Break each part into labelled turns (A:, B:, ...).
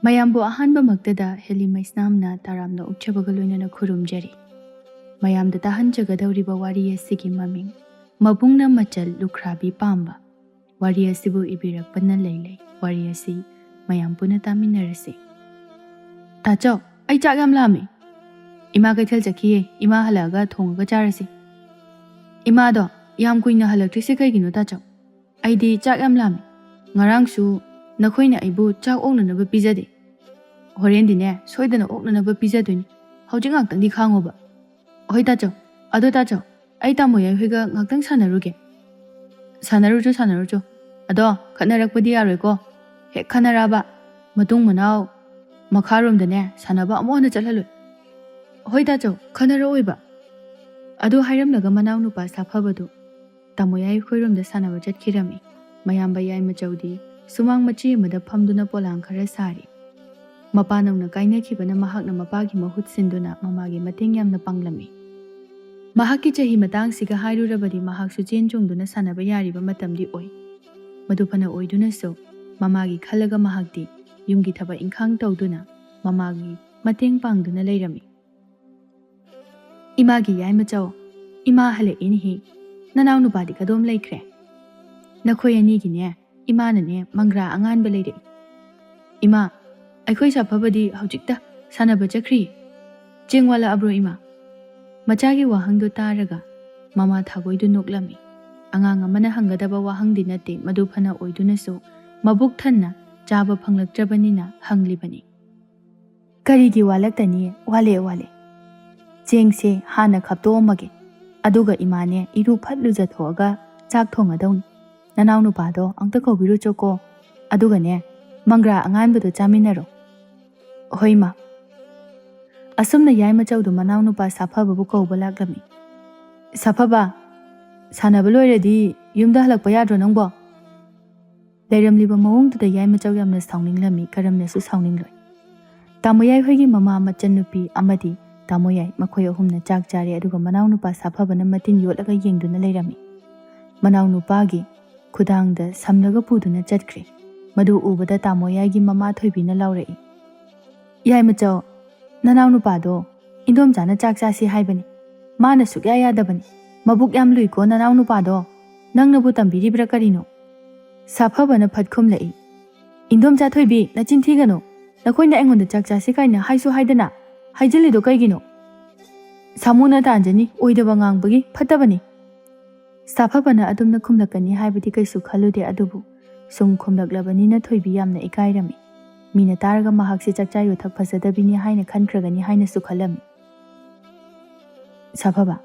A: ꯃꯌꯥꯝꯕꯨ ꯑꯍꯥꯟꯕꯃꯛꯇꯗ ꯍꯦꯂꯤ ꯃꯩꯁꯅꯥꯝꯅ ꯇꯔꯥꯝꯅ ꯎꯛꯆꯕꯒ ꯂꯣꯏꯅꯅ ꯈꯨꯔꯨꯝꯖꯔꯤ꯫ ꯃꯌꯥꯝꯗ ꯇꯥꯍꯟꯖꯒꯗꯧꯔꯤꯕ ꯋꯥꯔꯤ ꯑꯁꯤꯒꯤ ꯃꯃꯤꯡ ꯃꯕꯨꯡꯅ ꯃꯆꯜ ꯂꯨꯈ꯭ꯔꯥꯕꯤ ꯄꯥꯝꯕ꯫ ꯋꯥꯔꯤ ꯑꯁꯤꯕꯨ ꯏꯕꯤꯔꯛꯄꯅ ꯂꯩꯂꯩ꯫ ꯋꯥꯔꯤ ꯑꯁꯤ ꯃꯌꯥꯝ ꯄꯨꯟꯅ ꯇꯥꯃꯤꯟꯅꯔꯁꯤ꯫ ꯇꯥꯆꯧ, ꯑꯩ ꯆꯥꯛ ꯌꯥꯝ ꯂꯥꯝꯃꯤ꯫ ꯏꯃꯥ ꯀꯩꯊꯦꯜ ꯆꯠꯈꯤꯌꯦ꯫ ꯏꯃꯥ ꯍꯜꯂꯛꯑꯒ ꯊꯣꯡꯉꯒ ꯆꯥꯔꯁꯤ꯫ ꯏꯃꯥꯗꯣ ꯌꯥꯝ ꯀꯨꯏꯅ ꯍꯜꯂꯛꯇ꯭ꯔꯤꯁꯦ ꯀꯩꯒꯤꯅꯣ ꯇꯥꯆꯧ? ꯑꯩꯗꯤ ꯆꯥꯛ ꯌꯥꯝ ꯂꯥꯝꯃꯤ꯫ ꯉꯔꯥꯡꯁꯨ ꯅꯈꯣꯏꯅ ꯑꯩꯕꯨ ꯆꯥꯛ ꯑꯣꯛꯅꯅꯕ ꯄꯤꯖꯗꯦ꯫ ꯍꯣꯔꯦꯟꯗꯤꯅꯦ ꯁꯣꯏꯗꯅ ꯑꯣꯛꯅꯅꯕ ꯄꯤꯖꯗꯣꯏꯅꯤ꯫ ꯍꯧꯖꯤꯛ ꯉꯥꯛꯇꯪꯗꯤ ꯈꯥꯡꯉꯣꯕ꯫ ꯍꯣꯏ ꯇꯥꯆꯧ꯫ ꯑꯗꯣ ꯇꯥꯆꯧ, ꯑꯩ ꯇꯥꯃꯣ ꯌꯥꯏꯍꯣꯏꯒ ꯉꯥꯛꯇꯪ ꯁꯥꯟꯅꯔꯨꯒꯦ꯫ ꯁꯥꯟꯅꯔꯨꯆꯣ꯫ ꯑꯗꯣ ꯈꯠꯅꯔꯛꯄꯗꯤ ꯌꯥꯔꯣꯏꯀꯣ꯫ ꯍꯦꯛ ꯈꯠꯅꯔꯛꯑꯕ ꯃꯇꯨꯡ ꯃꯅꯥꯎ ꯃꯈꯥꯔꯣꯝꯗꯅꯦ ꯁꯥꯟꯅꯕ ꯑꯃꯨꯛ ꯍꯟꯅ ꯆꯠꯍꯜꯂꯣꯏ꯫ ꯍꯣꯏ ꯇꯥꯆꯧ, ꯈꯠꯅꯔꯛꯑꯣꯏꯕ꯫ ꯑꯗꯨ ꯍꯥꯏꯔꯝꯂꯒ ꯃꯅꯥꯎꯅꯨꯄꯥ ꯁꯥꯐꯕꯗꯨ ꯇꯥꯃꯣ ꯌꯥꯏꯈꯣꯏꯔꯣꯝꯗ ꯁꯥꯟꯅꯕ ꯆꯠꯈꯤꯔꯝꯃꯤ꯫ ꯃꯌꯥꯝꯕ ꯌꯥꯏꯃꯆꯧꯗꯤ ꯁꯨꯃꯥꯡ ꯃꯆꯤ ꯑꯃꯗ ꯐꯝꯗꯨꯅ ꯄꯣꯂꯥꯡ ꯈꯔ ꯁꯥꯔꯤ꯫ ꯃꯄꯥꯅꯧꯅ ꯀꯥꯏꯅꯈꯤꯕꯅ ꯃꯍꯥꯛꯅ ꯃꯄꯥꯒꯤ ꯃꯍꯨꯠ ꯁꯤꯟꯗꯨꯅ ꯃꯃꯥꯒꯤ ꯃꯇꯦꯡ ꯌꯥꯝꯅ ꯄꯥꯡꯂꯝꯃꯤ꯫ ꯃꯍꯥꯛꯀꯤ ꯆꯍꯤ ꯃꯇꯥꯡꯁꯤꯒ ꯍꯥꯏꯔꯨꯔꯕꯗꯤ ꯃꯍꯥꯛꯁꯨ ꯆꯦꯟ ꯆꯣꯡꯗꯨꯅ ꯁꯥꯟꯅꯕ ꯌꯥꯔꯤꯕ ꯃꯇꯝꯗꯤ ꯑꯣꯏ꯫ ꯃꯗꯨ ꯐꯅ ꯑꯣꯏꯗꯨꯅꯁꯨ ꯃꯃꯥꯒꯤ ꯈꯜꯂꯒ ꯃꯍꯥꯛꯇꯤ ꯌꯨꯝꯒꯤ ꯊꯕꯛ ꯏꯪꯈꯥꯡ ꯇꯧꯗꯨꯅ ꯃꯃꯥꯒꯤ ꯃꯇꯦꯡ ꯄꯥꯡꯗꯨꯅ ꯂꯩꯔꯝꯃꯤ꯫ ꯏꯃꯥꯒꯤ ꯌꯥꯏꯃꯆꯧ, ꯏꯃꯥ ꯍꯜꯂꯛꯏꯅꯦꯍꯦ꯫ ꯅꯅꯥꯎ ꯅꯨꯄꯥꯗꯤ ꯀꯗꯣꯝ ꯂꯩꯈ꯭ꯔꯦ? ꯅꯈꯣꯏ ꯑꯅꯤꯒꯤꯅꯦ ꯏꯃꯥꯅꯅꯦ ꯃꯪꯒ꯭ꯔꯥ ꯑꯉꯥꯟꯕ ꯂꯩꯔꯛꯏ꯫ ꯏꯃꯥ, ꯑꯩꯈꯣꯏ ꯁꯥꯐꯕꯗꯤ ꯍꯧꯖꯤꯛꯇ ꯁꯥꯟꯅꯕ ꯆꯠꯈ꯭ꯔꯤ꯫ ꯆꯦꯡ ꯋꯥꯠꯂꯛꯑꯕ꯭ꯔꯣ ꯏꯃꯥ? ꯃꯆꯥꯒꯤ ꯋꯥꯍꯪꯗꯨ ꯇꯥꯔꯒ ꯃꯃꯥ ꯊꯥꯒꯣꯏꯗꯨ ꯅꯣꯛꯂꯝꯃꯤ꯫ ꯑꯉꯥꯡ ꯑꯃꯅ ꯍꯪꯒꯗꯕ ꯋꯥꯍꯪꯗꯤ ꯅꯠꯇꯦ, ꯃꯗꯨ ꯐꯅ ꯑꯣꯏꯗꯨꯅꯁꯨ ꯃꯕꯨꯛ ꯊꯟꯅ ꯆꯥꯕ ꯐꯪꯂꯛꯇ꯭ꯔꯕꯅꯤꯅ ꯍꯪꯂꯤꯕꯅꯤ꯫ ꯀꯔꯤꯒꯤ ꯋꯥꯠꯂꯛꯇꯅꯤ? ꯋꯥꯠꯂꯦ꯫ ꯆꯦꯡꯁꯦ ꯍꯥꯟꯅ ꯈꯞꯇꯣꯛꯑꯝꯃꯒꯦ꯫ ꯑꯗꯨꯒ ꯏꯃꯥꯅꯦ ꯏꯔꯨ ꯐꯠ ꯂꯨꯖꯊꯣꯛꯑꯒ ꯆꯥꯛ ꯊꯣꯡꯉꯗꯧꯅꯤ꯫ ꯅꯅꯥꯎ ꯅꯨꯄꯥꯗꯣ ꯑꯝꯇ ꯀꯧꯕꯤꯔꯨꯆꯣꯀꯣ꯫ ꯑꯗꯨꯒꯅꯦ ꯃꯪꯒ꯭ꯔꯥ ꯑꯉꯥꯟꯕꯗꯣ ꯆꯥꯃꯤꯟꯅꯔꯣ꯫ ꯍꯣꯏ ꯏꯃꯥ꯫ ꯑꯁꯨꯝꯅ ꯌꯥꯏꯃꯆꯧꯗꯨ ꯃꯅꯥꯎ ꯅꯨꯄꯥ ꯁꯥꯐꯕꯕꯨ ꯀꯧꯕ ꯂꯥꯛꯂꯝꯃꯤ꯫ ꯁꯥꯐꯕ, ꯁꯥꯟꯅꯕ ꯂꯣꯏꯔꯗꯤ ꯌꯨꯝꯗ ꯍꯜꯂꯛꯄ ꯌꯥꯗ꯭ꯔꯣ ꯅꯪꯕꯣ? ꯂꯩꯔꯝꯂꯤꯕ ꯃꯑꯣꯡꯗꯨꯗ ꯌꯥꯏꯃꯆꯧ ꯌꯥꯝꯅ ꯁꯥꯎꯅꯤꯡꯂꯝꯃꯤ꯫ ꯀꯔꯝꯅꯁꯨ ꯁꯥꯎꯅꯤꯡꯂꯣꯏ꯫ ꯇꯥꯃꯣ ꯌꯥꯏꯍꯣꯏꯒꯤ ꯃꯃꯥ ꯃꯆꯟꯅꯨꯄꯤ ꯑꯃꯗꯤ ꯇꯥꯃꯣ ꯌꯥꯏ ꯃꯈꯣꯏ ꯑꯍꯨꯝꯅ ꯆꯥꯛ ꯆꯥꯔꯦ꯫ ꯑꯗꯨꯒ ꯃꯅꯥꯎ ꯅꯨꯄꯥ ꯁꯥꯐꯕꯅ ꯃꯇꯤꯟ ꯌꯣꯠꯂꯒ ꯌꯦꯡꯗꯨꯅ ꯂꯩꯔꯝꯃꯤ꯫ ꯃꯅꯥꯎ ꯅꯨꯄꯥꯒꯤ ꯈꯨꯗꯥꯡꯗ ꯁꯝꯂꯒ ꯄꯨꯗꯨꯅ ꯆꯠꯈ꯭ꯔꯦ꯫ ꯃꯗꯨ ꯎꯕꯗ ꯇꯥꯃꯣ ꯌꯥꯏꯒꯤ ꯃꯃꯥ ꯊꯣꯏꯕꯤꯅ ꯂꯥꯎꯔꯛꯏ꯫ ꯌꯥꯏꯃꯆꯧ, ꯅꯅꯥꯎ ꯅꯨꯄꯥꯗꯣ ꯏꯟꯗꯣꯝꯆꯥꯅ ꯆꯥꯛ ꯆꯥꯁꯤ ꯍꯥꯏꯕꯅꯤ꯫ ꯃꯥꯅ ꯁꯨꯛꯌꯥ ꯌꯥꯗꯕꯅꯤ꯫ ꯃꯕꯨꯛ ꯌꯥꯝ ꯂꯨꯏꯀꯣ ꯅꯅꯥꯎ ꯅꯨꯄꯥꯗꯣ꯫ ꯅꯪꯅꯕꯨ ꯇꯝꯕꯤꯔꯤꯕ꯭ꯔꯥ ꯀꯔꯤꯅꯣ? ꯁꯥꯐꯕꯅ ꯐꯠ ꯈꯨꯝꯂꯛꯏ꯫ ꯏꯟꯗꯣꯝꯆꯥ ꯊꯣꯏꯕꯤ, ꯅꯆꯤꯟ ꯊꯤꯒꯅꯨ꯫ ꯅꯈꯣꯏꯅ ꯑꯩꯉꯣꯟꯗ ꯆꯥꯛ ꯆꯥꯁꯤ ꯀꯥꯏꯅ ꯍꯥꯏꯁꯨ ꯍꯥꯏꯗꯅ ꯍꯥꯏꯖꯤꯜꯂꯤꯗꯣ ꯀꯩꯒꯤꯅꯣ? ꯁꯥꯃꯨꯅ ꯇꯥꯟꯖꯅꯤ, ꯑꯣꯏꯗꯕ ꯉꯥꯡꯕꯒꯤ ꯐꯠꯇꯕꯅꯤ꯫ ꯁꯥꯐꯕꯅ ꯑꯗꯨꯝꯅ ꯈꯨꯝꯂꯛꯀꯅꯤ ꯍꯥꯏꯕꯗꯤ ꯀꯩꯁꯨ ꯈꯜꯂꯨꯗꯦ, ꯑꯗꯨꯕꯨ ꯁꯨꯝ ꯈꯨꯝꯂꯛꯂꯕꯅꯤꯅ ꯊꯣꯏꯕꯤ ꯌꯥꯝꯅ ꯏꯀꯥꯏꯔꯝꯃꯤ꯫ ꯃꯤꯅ ꯇꯥꯔꯒ ꯃꯍꯥꯛꯁꯤ ꯆꯥꯛꯆꯥ ꯌꯨꯊꯛ ꯐꯖꯗꯕꯤꯅꯤ ꯍꯥꯏꯅ ꯈꯟꯈ꯭ꯔꯒꯅꯤ ꯍꯥꯏꯅꯁꯨ ꯈꯜꯂꯝꯃꯤ꯫ ꯁꯥꯐꯕ,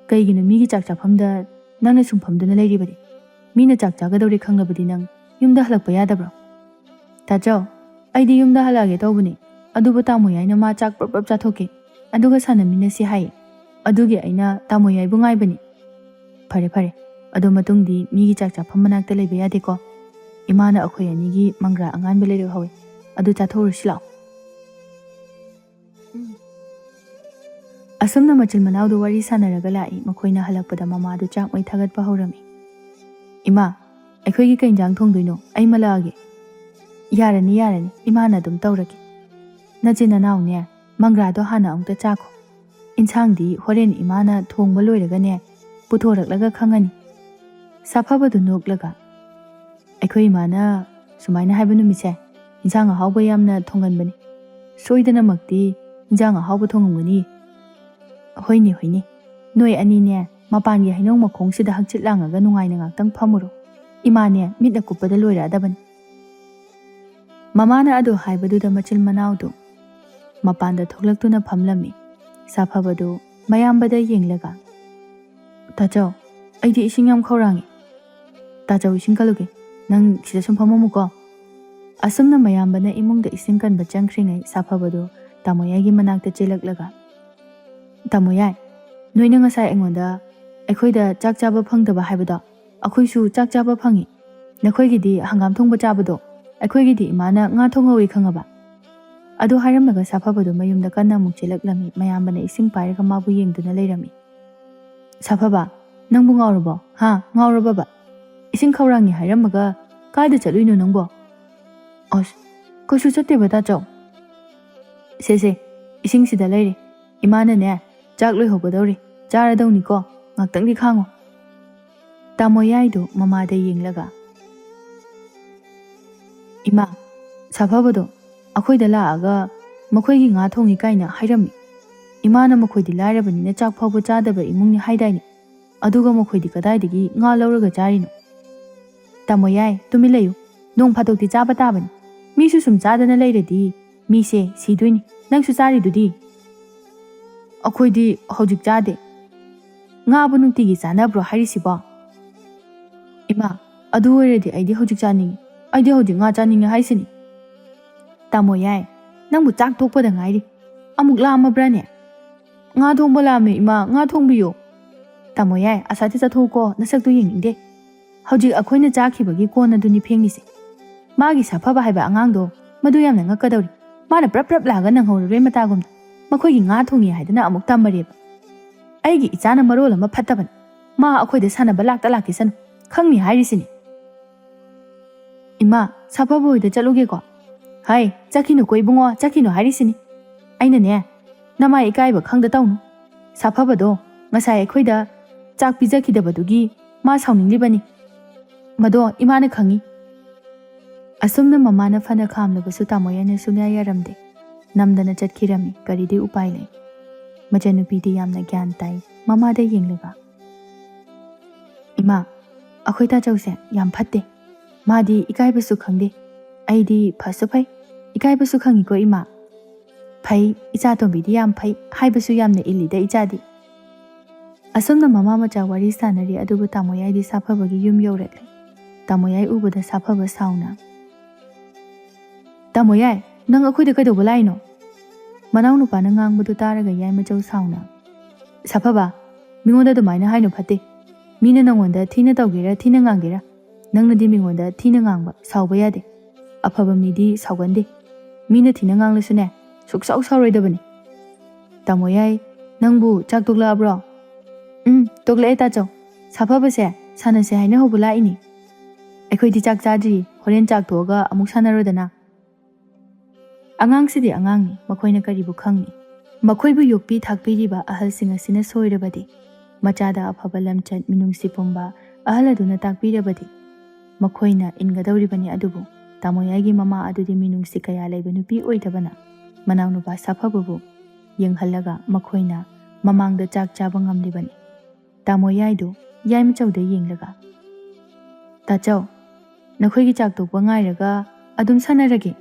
A: ꯀꯩꯒꯤꯅꯣ ꯃꯤꯒꯤ ꯆꯥꯛ ꯆꯥꯐꯝꯗ ꯅꯪꯅ ꯁꯨꯝ ꯐꯝꯗꯨꯅ ꯂꯩꯔꯤꯕꯗꯤ? ꯃꯤꯅ ꯆꯥꯛ ꯆꯥꯒꯗꯧꯔꯦ ꯈꯪꯂꯕꯗꯤ ꯅꯪ ꯌꯨꯝꯗ ꯍꯜꯂꯛꯄ ꯌꯥꯗꯕ꯭ꯔꯣ? ꯇꯥꯆꯧ, ꯑꯩꯗꯤ ꯌꯨꯝꯗ ꯍꯜꯂꯛꯑꯒꯦ ꯇꯧꯕꯅꯤ꯫ ꯑꯗꯨꯕꯨ ꯇꯥꯃꯣ ꯌꯥꯏꯅ ꯃꯥ ꯆꯥꯛ ꯄ꯭ꯔꯞ ꯆꯥꯊꯣꯛꯀꯦ ꯑꯗꯨꯒ ꯁꯥꯟꯅꯃꯤꯟꯅꯁꯤ ꯍꯥꯏꯌꯦ꯫ ꯑꯗꯨꯒꯤ ꯑꯩꯅ ꯇꯥꯃꯣ ꯌꯥꯏꯕꯨ ꯉꯥꯏꯕꯅꯤ꯫ ꯐꯔꯦ꯫ ꯑꯗꯨ ꯃꯇꯨꯡꯗꯤ ꯃꯤꯒꯤ ꯆꯥꯛ ꯆꯥꯐꯝ ꯃꯅꯥꯛꯇ ꯂꯩꯕ ꯌꯥꯗꯦꯀꯣ꯫ ꯏꯃꯥꯅ ꯑꯩꯈꯣꯏ ꯑꯅꯤꯒꯤ ꯃꯪꯒ꯭ꯔꯥ ꯑꯉꯥꯟꯕ ꯂꯩꯔꯛꯍꯧꯋꯦ꯫ ꯑꯗꯨ ꯆꯥꯊꯣꯛꯎꯔꯁꯤ ꯂꯥꯛꯑꯣ꯫ ꯑꯁꯨꯝꯅ ꯃꯆꯤꯟ ꯃꯅꯥꯎꯗꯨ ꯋꯥꯔꯤ ꯁꯥꯟꯅꯔꯒ ꯂꯥꯛꯏ꯫ ꯃꯈꯣꯏꯅ ꯍꯜꯂꯛꯄꯗ ꯃꯃꯥꯗꯨ ꯆꯥꯛ ꯃꯩ ꯊꯥꯒꯠꯄ ꯍꯧꯔꯝꯃꯤ꯫ ꯏꯃꯥ, ꯑꯩꯈꯣꯏꯒꯤ ꯀꯩ ꯏꯟꯖꯥꯡ ꯊꯣꯡꯗꯣꯏꯅꯣ? ꯑꯩ ꯃꯜꯂꯛꯑꯒꯦ꯫ ꯌꯥꯔꯅꯤ, ꯏꯃꯥꯅ ꯑꯗꯨꯝ ꯇꯧꯔꯒꯦ꯫ ꯅꯆꯤꯟ ꯅꯅꯥꯎꯅꯦ ꯃꯪꯒ꯭ꯔꯥꯗꯣ ꯍꯥꯟꯅ ꯑꯃꯨꯛꯇ ꯆꯥꯈꯣ꯫ ꯏꯟꯁꯥꯡꯗꯤ ꯍꯣꯔꯦꯟ ꯏꯃꯥꯅ ꯊꯣꯡꯕ ꯂꯣꯏꯔꯒꯅꯦ ꯄꯨꯊꯣꯔꯛꯂꯒ ꯈꯪꯉꯅꯤ꯫ ꯁꯥꯐꯕꯗꯨ ꯅꯣꯛꯂꯒ, ꯑꯩꯈꯣꯏ ꯏꯃꯥꯅ ꯁꯨꯃꯥꯏꯅ ꯍꯥꯏꯕ ꯅꯨꯃꯤꯠꯁꯦ ꯏꯟꯁꯥꯡ ꯑꯍꯥꯎꯕ ꯌꯥꯝꯅ ꯊꯣꯡꯒꯟꯕꯅꯤ꯫ ꯁꯣꯏꯗꯅꯃꯛꯇꯤ ꯏꯟꯁꯥꯡ ꯑꯍꯥꯎꯕ ꯊꯣꯡꯉꯝꯒꯅꯤ꯫ ꯍꯣꯏꯅꯦ, ꯅꯣꯏ ꯑꯅꯤꯅꯦ ꯃꯄꯥꯟꯒꯤ ꯍꯩꯅꯧ ꯃꯈꯣꯡꯁꯤꯗ ꯍꯛꯆꯤꯠ ꯂꯥꯡꯉꯒ ꯅꯨꯡꯉꯥꯏꯅ ꯉꯥꯛꯇꯪ ꯐꯝꯃꯨꯔꯣ꯫ ꯏꯃꯥꯅꯦ ꯃꯤꯠꯅ ꯀꯨꯞꯄꯗ ꯂꯣꯏꯔꯛꯑꯗꯕꯅꯤ꯫ ꯃꯃꯥꯅ ꯑꯗꯨ ꯍꯥꯏꯕꯗꯨꯗ ꯃꯆꯤꯟ ꯃꯅꯥꯎꯗꯨ ꯃꯄꯥꯟꯗ ꯊꯣꯛꯂꯛꯇꯨꯅ ꯐꯝꯂꯝꯃꯤ꯫ ꯁꯥꯐꯕꯗꯨ ꯃꯌꯥꯝꯕꯗ ꯌꯦꯡꯂꯒ, ꯇꯥꯆꯧ, ꯑꯩꯗꯤ ꯏꯁꯤꯡ ꯌꯥꯝ ꯈꯧꯔꯥꯡꯉꯤ꯫ ꯇꯥꯆꯧ ꯏꯁꯤꯡ ꯀꯜꯂꯨꯒꯦ, ꯅꯪ ꯁꯤꯗ ꯁꯨꯝ ꯐꯝꯃꯝꯃꯨꯀꯣ꯫ ꯑꯁꯨꯝꯅ ꯃꯌꯥꯝꯕꯅ ꯏꯃꯨꯡꯗ ꯏꯁꯤꯡ ꯀꯟꯕ ꯆꯪꯈ꯭ꯔꯤꯉꯩ ꯁꯥꯐꯕꯗꯨ ꯇꯥꯃꯣ ꯌꯥꯏꯒꯤ ꯃꯅꯥꯛꯇ ꯆꯦꯜꯂꯛꯂꯒ, ꯇꯥꯃꯣ ꯌꯥꯏ, ꯅꯣꯏꯅ ꯉꯁꯥꯏ ꯑꯩꯉꯣꯟꯗ ꯑꯩꯈꯣꯏꯗ ꯆꯥꯛ ꯆꯥꯕ ꯐꯪꯗꯕ ꯍꯥꯏꯕꯗꯣ ꯑꯩꯈꯣꯏꯁꯨ ꯆꯥꯛ ꯆꯥꯕ ꯐꯪꯉꯤ꯫ ꯅꯈꯣꯏꯒꯤꯗꯤ ꯍꯪꯒꯥꯝ ꯊꯣꯡꯕ ꯆꯥꯕꯗꯣ ꯑꯩꯈꯣꯏꯒꯤꯗꯤ ꯏꯃꯥꯅ ꯉꯥ ꯊꯣꯡꯍꯧꯏ ꯈꯪꯉꯕ꯫ ꯑꯗꯨ ꯍꯥꯏꯔꯝꯂꯒ ꯁꯥꯐꯕꯗꯨ ꯃꯌꯨꯝꯗ ꯀꯟꯅ ꯑꯃꯨꯛ ꯆꯦꯜꯂꯛꯂꯝꯃꯤ꯫ ꯃꯌꯥꯝꯕꯅ ꯏꯁꯤꯡ ꯄꯥꯏꯔꯒ ꯃꯥꯕꯨ ꯌꯦꯡꯗꯨꯅ ꯂꯩꯔꯝꯃꯤ꯫ ꯁꯥꯐꯕ, ꯅꯪꯕꯨ ꯉꯥꯎꯔꯕꯣ? ꯉꯥꯎꯔꯕꯕ? ꯏꯁꯤꯡ ꯈꯧꯔꯥꯡꯉꯤ ꯍꯥꯏꯔꯝꯃꯒ ꯀꯥꯏꯗ ꯆꯠꯂꯨꯏꯅꯣ ꯅꯪꯕꯣ? ꯑꯁ, ꯀꯩꯁꯨ ꯆꯠꯇꯦꯕ ꯇꯥꯆꯧ. ꯁꯦ ꯏꯁꯤꯡꯁꯤꯗ ꯂꯩꯔꯦ. ꯏꯃꯥꯅꯅꯦ ꯆꯥꯛ ꯂꯣꯏꯍꯧꯒꯗꯧꯔꯤ. ꯆꯥꯔꯗꯧꯅꯤꯀꯣ. ꯉꯥꯛꯇꯪꯗꯤ ꯈꯥꯡꯉꯣ. ꯇꯥꯃꯣ ꯌꯥꯏꯗꯣ ꯃꯃꯥꯗ ꯌꯦꯡꯂꯒ, ꯏꯃꯥ, ꯁꯥꯐꯕꯗꯣ ꯑꯩꯈꯣꯏꯗ ꯂꯥꯛꯑꯒ ꯃꯈꯣꯏꯒꯤ ꯉꯥ ꯊꯣꯡꯉꯤ ꯀꯥꯏꯅ ꯍꯥꯏꯔꯝꯃꯤ. ꯏꯃꯥꯅ ꯃꯈꯣꯏꯗꯤ ꯂꯥꯏꯔꯕꯅꯤꯅ ꯆꯥꯛ ꯐꯥꯎꯕ ꯆꯥꯗꯕ ꯏꯃꯨꯡꯅꯤ ꯍꯥꯏꯗꯥꯏꯅꯦ. ꯑꯗꯨꯒ ꯃꯈꯣꯏꯗꯤ ꯀꯗꯥꯏꯗꯒꯤ ꯉꯥ ꯂꯧꯔꯒ ꯆꯥꯔꯤꯅꯣ? ꯇꯥꯃꯣ ꯌꯥꯏ, ꯇꯨꯃꯤꯟ ꯂꯩꯌꯨ. ꯅꯣꯡ ꯐꯥꯗꯣꯛꯇꯤ ꯆꯥꯕ ꯇꯥꯕꯅꯤ. ꯃꯤꯁꯨ ꯁꯨꯝ ꯆꯥꯗꯅ ꯂꯩꯔꯗꯤ ꯃꯤꯁꯦ ꯁꯤꯗꯣꯏꯅꯤ. ꯅꯪꯁꯨ ꯆꯥꯔꯤꯗꯨꯗꯤ. ꯑꯩꯈꯣꯏꯗꯤ ꯍꯧꯖꯤꯛ ꯆꯥꯗꯦ. ꯉꯥꯕꯨ ꯅꯨꯡꯇꯤꯒꯤ ꯆꯥꯅꯕ꯭ꯔꯣ ꯍꯥꯏꯔꯤꯁꯤꯕꯣ? ꯏꯃꯥ, ꯑꯗꯨ ꯑꯣꯏꯔꯗꯤ ꯑꯩꯗꯤ ꯍꯧꯖꯤꯛ ꯆꯥꯅꯤꯡꯉꯤ. ꯑꯩꯗꯤ ꯍꯧꯖꯤꯛ ꯉꯥ ꯆꯥꯅꯤꯡꯉꯤ ꯍꯥꯏꯁꯤꯅꯤ. ꯇꯥꯃꯣ ꯌꯥꯏ, ꯅꯪꯕꯨ ꯆꯥꯛ ꯇꯣꯛꯄꯗ ꯉꯥꯏꯔꯤ. ꯑꯃꯨꯛ ꯂꯥꯝꯃꯕ꯭ꯔꯥꯅꯦ? ꯉꯥ ꯊꯣꯡꯕ ꯂꯥꯝꯃꯦ ꯏꯃꯥ, ꯉꯥ ꯊꯣꯡꯕꯤꯌꯨ. ꯇꯥꯃꯣ ꯌꯥꯏ, ꯑꯁꯥꯏꯗ ꯆꯠꯊꯣꯛꯎꯀꯣ, ꯅꯁꯛꯇꯨ ꯌꯦꯡꯅꯤꯡꯗꯦ. ꯍꯧꯖꯤꯛ ꯑꯩꯈꯣꯏꯅ ꯆꯥꯈꯤꯕꯒꯤ ꯀꯣꯟ ꯑꯗꯨꯅꯤ ꯐꯦꯡꯉꯤꯁꯦ. ꯃꯥꯒꯤ ꯁꯥꯐꯕ ꯍꯥꯏꯕ ꯑꯉꯥꯡꯗꯣ ꯃꯗꯨ ꯌꯥꯝꯅ ꯉꯛꯀꯗꯧꯔꯤ. ꯃꯥꯅ ꯄ꯭ꯔꯞ ꯂꯥꯛꯑꯒ ꯅꯪꯍꯧꯔꯔꯣꯏ ꯃꯇꯥꯒꯨꯝꯅ ꯃꯈꯣꯏꯒꯤ ꯉꯥ ꯊꯣꯡꯉꯤ ꯍꯥꯏꯗꯅ ꯑꯃꯨꯛ ꯇꯝꯃꯔꯦꯕ. ꯑꯩꯒꯤ ꯏꯆꯥꯅ ꯃꯔꯣꯜ ꯑꯃ ꯐꯠꯇꯕꯅꯤ. ꯃꯥ ꯑꯩꯈꯣꯏꯗ ꯁꯥꯟꯅꯕ ꯂꯥꯛꯈꯤꯁꯅꯨ. ꯈꯪꯅꯤ ꯍꯥꯏꯔꯤꯁꯤꯅꯤ. ꯏꯃꯥ, ꯁꯥꯐꯕ ꯍꯣꯏꯗ ꯆꯠꯂꯨꯒꯦꯀꯣ. ꯍꯥꯏ, ꯆꯠꯈꯤꯅꯨꯀꯣ ꯏꯕꯨꯡꯉꯣ, ꯆꯠꯈꯤꯅꯨ ꯍꯥꯏꯔꯤꯁꯤꯅꯤ. ꯑꯩꯅꯅꯦ ꯅꯃꯥꯏ ꯏꯀꯥꯏꯕ ꯈꯪꯗ ꯇꯧꯅꯨ. ꯁꯥꯐꯕꯗꯣ ꯉꯁꯥꯏ ꯑꯩꯈꯣꯏꯗ ꯆꯥꯛ ꯄꯤꯖꯈꯤꯗꯕꯗꯨꯒꯤ ꯃꯥ ꯁꯥꯎꯅꯤꯡꯂꯤꯕꯅꯤ. ꯃꯗꯣ ꯏꯃꯥꯅ ꯈꯪꯉꯤ. ꯑꯁꯨꯝꯅ ꯃꯃꯥꯅ ꯐꯅ ꯈꯥꯝꯂꯕꯁꯨ ꯇꯥꯃꯣ ꯌꯥꯏꯅ ꯁꯨꯡꯌꯥ ꯌꯥꯔꯝꯗꯦ. ꯅꯝꯗꯅ ꯆꯠꯈꯤꯔꯝꯃꯤ. ꯀꯔꯤꯗꯤ ꯎꯄꯥꯏ ꯂꯩ. ꯃꯆꯟꯅꯨꯄꯤꯗꯤ ꯌꯥꯝꯅ ꯒ꯭ꯌꯥꯟ ꯇꯥꯏ ꯃꯃꯥꯗ ꯌꯦꯡꯂꯒ. ꯏꯃꯥ, ꯑꯩꯈꯣꯏ ꯇꯥꯆꯧꯁꯦ ꯌꯥꯝ ꯐꯠꯇꯦ. ꯃꯥꯗꯤ ꯏꯀꯥꯏꯕꯁꯨ ꯈꯪꯗꯦ. ꯑꯩꯗꯤ ꯐꯁꯨ ꯐꯩ. ꯏꯀꯥꯏꯕꯁꯨ ꯈꯪꯉꯤꯀꯣ ꯏꯃꯥ. ꯐꯩ, ꯏꯆꯥꯇꯣꯝꯕꯤꯗꯤ ꯌꯥꯝ ꯐꯩ ꯍꯥꯏꯕꯁꯨ ꯌꯥꯝꯅ ꯏꯜꯂꯤꯗ ꯏꯆꯥꯗꯤ. ꯑꯁꯨꯝꯅ ꯃꯃꯥ ꯃꯆꯥ ꯋꯥꯔꯤ ꯁꯥꯟꯅꯔꯤ. ꯑꯗꯨꯕꯨ ꯇꯥꯃꯣ ꯌꯥꯏꯗꯤ ꯁꯥꯐꯕꯒꯤ ꯌꯨꯝ ꯌꯧꯔꯛꯂꯦ. ꯇꯥꯃꯣ ꯌꯥꯏ ꯎꯕꯗ ꯁꯥꯐꯕ ꯁꯥꯎꯅ, ꯇꯥꯃꯣ ꯌꯥꯏ, ꯅꯪ ꯑꯩꯈꯣꯏꯗ ꯀꯩꯗꯧꯕ ꯂꯥꯛꯏꯅꯣ? ꯃꯅꯥꯎꯅꯨꯄꯥꯅ ꯉꯥꯡꯕꯗꯨ ꯇꯥꯔꯒ ꯌꯥꯏ ꯃꯆꯧ ꯁꯥꯎꯅ, ꯁꯥꯐꯕ, ꯃꯤꯉꯣꯟꯗ ꯑꯗꯨꯃꯥꯏꯅ ꯍꯥꯏꯅꯨ, ꯐꯠꯇꯦ. ꯃꯤꯅ ꯅꯪꯉꯣꯟꯗ ꯊꯤꯅ ꯇꯧꯒꯦꯔꯥ ꯊꯤꯅ ꯉꯥꯡꯒꯦꯔꯥ, ꯅꯪꯅꯗꯤ ꯃꯤꯉꯣꯟꯗ ꯊꯤꯅ ꯉꯥꯡꯕ ꯁꯥꯎꯕ ꯌꯥꯗꯦ. ꯑꯐꯕ ꯃꯤꯗꯤ ꯁꯥꯎꯒꯟꯗꯦ. ꯃꯤꯅ ꯊꯤꯅ ꯉꯥꯡꯂꯁꯨꯅꯦ ꯁꯨꯛꯁꯥꯎ ꯁꯥꯎꯔꯣꯏꯗꯕꯅꯤ. ꯇꯥꯃꯣ ꯌꯥꯏ, ꯅꯪꯕꯨ ꯆꯥꯛ ꯇꯣꯛꯂꯛꯑꯕ꯭ꯔꯣ? ꯇꯣꯛꯂꯛꯑꯦ ꯇꯥꯆꯧ. ꯁꯥꯐꯕꯁꯦ ꯁꯥꯟꯅꯁꯦ ꯍꯥꯏꯅ ꯍꯧꯕ ꯂꯥꯛꯏꯅꯤ. ꯑꯩꯈꯣꯏꯗꯤ ꯆꯥꯛ ꯆꯥꯗ꯭ꯔꯤ. ꯍꯣꯔꯦꯟ ꯆꯥꯛ ꯇꯣꯛꯑꯒ ꯑꯃꯨꯛ ꯁꯥꯟꯅꯔꯣꯗꯅ. ꯑꯉꯥꯡꯁꯤꯗꯤ ꯑꯉꯥꯡꯅꯤ, ꯃꯈꯣꯏꯅ ꯀꯔꯤꯕꯨ ꯈꯪꯅꯤ. ꯃꯈꯣꯏꯕꯨ ꯌꯣꯛꯄꯤ ꯊꯥꯛꯄꯤꯔꯤꯕ ꯑꯍꯜꯁꯤꯡ ꯑꯁꯤꯅ ꯁꯣꯏꯔꯕꯗꯤ, ꯃꯆꯥꯗ ꯑꯐꯕ ꯂꯝꯆꯠ ꯃꯤꯅꯨꯡꯁꯤ ꯄꯨంꯕ ꯑꯍꯜ ꯑꯗꯨꯅ ꯇꯥꯛꯄꯤꯔꯕꯗꯤ ꯃꯈꯣꯏꯅ ꯏꯟꯒꯗꯧꯔꯤꯕꯅꯤ. ꯑꯗꯨꯕꯨ ꯇꯥꯃꯣ ꯌꯥꯏꯒꯤ ꯃꯃꯥ ꯑꯗꯨꯗꯤ ꯃꯤꯅꯨꯡꯁꯤ ꯀꯌꯥ ꯂꯩꯕ ꯅꯨꯄꯤ ꯑꯣꯏꯗꯕꯅ ꯃꯅꯥꯎꯅꯨꯄꯥ ꯁꯥꯐꯕꯕꯨ ꯌꯦꯡꯍꯜꯂꯒ ꯃꯈꯣꯏꯅ ꯃꯃꯥꯡꯗ ꯆꯥꯛ ꯆꯥꯕ ꯉꯝꯂꯤꯕꯅꯤ. ꯇꯥꯃꯣ ꯌꯥꯏꯗꯨ ꯌꯥꯏꯃꯆꯧꯗ ꯌꯦꯡꯂꯒ, ꯇꯥꯆꯧ, ꯅꯈꯣꯏꯒꯤ ꯆꯥꯛ ꯇꯣꯛꯄ ꯉꯥꯏꯔꯒ ꯑꯗꯨꯝ ꯁꯥꯟꯅꯔꯒꯦ.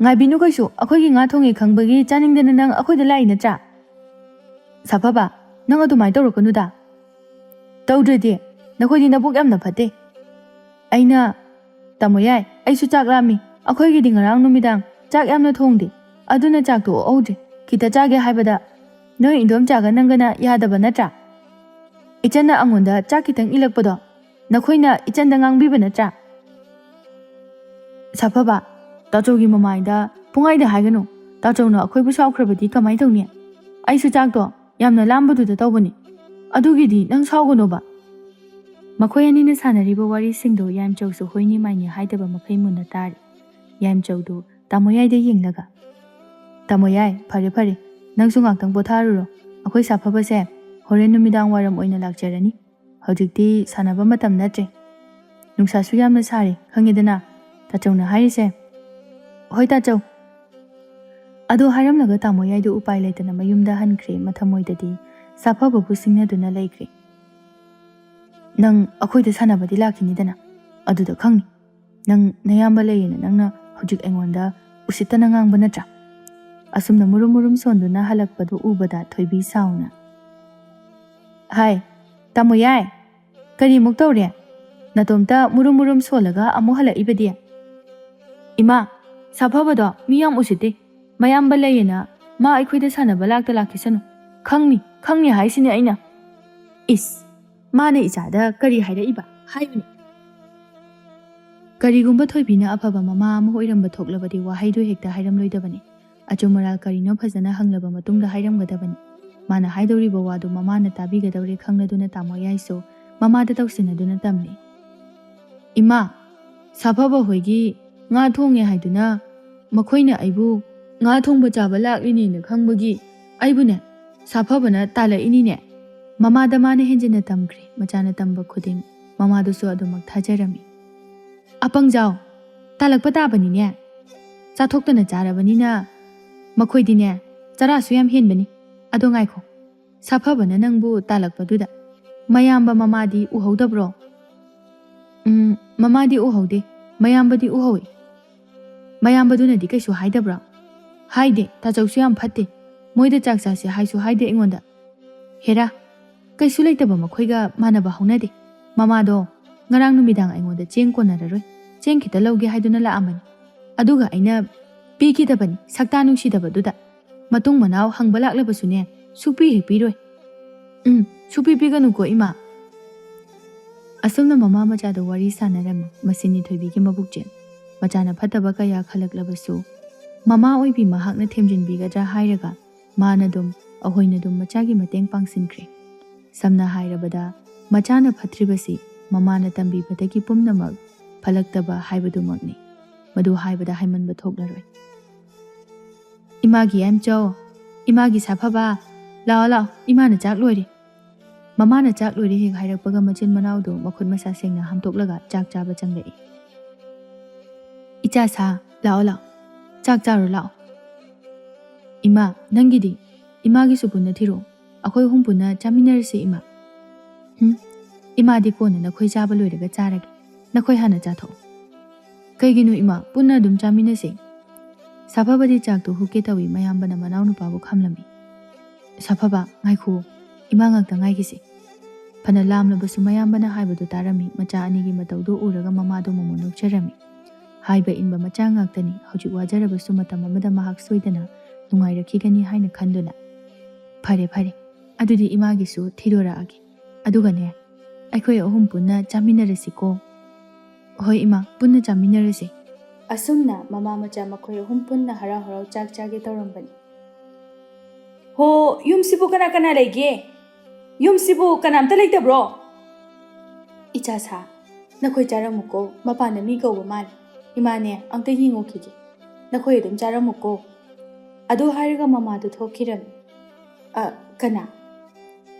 A: ꯉꯥꯏꯕꯤꯅꯨ ꯀꯩꯁꯨ. ꯑꯩꯈꯣꯏꯒꯤ ꯉꯥ ꯊꯣꯡꯉꯤ ꯈꯪꯕꯒꯤ ꯆꯥꯅꯤꯡꯗꯅ ꯅꯪ ꯑꯩꯈꯣꯏꯗ ꯂꯥꯛꯏ ꯅꯠꯇ꯭ꯔꯥ? ꯁꯥꯐꯕ, ꯅꯪ ꯑꯗꯨꯃꯥꯏꯅ ꯇꯧꯔꯛꯀꯅꯨꯗ. ꯇꯧꯗ꯭ꯔꯗꯤ ꯅꯈꯣꯏꯗꯤ ꯅꯕꯨꯛ ꯌꯥꯝꯅ ꯐꯠꯇꯦ. ꯇꯥꯃꯣ ꯌꯥꯏ, ꯑꯩꯁꯨ ꯆꯥꯛ ꯂꯥꯝꯃꯤ. ꯑꯩꯈꯣꯏꯒꯤꯗꯤ ꯉꯔꯥꯡ ꯅꯨꯃꯤꯗꯥꯡ ꯆꯥꯛ ꯌꯥꯝꯅ ꯊꯣꯡꯗꯦ. ꯑꯗꯨꯅ ꯆꯥꯛꯇꯣ ꯑꯣꯛꯍꯧꯗ꯭ꯔꯦ. ꯈꯤꯇ ꯆꯥꯒꯦ ꯍꯥꯏꯕꯗ ꯅꯣꯏ ꯏꯟꯗꯣꯝꯆꯥꯒ ꯅꯪꯒꯅ ꯌꯥꯗꯕ ꯅꯠꯇ꯭ꯔꯥ? ꯏꯆꯟꯅ ꯑꯩꯉꯣꯟꯗ ꯆꯥꯛ khitang ilakpado nakhoi na ichanda ngangbiba natra. Safaba, tachougi mamaida pungaida haiganu. Tachowna akhoi bu saukrabadi kamai tawni. Aisu chakto yamna lambadu da tawbani. Adugidi nang saugano ba. Makhoi ani na sanariba wari singdo Yamchowsu hoini maini haidaba makhai munna tari. Yamchowdu tamoyai yinglaga. Tamoyai phare phare nangsu ngaktang potharuro. Akhoi safaba se horen numidang waram oina lakjarani. Hojikti sanaba matam natre. Nungsa su yamna sari khangidana. Tachowna harise. Hoi tachow. Ado haram laga tamoyai du upai laitana mayumda hankre mathamoidadi safaba bu singnaduna laikre. Nang akhoi da sanabadi lakinidana. Aduda khangni. Nang nayamba layena nangna hojik engonda usitana ngangba natra. Asumna murum sonduna halakpadu ubada thoibi sauna. Hai, tamoyai. Kari muktawre. Natomta murum solaga amu halaibadia. Ima, safabado miyam usite. Mayamba layena ma akhoi da sanaba lakta lakisanu. Khangni haisini aina. Is. Mane isada kari haira iba. Haibini. Karigumba thoibina afaba mama amu oiramba thoklabadi wahaidu hekta hairam loidabani. Achumaral karino phajana hanglaba matungda hairam gadabani. Mana haidoriba wadu mama na tabi gadawre khangladuna tamoyai so mama da tawsinaduna tamni. Ima, safaba hoigi ꯉꯥ ꯊꯣꯡꯉꯦ ꯍꯥꯏꯗꯨꯅ ꯃꯈꯣꯏꯅ ꯑꯩꯕꯨ ꯉꯥ ꯊꯣꯡꯕ ꯆꯥꯕ ꯂꯥꯛꯂꯤꯅꯦꯅ ꯈꯪꯕꯒꯤ ꯑꯩꯕꯨꯅꯦ ꯁꯥꯐꯕꯅ ꯇꯥꯜꯂꯛꯏꯅꯤꯅꯦ꯫ ꯃꯃꯥꯗ ꯃꯥꯅ ꯍꯦꯟꯖꯤꯟꯅ ꯇꯝꯈ꯭ꯔꯦ꯫ ꯃꯆꯥꯅ ꯇꯝꯕ ꯈꯨꯗꯤꯡ ꯃꯃꯥꯗꯨꯁꯨ ꯑꯗꯨꯃꯛ ꯊꯥꯖꯔꯝꯃꯤ꯫ ꯑꯄꯪꯖꯥꯎ, ꯇꯥꯜꯂꯛꯄ ꯇꯥꯕꯅꯤꯅꯦ꯫ ꯆꯥꯊꯣꯛꯇꯅ ꯆꯥꯔꯕꯅꯤꯅ ꯃꯈꯣꯏꯗꯤꯅꯦ ꯆꯔꯥꯁꯨ ꯌꯥꯝ ꯍꯦꯟꯕꯅꯤ꯫ ꯑꯗꯣ ꯉꯥꯏꯈꯣ, ꯁꯥꯐꯕꯅ ꯅꯪꯕꯨ ꯇꯥꯜꯂꯛꯄꯗꯨꯗ ꯃꯌꯥꯝꯕ ꯃꯃꯥꯗꯤ ꯎꯍꯧꯗꯕ꯭ꯔꯣ? ꯃꯃꯥꯗꯤ ꯎꯍꯧꯗꯦ, ꯃꯌꯥꯝꯕꯗꯤ ꯎꯍꯧꯏ꯫ ꯃꯌꯥꯝꯕꯗꯨꯅꯗꯤ ꯀꯩꯁꯨ ꯍꯥꯏꯗꯕ꯭ꯔꯣ? ꯍꯥꯏꯗꯦ, ꯇꯥꯆꯧꯁꯨ ꯌꯥꯝ ꯐꯠꯇꯦ꯫ ꯃꯣꯏꯗ ꯆꯥꯛ ꯆꯥꯁꯦ ꯍꯥꯏꯁꯨ ꯍꯥꯏꯗꯦ ꯑꯩꯉꯣꯟꯗ꯫ ꯍꯦꯔꯥ, ꯀꯩꯁꯨ ꯂꯩꯇꯕ ꯃꯈꯣꯏꯒ ꯃꯥꯟꯅꯕ ꯍꯧꯅꯗꯦ꯫ ꯃꯃꯥꯗꯣ ꯉꯔꯥꯡ ꯅꯨꯃꯤꯗꯥꯡ ꯑꯩꯉꯣꯟꯗ ꯆꯦꯡ ꯀꯣꯟꯅꯔꯔꯣꯏ, ꯆꯦꯡ ꯈꯤꯇ ꯂꯧꯒꯦ ꯍꯥꯏꯗꯨꯅ ꯂꯥꯛꯑꯝꯕꯅꯤ꯫ ꯑꯗꯨꯒ ꯑꯩꯅ ꯄꯤꯈꯤꯗꯕꯅꯤ ꯁꯛꯇꯥ ꯅꯨꯡꯁꯤꯗꯕꯗꯨꯗ꯫ ꯃꯇꯨꯡ ꯃꯅꯥꯎ ꯍꯪꯕ ꯂꯥꯛꯂꯕꯁꯨꯅꯦ ꯁꯨꯛꯄꯤ ꯍꯦꯛ ꯄꯤꯔꯣꯏ꯫ ꯁꯨꯄꯤ ꯄꯤꯒꯅꯨꯀꯣ ꯏꯃꯥ꯫ ꯑꯁꯨꯝꯅ ꯃꯃꯥ ꯃꯆꯥꯗ ꯋꯥꯔꯤ ꯁꯥꯟꯅꯔꯝꯃꯤ꯫ ꯃꯁꯤꯅꯤ ꯊꯣꯏꯕꯤꯒꯤ ꯃꯕꯨꯛꯆꯦꯜ꯫ ꯃꯆꯥꯅ ꯐꯠꯇꯕ ꯀꯌꯥ ꯈꯜꯂꯛꯂꯕꯁꯨ ꯃꯃꯥ ꯑꯣꯏꯕꯤ ꯃꯍꯥꯛꯅ ꯊꯦꯝꯖꯤꯟꯕꯤꯒꯗ꯭ꯔꯥ ꯍꯥꯏꯔꯒ ꯑꯍꯣꯏꯅꯗꯨꯝ ꯃꯆꯥꯒꯤ ꯃꯇꯦꯡ ꯄꯥꯡꯁꯤꯟꯈ꯭ꯔꯦ꯫ ꯁꯝꯅ ꯍꯥꯏꯔꯕꯗ ꯃꯆꯥꯅ ꯐꯠꯇ꯭ꯔꯤꯕꯁꯤ ꯃꯃꯥꯅ ꯇꯝꯕꯤꯕꯗꯒꯤ ꯄꯨꯝꯅꯃꯛ ꯐꯂꯛꯇꯕ ꯍꯥꯏꯕꯗꯨꯃꯛꯅꯤ꯫ ꯃꯗꯨ ꯍꯥꯏꯕꯗ ꯍꯥꯏꯃꯟꯕ ꯊꯣꯛꯂꯔꯣꯏ꯫ ꯏꯃꯥꯒꯤ ꯌꯥꯏꯃꯆꯧ, ꯏꯃꯥꯒꯤ ꯁꯥꯐꯕ, ꯂꯥꯛꯑꯣ ꯂꯥꯛꯑꯣ, ꯏꯃꯥꯅ ꯆꯥꯛ ꯂꯣꯏꯔꯦ꯫ ꯃꯃꯥꯅ ꯆꯥꯛ ꯂꯣꯏꯔꯦ ꯍꯦꯛ ꯍꯥꯏꯔꯛꯄꯒ ꯃꯆꯤꯟ ꯃꯅꯥꯎꯗꯨ ꯃꯈꯨꯠ ꯃꯁꯥ ꯁꯦꯡꯅ ꯍꯥꯝꯗꯣꯛꯂꯒ ꯆꯥꯛ ꯆꯥꯕ ꯆꯪꯂꯛꯏ꯫ ꯏꯆꯥꯁꯥ, ꯂꯥꯛꯑꯣ ꯂꯥꯛꯑꯣ, ꯆꯥꯛ ꯆꯥꯔꯣ ꯂꯥꯛꯑꯣ꯫ ꯏꯃꯥ, ꯅꯪꯒꯤꯗꯤ? ꯏꯃꯥꯒꯤꯁꯨ ꯄꯨꯟꯅ ꯊꯤꯔꯛꯑꯣ, ꯑꯩꯈꯣꯏ ꯑꯍꯨꯝ ꯄꯨꯟꯅ ꯆꯥꯃꯤꯟꯅꯔꯁꯤ ꯏꯃꯥ꯫ ꯏꯃꯥꯗꯤ ꯀꯣꯟꯅ ꯅꯈꯣꯏ ꯆꯥꯕ ꯂꯣꯏꯔꯒ ꯆꯥꯔꯒꯦ, ꯅꯈꯣꯏ ꯍꯥꯟꯅ ꯆꯥꯊꯣꯛꯑꯣ꯫ ꯀꯩꯒꯤꯅꯣ ꯏꯃꯥ, ꯄꯨꯟꯅ ꯑꯗꯨꯝ ꯆꯥꯃꯤꯟꯅꯁꯦ꯫ ꯁꯥꯐꯕꯗꯤ ꯆꯥꯛꯇꯨ ꯍꯨꯛꯀꯦ ꯇꯧꯏ꯫ ꯃꯌꯥꯝꯕꯅ ꯃꯅꯥꯎꯅꯨꯄꯥꯕꯨ ꯈꯝꯂꯝꯃꯤ꯫ ꯁꯥꯐꯕ, ꯉꯥꯏꯈꯣ, ꯏꯃꯥ ꯉꯥꯛꯇ ꯉꯥꯏꯈꯤꯁꯤ꯫ ꯐꯅ ꯂꯥꯝꯂꯕꯁꯨ ꯃꯌꯥꯝꯕꯅ ꯍꯥꯏꯕꯗꯨ ꯇꯥꯔꯝꯃꯤ꯫ ꯃꯆꯥ ꯑꯅꯤꯒꯤ ꯃꯇꯧꯗꯨ ꯎꯔꯒ ꯃꯃꯥꯗꯨ ꯃꯃꯣꯟ ꯅꯣꯛꯆꯔꯝꯃꯤ꯫ ꯍꯥꯏꯕ ꯏꯟꯕ ꯃꯆꯥ ꯉꯥꯛꯇꯅꯤ꯫ ꯍꯧꯖꯤꯛ ꯋꯥꯖꯔꯕꯁꯨ ꯃꯇꯝ ꯑꯃꯗ ꯃꯍꯥꯛ ꯁꯣꯏꯗꯅ ꯅꯨꯡꯉꯥꯏꯔꯛꯈꯤꯒꯅꯤ ꯍꯥꯏꯅ ꯈꯟꯗꯨꯅ, ꯐꯔꯦ ꯐꯔꯦ, ꯑꯗꯨꯗꯤ ꯏꯃꯥꯒꯤꯁꯨ ꯊꯤꯗꯣꯔꯛꯑꯒꯦ, ꯑꯗꯨꯒꯅꯦ ꯑꯩꯈꯣꯏ ꯑꯍꯨꯝ ꯄꯨꯟꯅ ꯆꯥꯃꯤꯟꯅꯔꯁꯤꯀꯣ꯫ ꯍꯣꯏ ꯏꯃꯥ, ꯄꯨꯟꯅ ꯆꯥꯃꯤꯟꯅꯔꯁꯤ꯫ ꯑꯁꯨꯝꯅ ꯃꯃꯥ ꯃꯆꯥ ꯃꯈꯣꯏ ꯑꯍꯨꯝ ꯄꯨꯟꯅ ꯍꯔꯥꯎ ꯍꯔꯥꯎ ꯆꯥꯛ ꯆꯥꯒꯦ ꯇꯧꯔꯝꯕꯅꯤ꯫ ꯍꯣ, ꯌꯨꯝꯁꯤꯕꯨ ꯀꯅꯥ ꯀꯅꯥ ꯂꯩꯒꯦ? ꯌꯨꯝꯁꯤꯕꯨ ꯀꯅꯥꯝꯇ ꯂꯩꯇꯕ꯭ꯔꯣ? ꯏꯆꯥꯁꯥ, ꯅꯈꯣꯏ ꯆꯥꯔꯝꯃꯨꯀꯣ, ꯃꯄꯥꯟꯗ ꯃꯤ ꯀꯧꯕ ꯃꯥꯜꯂꯤ꯫ ꯏꯃꯥꯅꯦ, ꯑꯝꯇ ꯌꯦꯡꯉꯨꯈꯤꯒꯦ꯫ ꯅꯈꯣꯏ ꯑꯗꯨꯝ ꯆꯥꯔꯝꯃꯨꯀꯣ꯫ ꯑꯗꯨ ꯍꯥꯏꯔꯒ ꯃꯃꯥꯗꯨ ꯊꯣꯛꯈꯤꯔꯝꯃꯤ꯫ ꯀꯅꯥ?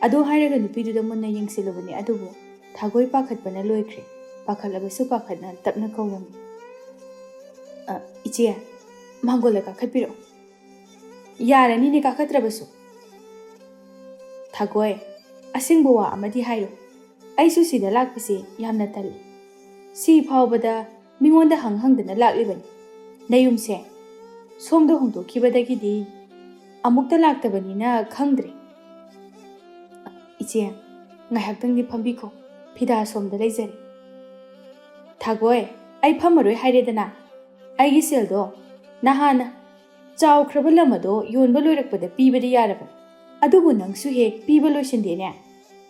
A: ꯑꯗꯨ ꯍꯥꯏꯔꯒ ꯅꯨꯄꯤꯗꯨꯗ ꯃꯨꯟꯅ ꯌꯦꯡꯁꯤꯜꯂꯨꯕꯅꯤ, ꯑꯗꯨꯕꯨ ꯊꯥꯒꯣꯏ ꯄꯥꯈꯠꯄꯅ ꯂꯣꯏꯈ꯭ꯔꯦ꯫ ꯄꯥꯈꯠꯂꯕꯁꯨ ꯄꯥꯈꯠꯅ ꯇꯞꯅ ꯀꯧꯔꯝꯃꯤ꯫ ꯏꯆꯦ, ꯃꯥꯡꯒꯣꯜꯗ ꯀꯥꯈꯠꯄꯤꯔꯛꯑꯣ꯫ ꯌꯥꯔꯅꯤꯅꯦ ꯀꯥꯈꯠꯇ꯭ꯔꯕꯁꯨ꯫ ꯊꯥꯒꯣꯏ, ꯑꯁꯦꯡꯕ ꯋꯥ ꯑꯃꯗꯤ ꯍꯥꯏꯔꯣ, ꯑꯩꯁꯨ ꯁꯤꯗ ꯂꯥꯛꯄꯁꯦ ꯌꯥꯝꯅ ꯇꯜꯂꯤ꯫ ꯁꯤ ꯐꯥꯎꯕꯗ ꯃꯤꯉꯣꯟꯗ ꯍꯪꯗꯅ ꯂꯥꯛꯂꯤꯕꯅꯤ꯫ ꯅꯌꯨꯝꯁꯦ ꯁꯣꯝꯗ ꯍꯣꯡꯗꯣꯛꯈꯤꯕꯗꯒꯤꯗꯤ ꯑꯃꯨꯛꯇ ꯂꯥꯛꯇꯕꯅꯤꯅ ꯈꯪꯗ꯭ꯔꯦ꯫ ꯏꯆꯦ, ꯉꯥꯏꯍꯥꯛꯇꯪꯗꯤ ꯐꯝꯕꯤꯈꯣ, ꯐꯤꯗꯥ ꯁꯣꯝꯗ ꯂꯩꯖꯔꯦ꯫ ꯊꯥꯒꯣꯏ, ꯑꯩ ꯐꯝꯃꯔꯣꯏ ꯍꯥꯏꯔꯦꯗꯅ꯫ ꯑꯩꯒꯤ ꯁꯦꯜꯗꯣ ꯅꯍꯥꯟꯅ ꯆꯥꯎꯈ꯭ꯔꯕ ꯂꯝ ꯑꯗꯣ ꯌꯣꯟꯕ ꯂꯣꯏꯔꯛꯄꯗ ꯄꯤꯕꯗꯤ ꯌꯥꯔꯕꯅꯤ꯫ ꯑꯗꯨꯕꯨ ꯅꯪꯁꯨ ꯍꯦꯛ ꯄꯤꯕ ꯂꯣꯏꯁꯤꯟꯗꯦꯅꯦ꯫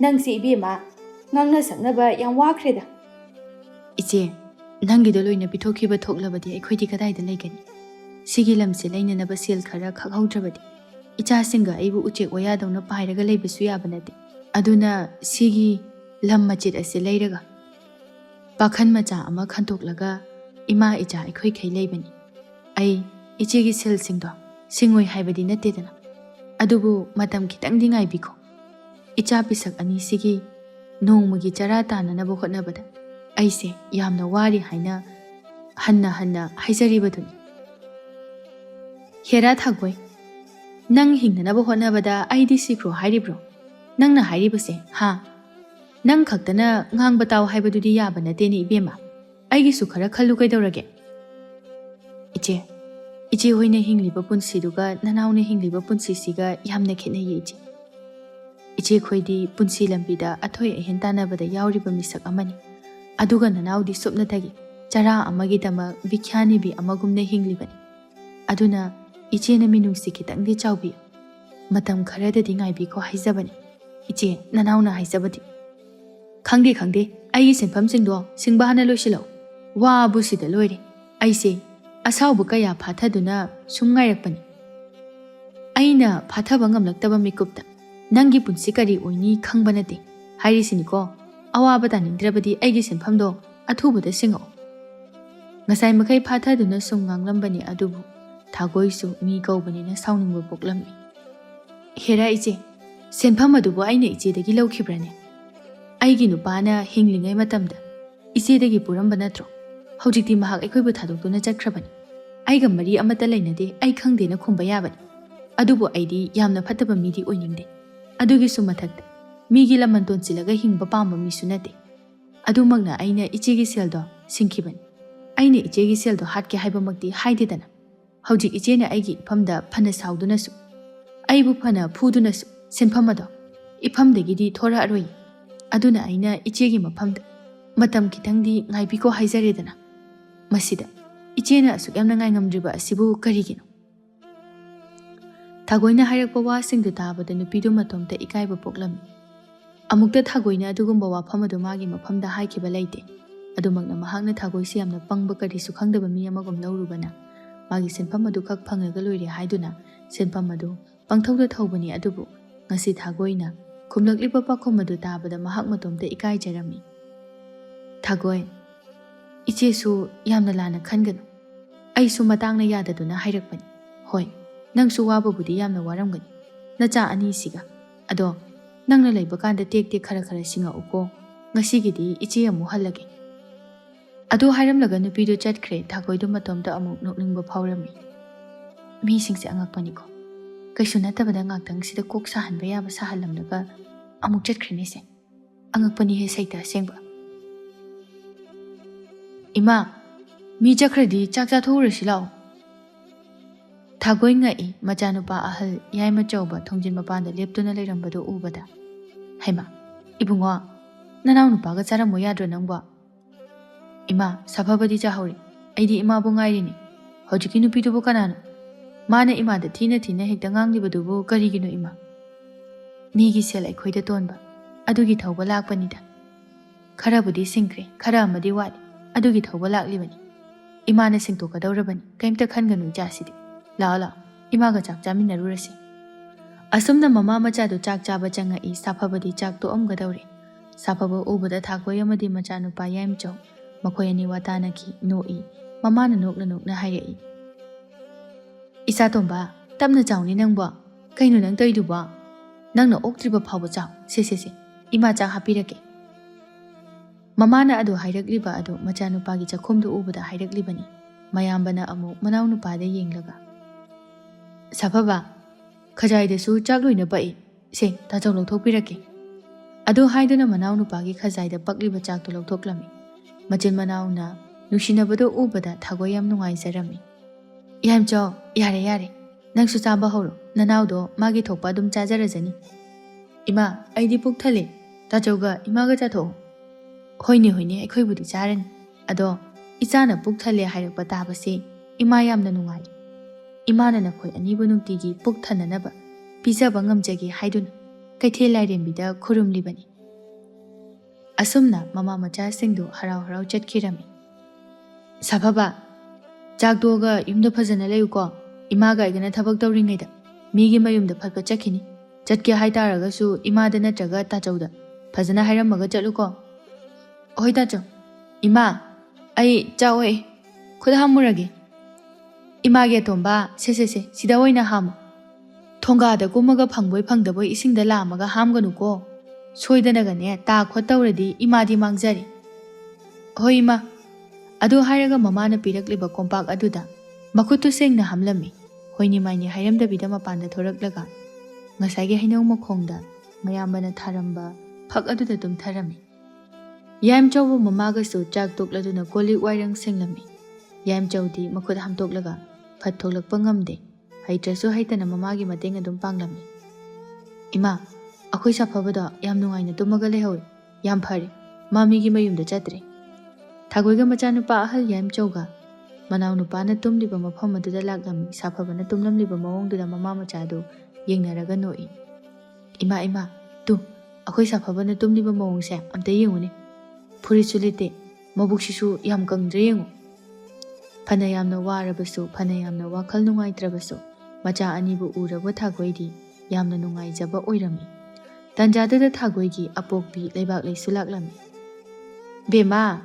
A: ꯅꯪꯁꯤ ꯏꯕꯦꯝꯃ, ꯉꯥꯡꯅ ꯁꯛꯅꯕ ꯌꯥꯝ ꯋꯥꯈ꯭ꯔꯦꯗ꯫ ꯏꯆꯦ, ꯅꯪꯒꯤꯗꯣ ꯂꯣꯏꯅ ꯄꯤꯊꯣꯛꯈꯤꯕ ꯊꯣꯛꯂꯕꯗꯤ ꯑꯩꯈꯣꯏꯗꯤ ꯀꯗꯥꯏꯗ ꯂꯩꯒꯅꯤ? ꯁꯤꯒꯤ ꯂꯝꯁꯦ ꯂꯩꯅꯅꯕ ꯁꯦꯜ ꯈꯔ ꯈꯛꯍꯧꯗ꯭ꯔꯕꯗꯤ ꯏꯆꯥꯁꯤꯡꯒ ꯑꯩꯕꯨ ꯎꯆꯦꯛ ꯋꯥꯌꯥꯗꯧꯅ ꯄꯥꯏꯔꯒ ꯂꯩꯕꯁꯨ ꯌꯥꯕ ꯅꯠꯇꯦ꯫ ꯑꯗꯨꯅ ꯁꯤꯒꯤ ꯂꯝ ꯃꯆꯦꯠ ꯑꯁꯤ ꯂꯩꯔꯒ ꯄꯥꯈꯟ ꯃꯆꯥ ꯑꯃ ꯈꯟꯇꯣꯛꯂꯒ ꯏꯃꯥ ꯏꯆꯥ ꯑꯩꯈꯣꯏꯈꯩ ꯂꯩꯕꯅꯤ꯫ ꯑꯩ ꯏꯆꯦꯒꯤ ꯁꯦꯜꯁꯤꯡꯗꯣ ꯁꯤꯡꯉꯣꯏ ꯍꯥꯏꯕꯗꯤ ꯅꯠꯇꯦꯗꯅ, ꯑꯗꯨꯕꯨ ꯃꯇꯝ ꯈꯤꯇꯪꯗꯤ ꯉꯥꯏꯕꯤꯈꯣ꯫ ꯏꯆꯥ ꯄꯤꯁꯛ ꯑꯅꯤꯁꯤꯒꯤ ꯅꯣꯡꯃꯒꯤ ꯆꯔꯥ ꯇꯥꯅꯅꯕ ꯍꯣꯠꯅꯕꯗ ꯑꯩꯁꯦ ꯌꯥꯝꯅ ꯋꯥꯔꯤ ꯍꯥꯏꯅ ꯍꯟꯅ ꯍꯟꯅ ꯍꯥꯏꯖꯔꯤꯕꯗꯨꯅꯤ꯫ ꯍꯦꯔꯥ ꯊꯥꯒꯣꯏ, ꯅꯪ ꯍꯤꯡꯅꯅꯕ ꯍꯣꯠꯅꯕꯗ ꯑꯩꯗꯤ ꯁꯤꯈ꯭ꯔꯣ ꯍꯥꯏꯔꯤꯕ꯭ꯔꯣ? ꯅꯪꯅ ꯍꯥꯏꯔꯤꯕꯁꯦ ꯅꯪ ꯈꯛꯇꯅ ꯉꯥꯡꯕ ꯇꯥꯎ ꯍꯥꯏꯕꯗꯨꯗꯤ ꯌꯥꯕ ꯅꯠꯇꯦꯅꯦ ꯏꯕꯦꯝꯃ꯫ ꯑꯩꯒꯤꯁꯨ ꯈꯔ ꯈꯜꯂꯨ ꯀꯩꯗꯧꯔꯒꯦ? ꯏꯆꯦ ꯍꯣꯏꯅ ꯍꯤꯡꯂꯤꯕ ꯄꯨꯟꯁꯤꯗꯨꯒ ꯅꯅꯥꯎꯅ ꯍꯤꯡꯂꯤꯕ ꯄꯨꯟꯁꯤꯁꯤꯒ ꯌꯥꯝꯅ ꯈꯦꯠꯅꯩꯌꯦ ꯏꯆꯦ꯫ ꯏꯆꯦꯈꯣꯏꯗꯤ ꯄꯨꯟꯁꯤ ꯂꯝꯕꯤꯗ ꯑꯊꯣꯏ ꯑꯍꯦꯟ ꯇꯥꯟꯅꯕꯗ ꯌꯥꯎꯔꯤꯕ ꯃꯤꯁꯛ ꯑꯃꯅꯤ꯫ ꯑꯗꯨꯒ ꯅꯅꯥꯎꯗꯤ ꯁꯨꯞꯅꯇꯒꯤ ꯆꯔꯥ ꯑꯃꯒꯤꯗꯃꯛ ꯕꯤꯈ꯭ꯌꯥꯅꯤꯕꯤ ꯑꯃꯒꯨꯝꯅ ꯍꯤꯡꯂꯤꯕꯅꯤ꯫ ꯑꯗꯨꯅ ꯏꯆꯦꯅ ꯃꯤꯅꯨꯡꯁꯤ ꯈꯤꯇꯪꯗꯤ ꯆꯥꯎꯕꯤꯌꯨ, ꯃꯇꯝ ꯈꯔꯗꯗꯤ ꯉꯥꯏꯕꯤꯈꯣ ꯍꯥꯏꯖꯕꯅꯤ꯫ ꯏꯆꯦ, ꯅꯅꯥꯎꯅ ꯍꯥꯏꯖꯕꯗꯤ ꯈꯪꯗꯦ, ꯑꯩꯒꯤ ꯁꯤꯟꯐꯝꯁꯤꯡꯗꯣ ꯁꯤꯡꯕ ꯍꯥꯟꯅ ꯂꯣꯏꯁꯤꯜꯂꯛꯎ꯫ ꯋꯥꯕꯨ ꯁꯤꯗ ꯂꯣꯏꯔꯦ꯫ ꯑꯩꯁꯦ ꯑꯁꯥꯎꯕ ꯀꯌꯥ ꯐꯥꯊꯗꯨꯅ ꯁꯨꯝ ꯉꯥꯏꯔꯛꯄꯅꯤ꯫ ꯑꯩꯅ ꯐꯥꯊꯕ ꯉꯝꯂꯛꯇꯕ ꯃꯤꯀꯨꯞꯇ ꯅꯪꯒꯤ ꯄꯨꯟꯁꯤ ꯀꯔꯤ ꯑꯣꯏꯅꯤ ꯈꯪꯕ ꯅꯠꯇꯦ ꯍꯥꯏꯔꯤꯁꯤꯅꯤꯀꯣ꯫ ꯑꯋꯥꯕ ꯇꯥꯅꯤꯡꯗ꯭ꯔꯕꯗꯤ ꯑꯩꯒꯤ ꯁꯤꯟꯐꯝꯗꯣ ꯑꯊꯨꯕꯗ ꯁꯤꯡꯉꯛꯑꯣ꯫ Ngasay makai phathaduna sum nganglambani adubu Thagoi su mi kaubani sauningba poklammi. Hera iche, senpham adubu aina ichedagi lawkhibrane. Aigi nupana hinglingai matamda ichedagi puramba natro. Hojikti mahak aikhoibu thadokduna chakhrabani. Aiga mari amata lainade ai khangdena khumba yabani. Adubu aidi yamna phattaba midi oiningde. Adugi su mathakta migi laman tonsilaga hingba pamba misu nate. Adumagna aina ichegi seldo singkhibani. Aina ichegi seldo hatke haibamakti haidedana. Hojik ichena aigi ipamda phana saudunasu. Aibu phana phudunasu senphamado ipamdagidi thora aroi. Aduna aina ichegi maphamda matam kitangdi ngaibiko haizaredana. Masida ichena asuk yamna ngai ngamdriba asibu karigino. Thagoina hairakpa wasingdu tabada nupidu matomta ikaiba poklami. Amukta Thagoina adugumba wafamadu magi maphamda haikhiba leite. Adumagna mahakna Thagoisi yamna pangba karisu khangdaba mi amagum laurubana. Magi senpham adu khak phangaga loire haiduna senpham adu pangthauda thaubani adubu ngasi Thagoina khumlakliba pakhom adu tabada mahak matomta ikai jarami. Thagoi ichesu yamna lana khanganu. Aisu matangna yadaduna hairakpani. Hoi nangsu wababudi yamna waramgani. Nacha ani siga. Ado nangna laiba kanda tek khara khara singa uko ngasigidi iche amu halage. Ado hairamlaga nupidu chatkre Thagoidu matomta amuk nokningba phawrami. Mi singse angakpani ko. Kaisu natabada ngaktang sida kok sahanba yaba sahalamlaga amuk chatkre se. Angakpani he saita sengba. Ima mi chakradi chakcha thorasi lao. Thagoi ngai machanupa ahal yaima chauba thongjin mapanda leptuna leirambadu ubada. Haima ibungo nanaw nupaga charamo yadro nangba. Ima sabhabadi chahori aidi ima bu ngairini. Hojiki nupidubu kanano. Mana ima da thina hekta nganglibadubu karigino ima. Migi sel aikhoida tonba adugi thauba lakpanida. Kharabudi singkre khara amadi wali adugi thauba laklibani. Imana singtokadawrabani kaimta khanganu jasidi. Lao imaga chak chaminarurasi. Asumna mama machadu chak chaba changai saphabadi chak to amgadawre. Saphaba ubada Thagoi amadi machanupa yaimchau makhoi ani watanaki noi mamana nokna hairai. Isa tomba tamna chawni nangba kainu nang toiduba nangna oktriba phawba chaw se ima chak hapirake. Mamana adu hairakliba adu machanupa gi chakhomdu ubada hairaklibani. Mayambana amu manaw nupada yenglaga. Saphaba khajaidasu chakloina pai se tajaw lawthokpirake. Adu haiduna manaw nupagi khajaida pakliba chakto lawthoklami. Machin manawna nungsinabado ubada Thagoi yam nungaizarami. Yamchaw yare nangsu chaba horo nanawdo magi thokpa dum chajarajani. Ima aidi puk thale tajawga imaga chatho. Hoine aikhoibudi charani. Ado ichana puk thale hairakpa tabase ima yamna nungai. Imana nakhoi anibu nungtigi puk thananaba pizaba ngamjagi haiduna kaithel lairembida khurumlibani. Asumna mama macha singdu harau chatkirami. Saphaba chakdoga yumda phajana layuko imaga igana thabak tawringaida migi mayumda phatpa chakhini. Chatke haitaragasu imada natraga tachawda phajana hairamaga chatluko. Hoi tachaw ima ai chawe khudha hamurage. Image tomba se sida oina ham. Thonga da kumaga phangboi phangdaboi isingda lamaga hamganu ko. Soidanagane ta khotawradi imadi mangjari. Hoi ima adu hairaga mamana pirakliba kompak aduda makhutu sengna hamlami. Hoini maini hairamdabida mapanda thoraklaga ngasagi hainaw makhongda mayambana tharamba phak aduda dum tharami. Yaimchawbu mamagasu chak tokladuna kolik wairang senglami. Yaimchawdi makhut hamtoklaga phat thoklakpa ngamde. Haitrasu haitana mamagi mateng adum panglami. Ima akhoi saphabada yam nungaina tumaga lehawi yam phare mamigi mayumda chatre. Thagoiga machanupa ahal Yaimchawga manaw nupana tumliba mafam aduda laklami saphabana tumlamliba mawongduda mama machadu yengnaraga noi. Ima tu akhoi saphabana tumliba mawongse amta yengune. Furitsu lete mabuksisu yam kangdre yengu. Phana yamna warabasu phana yamna wakhal nungaitrabasu macha anibu uraba Thagoidi yamna nungaijaba oirami. Tanjadada Thagoigi apokpi leibak leisu laklami. Bema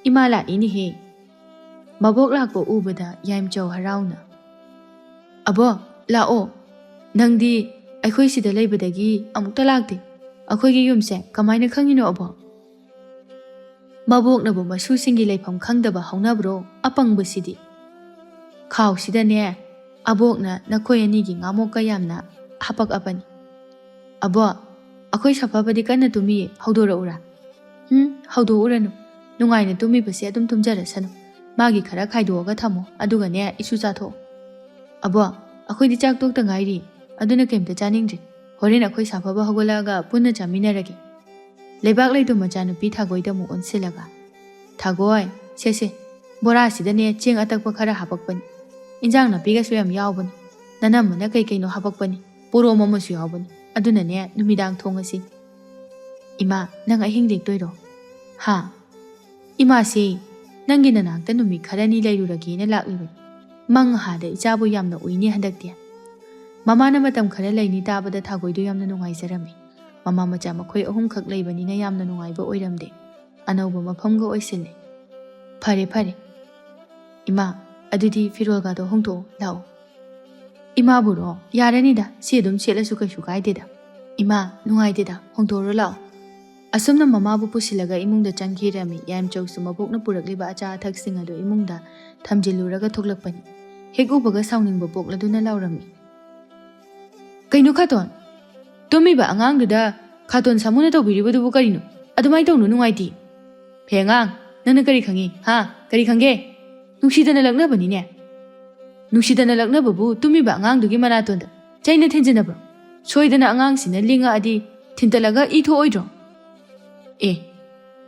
A: imala ini he. ꯃꯕꯣꯛ ꯂꯥꯛꯄ ꯎꯕꯗ ꯌꯥꯏꯃꯆꯧ ꯍꯔꯥꯎꯅ "ꯑꯕꯣ ꯂꯥꯛꯑꯣ, ꯅꯪꯗꯤ ꯑꯩꯈꯣꯏ ꯁꯤꯗ ꯂꯩꯕꯗꯒꯤ ꯑꯃꯨꯛꯇ ꯂꯥꯛꯇꯦ, ꯑꯩꯈꯣꯏꯒꯤ ꯌꯨꯝꯁꯦ ꯀꯃꯥꯏꯅ ꯈꯪꯉꯤꯅꯣ ꯑꯕꯣ?" ꯃꯕꯣꯛꯅꯕꯨ ꯃꯁꯨꯁꯤꯡꯒꯤ ꯂꯩꯐꯝ ꯈꯪꯗꯕ ꯍꯧꯅꯕ꯭ꯔꯣ ꯑꯄꯪꯕꯁꯤꯗꯤ? ꯈꯥꯎꯁꯤꯗꯅꯦ ꯑꯕꯣꯛꯅ ꯅꯈꯣꯏ ꯑꯅꯤꯒꯤ ꯉꯥꯃꯣꯛꯀ ꯌꯥꯝꯅ ꯍꯥꯄꯛꯑꯕꯅꯤ. "ꯑꯕꯣ, ꯑꯩꯈꯣꯏ ꯁꯥꯐꯕꯗꯤ ꯀꯟꯅ ꯇꯨꯝꯃꯤꯌꯦ, ꯍꯧꯗꯣꯔꯛꯎꯔꯥ?" "ꯍꯧꯗꯣꯛꯎꯔꯅꯨ, ꯅꯨꯡꯉꯥꯏꯅ ꯇꯨꯝꯃꯤꯕꯁꯦ ꯑꯗꯨꯝ ꯇꯨꯝꯖꯔꯁꯅꯨ. ꯃꯥꯒꯤ ꯈꯔ ꯈꯥꯏꯗꯣꯛꯑꯒ ꯊꯝꯃꯣ, ꯑꯗꯨꯒꯅꯦ ꯏꯁꯨ ꯆꯥꯊꯣꯛꯑꯣ." "ꯑꯕꯣ, ꯑꯩꯈꯣꯏꯗꯤ ꯆꯥꯛ ꯇꯣꯛꯇ ꯉꯥꯏꯔꯤ, ꯑꯗꯨꯅ ꯀꯩꯝꯇ ꯆꯥꯅꯤꯡꯗ꯭ꯔꯤ. ꯍꯣꯔꯦꯟ ꯑꯩꯈꯣꯏ ꯁꯥꯐꯕ ꯍꯧꯒꯠꯂꯛꯑꯒ ꯄꯨꯟꯅ ꯆꯥꯃꯤꯟꯅꯔꯒꯦ." ꯂꯩꯕꯥꯛ ꯂꯩꯗꯣ ꯃꯆꯥꯅꯨꯄꯤ ꯊꯥꯒꯣꯏꯗ ꯑꯃꯨꯛ ꯑꯣꯟꯁꯤꯜꯂꯒ "ꯊꯥꯒꯣꯏ, ꯁꯦ ꯕꯣꯔꯥꯁꯤꯗꯅꯦ ꯆꯦꯡ ꯑꯇꯛꯄ ꯈꯔ ꯍꯥꯄꯛꯄꯅꯤ. ꯏꯟꯖꯥꯡ ꯅꯥꯄꯤꯒꯁꯨ ꯌꯥꯝ ꯌꯥꯎꯕꯅꯤ. ꯅꯅꯝꯃꯅ ꯀꯩꯅꯣ ꯍꯥꯄꯛꯄꯅꯤ, ꯄꯣꯔꯣꯝ ꯑꯃꯁꯨ ꯌꯥꯎꯕꯅꯤ. ꯑꯗꯨꯅꯅꯦ ꯅꯨꯃꯤꯗꯥꯡ ꯊꯣꯡꯉꯁꯤ." "ꯏꯃꯥ, ꯅꯪ ꯑꯍꯤꯡ ꯂꯦꯛꯇꯣꯏꯔꯣ?" "ꯍꯥ?" "ꯏꯃꯥꯁꯤ ꯅꯪꯒꯤ ꯅꯅꯥꯛꯇ ꯅꯨꯃꯤꯠ ꯈꯔꯅꯤ ꯂꯩꯔꯨꯔꯒꯦꯅ ꯂꯥꯛꯂꯤꯕꯅꯤ. ꯃꯪꯍꯥꯗ ꯏꯆꯥꯕꯨ ꯌꯥꯝꯅ ꯎꯏꯅꯦ ꯍꯟꯗꯛꯇꯤ." ꯃꯃꯥꯅ ꯃꯇꯝ ꯈꯔ ꯂꯩꯅꯤ ꯇꯥꯕꯗ ꯊꯥꯒꯣꯏꯗꯣ ꯌꯥꯝꯅ ꯅꯨꯡꯉꯥꯏꯖꯔꯝꯃꯤ. ꯃꯃꯥ ꯃꯆꯥ ꯃꯈꯣꯏ ꯑꯍꯨꯝꯈꯛ ꯂꯩꯕꯅꯤꯅ ꯌꯥꯝꯅ ꯅꯨꯡꯉꯥꯏꯕ ꯑꯣꯏꯔꯝꯗꯦ. ꯑꯅꯧꯕ ꯃꯐꯝꯒ ꯑꯣꯏꯁꯤꯜꯂꯦ. "ꯐꯔꯦ. ꯏꯃꯥ, ꯑꯗꯨꯗꯤ ꯐꯤꯔꯣꯜꯒꯗꯣ ꯍꯣꯡꯗꯣꯛꯑꯣ ꯂꯥꯛꯑꯣ." "ꯏꯃꯥꯕꯨꯔꯣ, ꯌꯥꯔꯅꯤꯗ, ꯁꯤ ꯑꯗꯨꯝ ꯁꯦꯠꯂꯁꯨ ꯀꯩꯁꯨ ꯀꯥꯏꯗꯦꯗ." "ꯏꯃꯥ, ꯅꯨꯡꯉꯥꯏꯇꯦꯗ, ꯍꯣꯡꯗꯣꯛꯎꯔꯣ ꯂꯥꯛꯑꯣ." ꯑꯁꯨꯝꯅ ꯃꯃꯥꯕꯨ ꯄꯨꯁꯤꯜꯂꯒ ꯏꯃꯨꯡꯗ ꯆꯪꯈꯤꯔꯝꯃꯤ. ꯌꯥꯏꯃꯆꯧꯁꯨ ꯃꯕꯣꯛꯅ ꯄꯨꯔꯛꯂꯤꯕ ꯑꯆꯥ ꯑꯊꯛꯁꯤꯡ ꯑꯗꯨ ꯏꯃꯨꯡꯗ ꯊꯝꯖꯤꯜꯂꯨꯔꯒ ꯊꯣꯛꯂꯛꯄꯅꯤ. ꯍꯦꯛ ꯎꯕꯒ ꯁꯥꯎꯅꯤꯡꯕ ꯄꯣꯛꯂꯗꯨꯅ ꯂꯥꯎꯔꯝꯃꯤ. "ꯀꯩꯅꯣ ꯈꯥꯇꯣꯟ? ꯇꯨꯝꯃꯤꯕ ꯑꯉꯥꯡꯗꯨꯗ ꯈꯥꯇꯣꯟ ꯁꯥꯃꯨꯅ ꯇꯧꯕꯤꯔꯤꯕꯗꯨꯕꯨ ꯀꯔꯤꯅꯣ? ꯑꯗꯨꯃꯥꯏꯅ ꯇꯧꯅꯨ, ꯅꯨꯡꯉꯥꯏꯇꯦ." "ꯐꯦ ꯑꯉꯥꯡ, ꯅꯪꯅ ꯀꯔꯤ ꯈꯪꯉꯤ? ꯀꯔꯤ ꯈꯪꯒꯦ? ꯅꯨꯡꯁꯤꯗꯅ ꯂꯛꯅꯕꯅꯤꯅꯦ." "ꯅꯨꯡꯁꯤꯗꯅ ꯂꯛꯅꯕꯕꯨ ꯇꯨꯝꯃꯤꯕ ꯑꯉꯥꯡꯗꯨꯒꯤ ꯃꯅꯥꯇꯣꯟꯗ ꯆꯩꯅ ꯊꯤꯟꯖꯤꯟꯅꯕ꯭ꯔꯣ? ꯁꯣꯏꯗꯅ ꯑꯉꯥꯡꯁꯤꯅ ꯂꯤꯡꯉꯛꯑꯗꯤ ꯊꯤꯟꯇꯠꯂꯒ ꯏ ꯊꯣꯛꯑꯣꯏꯗ꯭ꯔꯣ?" "ꯑꯦ,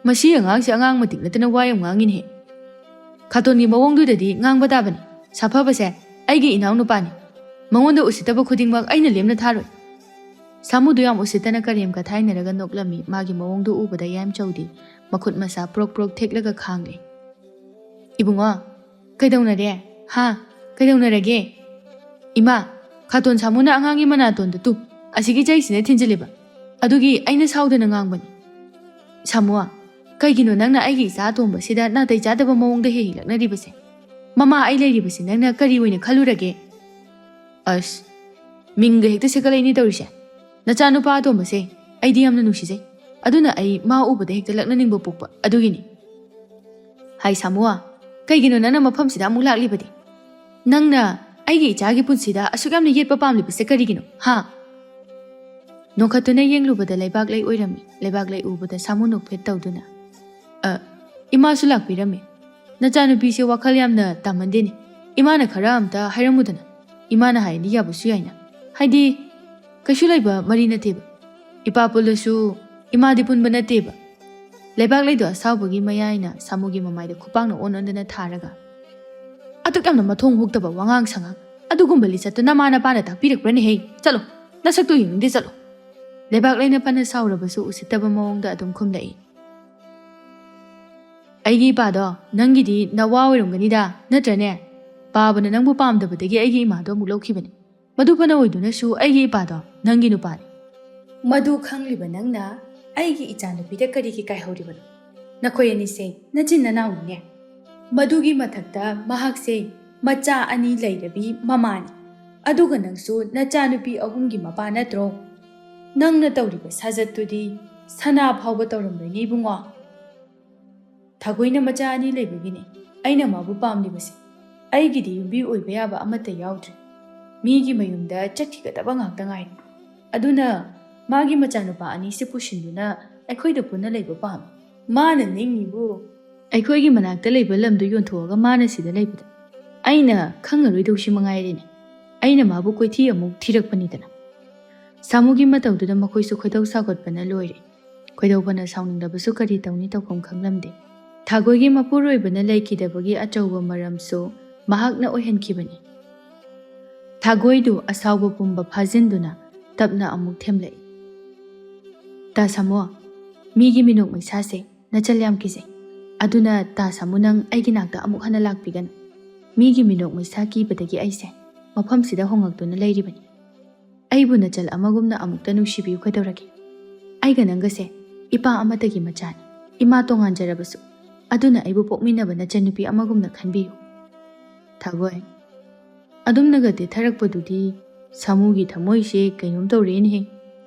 A: ꯃꯁꯤ ꯑꯉꯥꯡꯁꯦ ꯑꯉꯥꯡ ꯃꯇꯤꯛ ꯅꯠꯇꯅ ꯋꯥ ꯌꯥꯝ ꯉꯥꯡꯉꯤꯅꯦꯍꯦ. ꯈꯥꯇꯣꯟꯒꯤ ꯃꯑꯣꯡꯗꯨꯗꯗꯤ ꯉꯥꯡꯕ ꯇꯥꯕꯅꯤ. ꯁꯥꯐꯕꯁꯦ ꯑꯩꯒꯤ ꯏꯅꯥꯎ ꯅꯨꯄꯥꯅꯤ. ꯃꯉꯣꯟꯗ ꯎꯁꯤꯠꯇꯕ ꯈꯨꯗꯤꯡꯃꯛ ꯑꯩꯅ ꯂꯦꯝꯅ ꯊꯥꯔꯣꯏ." ꯁꯥꯃꯨꯗꯨ ꯌꯥꯝ ꯎꯁꯤꯠꯇꯅ ꯀꯔꯦꯝ ꯀꯊꯥꯏꯅꯔꯒ ꯅꯣꯛꯂꯝꯃꯤ. ꯃꯥꯒꯤ ꯃꯑꯣꯡꯗꯨ ꯎꯕꯗ ꯌꯥꯏꯃꯆꯧꯗꯤ ꯃꯈꯨꯠ ꯃꯁꯥ ꯄ꯭ꯔꯣꯛ ꯊꯦꯛꯂꯒ ꯈꯥꯡꯂꯦ. "ꯏꯕꯨꯡꯉꯣ, ꯀꯩꯗꯧꯅꯔꯦ? ꯀꯩꯗꯧꯅꯔꯒꯦ?" "ꯏꯃꯥ, ꯈꯥꯇꯣꯟ ꯁꯥꯃꯨꯅ ꯑꯉꯥꯡꯒꯤ ꯃꯅꯥꯇꯣꯟꯗ ꯑꯁꯤꯒꯤ ꯆꯩꯁꯤꯅ ꯊꯤꯟꯖꯤꯜꯂꯤꯕ. ꯑꯗꯨꯒꯤ ꯑꯩꯅ ꯁꯥꯎꯗꯅ ꯉꯥꯡꯕꯅꯤ." "ꯁꯥꯃꯨ, ꯀꯩꯒꯤꯅꯣ ꯅꯪꯅ ꯑꯩꯒꯤ ꯏꯆꯥ ꯑꯇꯣꯝꯕꯁꯤꯗ ꯅꯥꯇꯩ ꯆꯥꯗꯕ ꯃꯑꯣꯡꯗ ꯍꯦꯛ ꯂꯛꯅꯔꯤꯕꯁꯦ? ꯃꯃꯥ ꯑꯩ ꯂꯩꯔꯤꯕꯁꯤ ꯅꯪꯅ ꯀꯔꯤ ꯑꯣꯏꯅ ꯈꯜꯂꯨꯔꯒꯦ?" "ꯑꯁ, ꯃꯤꯡꯒ ꯍꯦꯛꯇ ꯁꯦꯀꯠꯂꯛꯏꯅꯤ ꯇꯧꯔꯤꯁꯦ. ꯅꯆꯥꯅꯨꯄꯥ ꯑꯇꯣꯝꯕꯁꯦ ꯑꯩꯗꯤ ꯌꯥꯝꯅ ꯅꯨꯡꯁꯤꯖꯩ. ꯑꯗꯨꯅ ꯑꯩ ꯃꯥ ꯎꯕꯗ ꯍꯦꯛꯇ ꯂꯛꯅꯅꯤꯡꯕ ꯄꯣꯛꯄ, ꯑꯗꯨꯒꯤꯅꯤ." "ꯍꯥꯏ ꯁꯥꯃꯨ, ꯀꯩꯒꯤꯅꯣ ꯅꯪꯅ ꯃꯐꯝꯁꯤꯗ ꯑꯃꯨꯛ ꯂꯥꯛꯂꯤꯕꯗꯤ? ꯅꯪꯅ ꯑꯩꯒꯤ ꯏꯆꯥꯒꯤ ꯄꯨꯟꯁꯤꯗ ꯑꯁꯨꯛ ꯌꯥꯝꯅ ꯌꯦꯠꯄ ꯄꯥꯝꯂꯤꯕꯁꯦ ꯀꯔꯤꯒꯤꯅꯣ? ꯅꯣꯡꯈꯠꯇꯨꯅ ꯌꯦꯡꯂꯨꯕꯗ ꯂꯩꯕꯥꯛ ꯂꯩ ꯑꯣꯏꯔꯝꯃꯤ. ꯂꯩꯕꯥꯛ ꯂꯩ ꯎꯕꯗ ꯁꯥꯃꯨ ꯅꯣꯛꯐꯦꯠ ꯇꯧꯗꯨꯅ "ꯏꯃꯥꯁꯨ ꯂꯥꯛꯄꯤꯔꯝꯃꯦ. ꯅꯆꯥꯅꯨꯄꯤꯁꯦ ꯋꯥꯈꯜ ꯌꯥꯝꯅ ꯇꯥꯃꯟꯗꯦꯅꯦ. ꯏꯃꯥꯅ ꯈꯔ ꯑꯝꯇ ꯍꯥꯏꯔꯝꯃꯨꯗꯅ. ꯏꯃꯥꯅ ꯍꯥꯏꯔꯗꯤ ꯌꯥꯕꯁꯨ ꯌꯥꯏꯅ. ꯍꯥꯏꯗꯤ ꯀꯩꯁꯨ ꯂꯩꯕ ꯃꯔꯤ ꯅꯠꯇꯦꯕ. ꯏꯄꯥ ꯄꯨꯜꯂꯁꯨ ꯏꯃꯥꯗꯤ ꯄꯨꯟꯕ ꯅꯠꯇꯦꯕ." ꯂꯩꯕꯥꯛ ꯂꯩꯗꯣ ꯑꯁꯥꯎꯕꯒꯤ ꯃꯌꯥꯏꯅ ꯁꯥꯃꯨꯒꯤ ꯃꯃꯥꯏꯗ ꯈꯨꯄꯥꯛꯅ ꯑꯣꯟꯗꯨꯅ ꯊꯥꯔꯒ "ꯑꯗꯨꯛ ꯌꯥꯝꯅ ꯃꯊꯣꯡ ꯍꯣꯛꯇꯕ ꯋꯥꯉꯥꯡ ꯁꯉꯥꯡ, ꯑꯗꯨꯒꯨꯝꯕ ꯂꯤꯆꯠꯇꯨ ꯅꯃꯥ ꯅꯄꯥꯅ ꯇꯥꯛꯄꯤꯔꯛꯄ꯭ꯔꯅꯦꯍꯦ? ꯆꯠꯂꯣ, ꯅꯁꯛꯇꯨ ꯌꯦꯡꯅꯤꯡꯗꯦ, ꯆꯠꯂꯣ." ꯂꯩꯕꯥꯛ ꯂꯩꯅ ꯐꯅ ꯁꯥꯎꯔꯕꯁꯨ ꯎꯁꯤꯠꯇꯕ ꯃꯑꯣꯡꯗ ꯑꯗꯨꯝ ꯈꯨꯝꯂꯛꯏ. "ꯑꯩꯒꯤ ꯏꯄꯥꯗꯣ ꯅꯪꯒꯤꯗꯤ ꯅꯋꯥ ꯑꯣꯏꯔꯝꯒꯅꯤꯗ, ꯅꯠꯇ꯭ꯔꯅꯦ? ꯄꯥꯕꯅ ꯅꯪꯕꯨ ꯄꯥꯝꯗꯕꯗꯒꯤ ꯑꯩꯒꯤ ꯏꯃꯥꯗꯣ ꯑꯃꯨꯛ ꯂꯧꯈꯤꯕꯅꯤ. ꯃꯗꯨ ꯐꯅ ꯑꯣꯏꯗꯨꯅꯁꯨ ꯑꯩꯒꯤ ꯏꯄꯥꯗꯣ ꯅꯪꯒꯤ ꯅꯨꯄꯥꯅꯤ. ꯃꯗꯨ ꯈꯪꯂꯤꯕ ꯅꯪꯅ ꯑꯩꯒꯤ ꯏꯆꯥꯅꯨꯄꯤꯗ ꯀꯔꯤꯒꯤ ꯀꯥꯏꯍꯧꯔꯤꯕꯅꯣ? ꯅꯈꯣꯏ ꯑꯅꯤꯁꯦ ꯅꯆꯤꯟ ꯅꯅꯥꯎꯅꯤꯅꯦ. ꯃꯗꯨꯒꯤ ꯃꯊꯛꯇ ꯃꯍꯥꯛꯁꯦ ꯃꯆꯥ 2 ꯂꯩꯔꯕꯤ ꯃꯃꯥꯅꯤ. ꯑꯗꯨꯒ ꯅꯪꯁꯨ ꯅꯆꯥꯅꯨꯄꯤ 3ꯒꯤ ꯃꯄꯥ ꯅꯠꯇ꯭ꯔꯣ? ꯅꯪꯅ ꯇꯧꯔꯤꯕ ꯁꯥꯖꯠꯇꯨꯗꯤ ꯁꯅꯥ ꯐꯥꯎꯕ ꯇꯧꯔꯝꯂꯣꯏꯅꯦ ꯏꯕꯨꯡꯉꯣ. ꯊꯥꯒꯣꯏꯅ ꯃꯆꯥ 2 ꯂꯩꯕꯒꯤꯅꯤ ꯑꯩꯅ ꯃꯥꯕꯨ ꯄꯥꯝꯂꯤꯕꯁꯦ. ꯑꯩꯒꯤꯗꯤ ꯌꯨꯝꯕꯤ ꯑꯣꯏꯕ ꯌꯥꯕ ꯑꯃꯠꯇ ꯌꯥꯎꯗ꯭ꯔꯤ. ꯃꯤꯒꯤ ꯃꯌꯨꯝꯗ ꯆꯠꯈꯤꯒꯗꯕ ꯉꯥꯛꯇ ꯉꯥꯏꯔꯦ. ꯑꯗꯨꯅ ꯃꯥꯒꯤ ꯃꯆꯥꯅꯨꯄꯥ 2ꯁꯦ ꯄꯨꯁꯤꯟꯗꯨꯅ ꯑꯩꯈꯣꯏꯗ ꯄꯨꯟꯅ ꯂꯩꯕ ꯄꯥꯝꯃꯤ. ꯃꯥꯅ ꯅꯤꯡꯉꯤꯕꯨ ꯑꯩꯈꯣꯏꯒꯤ ꯃꯅꯥꯛꯇ ꯂꯩꯕ ꯂꯝꯗꯨ ꯌꯣꯟꯊꯣꯛꯑꯒ ꯃꯥꯅ ꯁꯤꯗ ꯂꯩꯕꯗ ꯑꯩꯅ ꯈꯪꯉꯔꯣꯏꯗꯧꯁꯤ ꯃꯉꯥꯏꯔꯦꯅꯦ. ꯑꯩꯅ ꯃꯥꯕꯨ ꯀꯣꯏꯊꯤ ꯑꯃꯨꯛ ꯊꯤꯔꯛꯄꯅꯤꯗꯅ." ꯁꯥꯃꯨꯒꯤ ꯃꯇꯧꯗꯨꯗ ꯃꯈꯣꯏꯁꯨ ꯈꯣꯏꯗꯧ ꯁꯥꯎꯒꯠꯄꯅ ꯂꯣꯏꯔꯦ. ꯈꯣꯏꯗꯧꯕꯅ ꯁꯥꯎꯅꯤꯡꯂꯕꯁꯨ ꯀꯔꯤ ꯇꯧꯅꯤ ꯇꯧꯐꯝ ꯈꯪꯂꯝꯗꯦ. ꯊꯥꯒꯣꯏꯒꯤ ꯃꯄꯨꯔꯣꯏꯕꯅ ꯂꯩꯈꯤꯗꯕꯒꯤ ꯑꯆꯧꯕ ꯃꯔꯝꯁꯨ ꯃꯍꯥꯛꯅ ꯑꯣꯏꯍꯟꯈꯤꯕꯅꯤ. ꯊꯥꯒꯣꯏꯗꯨ ꯑꯁꯥꯎꯕ ꯄꯨꯝꯕ ꯐꯥꯖꯤꯟꯗꯨꯅ ꯇꯞꯅ ꯑꯃꯨꯛ ꯊꯦꯝꯂꯛꯏ. "ꯇꯥ ꯁꯥꯃꯨ, ꯃꯤꯒꯤ ꯃꯤꯅꯣꯛ ꯃꯩꯁꯥꯁꯦ ꯅꯆꯜ ꯌꯥꯝ ꯀꯤꯖꯩ. ꯑꯗꯨꯅ ꯇꯥ ꯁꯥꯃꯨ ꯅꯪ ꯑꯩꯒꯤ ꯅꯥꯛꯇ ꯑꯃꯨꯛ ꯍꯟꯅ ꯂꯥꯛꯄꯤꯒꯅꯨ. ꯃꯤꯒꯤ ꯃꯤꯅꯣꯛ ꯃꯩꯁꯥ ꯀꯤꯕꯗꯒꯤ ꯑꯩꯁꯦ ꯃꯐꯝꯁꯤꯗ ꯍꯣꯡꯉꯛꯇꯨꯅ ꯂꯩꯔꯤꯕꯅꯤ. ꯑꯩꯕꯨ ꯅꯆꯜ ꯑꯃꯒꯨꯝꯅ ꯑꯃꯨꯛꯇ ꯅꯨꯡꯁꯤꯕꯤꯌꯨ ꯀꯩꯗꯧꯔꯒꯦ? ꯑꯩꯒ ꯅꯪꯒꯁꯦ ꯏꯄꯥ ꯑꯃꯠꯇꯒꯤ ꯃꯆꯥꯅꯤ. ꯏꯃꯥ ꯇꯣꯉꯥꯟꯖꯔꯕꯁꯨ ꯑꯗꯨꯅ ꯑꯩꯕꯨ ꯄꯣꯛꯃꯤꯟꯅꯕ ꯅꯆꯟꯅꯨꯄꯤ ꯑꯃꯒꯨꯝꯅ ꯈꯟꯕꯤꯌꯨ꯫ ꯊꯥꯒꯣꯏ, ꯑꯗꯨꯝꯅꯒ ꯇꯦꯊꯔꯛꯄꯗꯨꯗꯤ ꯁꯥꯃꯨꯒꯤ ꯊꯃꯣꯏꯁꯦ ꯀꯩꯅꯣꯝ ꯇꯧꯔꯦꯅꯦꯍꯦ꯫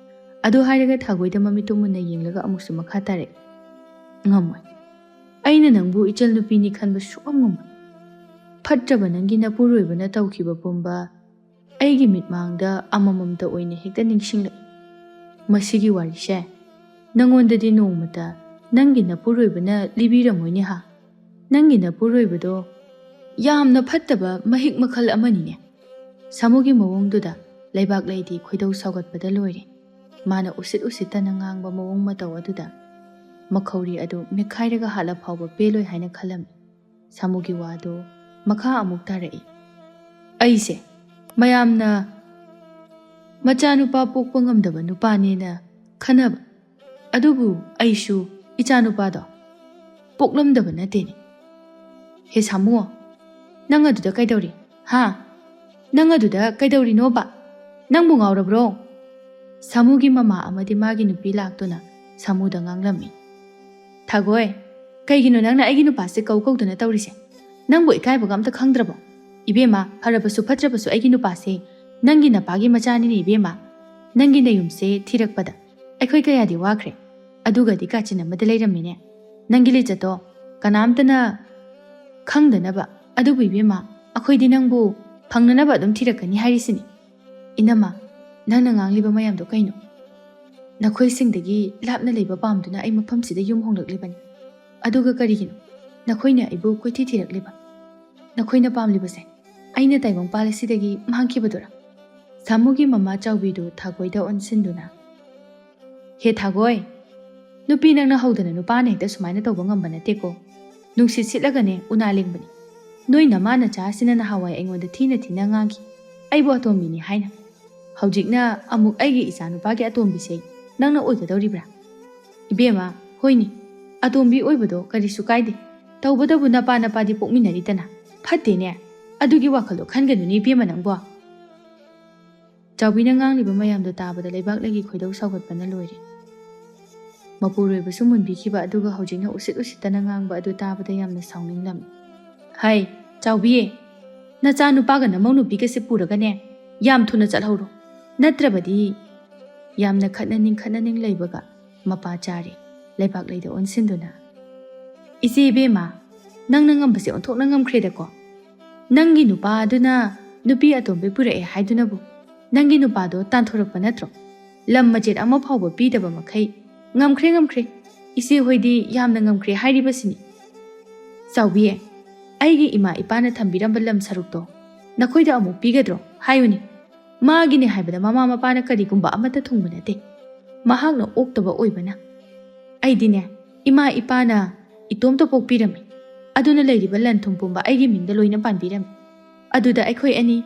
A: ꯑꯗꯨ ꯍꯥꯏꯔꯒ ꯊꯥꯒꯣꯏꯗ ꯃꯃꯤꯠꯇꯨ ꯃꯨꯟꯅ ꯌꯦꯡꯂꯒ ꯑꯃꯨꯛꯁꯨ ꯃꯈꯥ ꯇꯥꯔꯛꯏ꯫ ꯉꯝꯃꯣꯏ, ꯑꯩꯅ ꯅꯪꯕꯨ ꯏꯆꯜ ꯅꯨꯄꯤꯅꯤ ꯈꯟꯕ ꯁꯨꯛꯉꯝ ꯉꯝꯃꯣꯏ꯫ ꯐꯠꯇ꯭ꯔꯕ ꯅꯪꯒꯤ ꯅꯄꯨꯔꯣꯏꯕꯅ ꯇꯧꯈꯤꯕ ꯄꯨꯝꯕ ꯑꯩꯒꯤ ꯃꯤꯠꯃꯥꯡꯗ ꯑꯃꯃꯝꯇ ꯑꯣꯏꯅ ꯍꯦꯛꯇ ꯅꯤꯡꯁꯤꯡꯂꯛꯏ꯫ ꯃꯁꯤꯒꯤ ꯋꯥꯔꯤꯁꯦ ꯅꯪꯉꯣꯟꯗꯗꯤ ꯅꯣꯡꯃꯇ ꯅꯪꯒꯤ ꯅꯄꯨꯔꯣꯏꯕꯅ ꯂꯤꯕꯤꯔꯝꯃꯣꯏꯅꯦ ꯍꯥ? ꯅꯪꯒꯤ ꯅꯄꯨꯔꯣꯏꯕꯗꯣ ꯌꯥꯝꯅ ꯐꯠꯇꯕ ꯃꯍꯤꯛ ꯃꯈꯜ ꯑꯃꯅꯤꯅꯦ꯫ ꯁꯥꯃꯨꯒꯤ ꯃꯑꯣꯡꯗꯨꯗ ꯂꯩꯕꯥꯛꯂꯩꯗꯤ ꯈꯣꯏꯗꯧ ꯁꯥꯎꯒꯠꯄꯗ ꯂꯣꯏꯔꯦ꯫ ꯃꯥꯅ ꯎꯁꯤꯠ ꯎꯁꯤꯠꯇꯅ ꯉꯥꯡꯕ ꯃꯑꯣꯡ ꯃꯇꯧ ꯑꯗꯨꯗ ꯃꯈꯧꯔꯤ ꯑꯗꯨ ꯃꯦꯠꯈꯥꯏꯔꯒ ꯍꯥꯠꯂ ꯐꯥꯎꯕ ꯄꯦꯜꯂꯣꯏ ꯍꯥꯏꯅ ꯈꯜꯂꯝꯃꯤ꯫ ꯁꯥꯃꯨꯒꯤ ꯋꯥꯗꯨ ꯃꯈꯥ ꯑꯃꯨꯛ ꯇꯥꯔꯛꯏ꯫ ꯑꯩꯁꯦ ꯃꯌꯥꯝꯅ ꯃꯆꯥꯅꯨꯄꯥ ꯄꯣꯛꯄ ꯉꯝꯗꯕ ꯅꯨꯄꯥꯅꯦꯅ ꯈꯟꯅꯕ, ꯑꯗꯨꯕꯨ ꯑꯩꯁꯨ ꯏꯆꯥꯅꯨꯄꯥꯗꯣ ꯄꯣꯛꯂꯝꯗꯕ ꯅꯠꯇꯦꯅꯦ꯫ ꯍꯦ ꯁꯥꯃꯨ, ꯅꯪ ꯑꯗꯨꯗ ꯀꯩꯗꯧꯔꯤ? ꯍꯥ? ꯅꯪ ꯑꯗꯨꯗ ꯀꯩꯗꯧꯔꯤꯅꯣꯕ? ꯅꯪꯕꯨ ꯉꯥꯎꯔꯕ꯭ꯔꯣ? ꯁꯥꯃꯨꯒꯤ ꯃꯃꯥ ꯑꯃꯗꯤ ꯃꯥꯒꯤ ꯅꯨꯄꯤ ꯂꯥꯛꯇꯨꯅ ꯁꯥꯃꯨꯗ ꯉꯥꯡꯂꯝꯃꯤ꯫ ꯊꯥꯒꯣꯏ, ꯀꯩꯒꯤꯅꯣ ꯅꯪꯅ ꯑꯩꯒꯤ ꯅꯨꯄꯥꯁꯦ ꯀꯧꯗꯅ ꯇꯧꯔꯤꯁꯦ? ꯅꯪꯕꯨ ꯏꯀꯥꯏꯕꯒ ꯑꯝꯇ ꯈꯪꯗ꯭ꯔꯕꯣ? ꯏꯕꯦꯝꯃ, ꯐꯔꯕꯁꯨ ꯐꯠꯇ꯭ꯔꯕꯁꯨ ꯑꯩꯒꯤ ꯅꯨꯄꯥꯁꯦ ꯅꯪꯒꯤ ꯅꯄꯥꯒꯤ ꯃꯆꯥꯅꯤꯅꯦ ꯏꯕꯦꯝꯃ꯫ ꯅꯪꯒꯤ ꯅꯌꯨꯝꯁꯦ ꯊꯤꯔꯛꯄꯗ ꯑꯩꯈꯣꯏ ꯀꯌꯥꯗꯤ ꯋꯥꯈ꯭ꯔꯦ, ꯑꯗꯨꯒꯗꯤ ꯀꯥꯆꯤꯟ ꯑꯃꯗ ꯂꯩꯔꯝꯃꯤꯅꯦ ꯅꯪꯒꯤ ꯂꯤꯆꯠꯇꯣ ꯀꯅꯥꯝꯇꯅ ꯈꯪꯗꯅꯕ꯫ ꯑꯗꯨꯕꯨ ꯏꯕꯦꯝꯃ, ꯑꯩꯈꯣꯏꯗꯤ ꯅꯪꯕꯨ ꯐꯪꯅꯅꯕ ꯑꯗꯨꯝ ꯊꯤꯔꯛꯀꯅꯤ ꯍꯥꯏꯔꯤꯁꯤꯅꯤ꯫ ꯏꯅꯝꯃ, ꯅꯪꯅ ꯉꯥꯡꯂꯤꯕ ꯃꯌꯥꯝꯗꯣ ꯀꯩꯅꯣ? ꯅꯈꯣꯏꯁꯤꯡꯗꯒꯤ ꯂꯥꯞꯅ ꯂꯩꯕ ꯄꯥꯝꯗꯨꯅ ꯑꯩ ꯃꯐꯝꯁꯤꯗ ꯌꯨꯝ ꯍꯣꯡꯂꯛꯂꯤꯕꯅꯤ, ꯑꯗꯨꯒ ꯀꯔꯤꯒꯤꯅꯣ ꯅꯈꯣꯏꯅ ꯑꯩꯕꯨ ꯀꯣꯏꯊꯤ ꯊꯤꯔꯛꯂꯤꯕ? ꯅꯈꯣꯏꯅ ꯄꯥꯝꯂꯤꯕꯁꯦ ꯑꯩꯅ ꯇꯥꯏꯕꯪꯄꯥꯜ ꯑꯁꯤꯗꯒꯤ ꯃꯥꯡꯈꯤꯕꯗꯨꯔꯥ? ꯁꯥꯃꯨꯒꯤ ꯃꯃꯥ ꯆꯥꯎꯕꯤꯗꯨ ꯊꯥꯒꯣꯏꯗ ꯑꯣꯟꯁꯤꯟꯗꯨꯅ, ꯍꯦ ꯊꯥꯒꯣꯏ, ꯅꯨꯄꯤ ꯅꯪꯅ ꯍꯧꯗꯅ ꯅꯨꯄꯥꯅ ꯍꯦꯛꯇ ꯁꯨꯃꯥꯏꯅ ꯇꯧꯕ ꯉꯝꯕ ꯅꯠꯇꯦꯀꯣ꯫ ꯅꯨꯡꯁꯤꯠ ꯁꯤꯠꯂꯒꯅꯦ ꯎꯅꯥ ꯂꯦꯡꯕꯅꯤ꯫ ꯅꯣꯏ ꯅꯃꯥ ꯅꯆꯥꯁꯤꯅ ꯅꯍꯥꯟꯋꯥꯏ ꯑꯩꯉꯣꯟꯗ ꯊꯤꯅ ꯊꯤꯅ ꯉꯥꯡꯈꯤ, ꯑꯩꯕꯨ ꯑꯇꯣꯝꯕꯤꯅꯤ ꯍꯥꯏꯅ꯫ ꯍꯧꯖꯤꯛꯅ ꯑꯃꯨꯛ ꯑꯩꯒꯤ ꯏꯆꯥꯅꯨꯄꯥꯒꯤ ꯑꯇꯣꯝꯕꯤꯁꯦ ꯅꯪꯅ ꯑꯣꯏꯒꯗꯧꯔꯤꯕ꯭ꯔꯥ? ꯏꯕꯦꯝꯃ, ꯍꯣꯏꯅꯤ, ꯑꯇꯣꯝꯕꯤ ꯑꯣꯏꯕꯗꯣ ꯀꯔꯤꯁꯨ ꯀꯥꯏꯗꯦ, ꯇꯧꯕꯇꯕꯨ ꯅꯄꯥꯗꯤ ꯄꯣꯛꯃꯤꯟꯅꯔꯤꯗꯅ꯫ ꯐꯠꯇꯦꯅꯦ, ꯑꯗꯨꯒꯤ ꯋꯥꯈꯜꯗꯣ ꯈꯟꯒꯅꯨꯅꯦ ꯏꯕꯦꯝꯃ ꯅꯪꯕꯣ꯫ ꯆꯥꯎꯕꯤꯅ ꯉꯥꯡꯂꯤꯕ ꯃꯌꯥꯝꯗꯣ ꯇꯥꯕꯗ ꯂꯩꯕꯥꯛꯂꯩꯒꯤ ꯈꯣꯏꯗꯧ ꯁꯥꯎꯒꯠꯄꯅ ꯂꯣꯏꯔꯦ꯫ ꯃꯄꯨꯔꯣꯏꯕꯁꯨ ꯃꯨꯟꯕꯤꯈꯤꯕ, ꯑꯗꯨꯒ ꯍꯧꯖꯤꯛꯅ ꯎꯁꯤꯠ ꯎꯁꯤꯠꯇꯅ ꯉꯥꯡꯕ ꯑꯗꯨ ꯇꯥꯕꯗ ꯌꯥꯝꯅ ꯁꯥꯎꯅꯤꯡꯂꯝꯃꯤ꯫ ꯍꯩ ꯆꯥꯎꯕꯤ, ꯅꯆꯥꯅꯨꯄꯥꯒ ꯅꯃꯧ ꯅꯨꯄꯤꯒꯁꯦ ꯄꯨꯔꯒꯅꯦ ꯌꯥꯝ ꯊꯨꯅ ꯆꯠꯍꯧꯔꯣ, ꯅꯠꯇ꯭ꯔꯕꯗꯤ꯫ ꯌꯥꯝꯅ ꯈꯠꯅꯅꯤꯡ ꯂꯩꯕꯒ ꯃꯄꯥ ꯆꯥꯔꯦ ꯂꯩꯕꯥꯛꯂꯩꯗ ꯑꯣꯟꯁꯤꯟꯗꯨꯅ, ꯏꯆꯦ ꯏꯕꯦꯝꯃ, ꯅꯪꯅ ꯉꯝꯕꯁꯦ ꯑꯣꯟꯊꯣꯛꯅ ꯉꯝꯈ꯭ꯔꯦꯗꯀꯣ꯫ ꯅꯪꯒꯤ ꯅꯨꯄꯥ ꯑꯗꯨꯅ ꯅꯨꯄꯤ ꯑꯇꯣꯝꯕꯤ ꯄꯨꯔꯛꯑꯦ ꯍꯥꯏꯗꯨꯅꯕꯨ ꯅꯪꯒꯤ ꯅꯨꯄꯥꯗꯣ ꯇꯥꯟꯊꯣꯔꯛꯄ ꯅꯠꯇ꯭ꯔꯣ? ꯂꯝ ꯃꯆꯦꯠ ꯑꯃ ꯐꯥꯎꯕ ꯄꯤꯗꯕ ꯃꯈꯩ ꯉꯝꯈ꯭ꯔꯦ, ꯏꯆꯦ ꯍꯣꯏꯗꯤ ꯌꯥꯝꯅ ꯉꯝꯈ꯭ꯔꯦ ꯍꯥꯏꯔꯤꯕꯁꯤꯅꯤ꯫ ꯆꯥꯎꯕꯤ, ꯑꯩꯒꯤ ꯏꯃꯥ ꯏꯄꯥꯅ ꯊꯝꯕꯤꯔꯝꯕ ꯂꯝ ꯁꯔꯨꯛꯇꯣ ꯅꯈꯣꯏꯗ ꯑꯃꯨꯛ ꯄꯤꯒꯗ꯭ꯔꯣ? ꯍꯥꯏꯌꯨꯅꯦ꯫ ꯃꯥꯒꯤꯅꯦ ꯍꯥꯏꯕꯗ ꯃꯃꯥ ꯃꯄꯥꯅ ꯀꯔꯤꯒꯨꯝꯕ ꯑꯃꯠꯇ ꯊꯨꯡꯕ ꯅꯠꯇꯦ, ꯃꯍꯥꯛꯅ ꯑꯣꯛꯇꯕ ꯑꯣꯏꯕꯅ꯫ ꯑꯩꯗꯤꯅꯦ ꯏꯃꯥ ꯏꯄꯥꯅ ꯏꯇꯣꯝꯇ ꯄꯣꯛꯄꯤꯔꯝꯃꯤ, ꯑꯗꯨꯅ ꯂꯩꯔꯤꯕ ꯂꯟ ꯊꯨꯝ ꯄꯨꯝꯕ ꯑꯩꯒꯤ ꯃꯤꯡꯗ ꯂꯣꯏꯅ ꯄꯥꯟꯕꯤꯔꯝꯃꯤ꯫ ꯑꯗꯨꯗ ꯑꯩꯈꯣꯏ ꯑꯅꯤ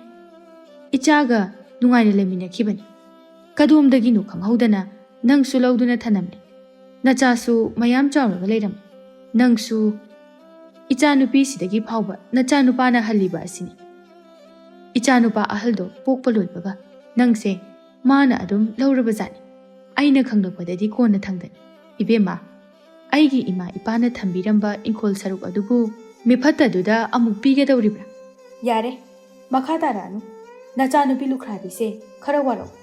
A: ꯏꯆꯥꯒ ꯅꯨꯡꯉꯥꯏꯅ ꯂꯩꯃꯤꯟꯅꯈꯤꯕꯅꯤ꯫ ꯀꯗꯣꯝꯗꯒꯤꯅꯣ ꯈꯪꯍꯧꯗꯅ ꯅꯪꯁꯨ ꯂꯧꯗꯨꯅ ꯊꯅꯝꯂꯦ, ꯅꯆꯥꯁꯨ ꯃꯌꯥꯝ ꯆꯥꯎꯔꯒ ꯂꯩꯔꯝꯃꯤ꯫ ꯅꯪꯁꯨ ꯏꯆꯥꯅꯨꯄꯤꯁꯤꯗꯒꯤ ꯐꯥꯎꯕ ꯅꯆꯥꯅꯨꯄꯥꯅ ꯍꯜꯂꯤꯕ ꯑꯁꯤꯅꯤ꯫ ꯏꯆꯥꯅꯨꯄꯥ ꯑꯍꯜꯗꯣ ꯄꯣꯛꯄ ꯂꯣꯏꯕꯒ ꯅꯪꯁꯦ ꯃꯥꯅ ꯑꯗꯨꯝ ꯂꯧꯔꯕꯖꯥꯠꯅꯤ, ꯑꯩꯅ ꯈꯪꯂꯛꯄꯗꯗꯤ ꯀꯣꯟꯅ ꯊꯪꯗꯅꯤ꯫ ꯏꯕꯦꯝꯃ, ꯑꯩꯒꯤ ꯏꯃꯥ ꯏꯄꯥꯅ ꯊꯝꯕꯤꯔꯝꯕ ꯏꯪꯈꯣꯜ ꯁꯔꯨꯛ ꯑꯗꯨꯕꯨ ꯃꯤꯐꯠꯇꯗꯨꯗ ꯑꯃꯨꯛ ꯄꯤꯒꯗꯧꯔꯤꯕ꯭ꯔꯥ? ꯌꯥꯔꯦ, ꯃꯈꯥ ꯇꯥꯔꯛꯑꯅꯨ꯫ ꯅꯆꯥꯅꯨꯄꯤ ꯂꯨꯈ꯭ꯔꯥꯕꯤꯁꯦ ꯈꯔ ꯋꯥꯔꯛꯎ,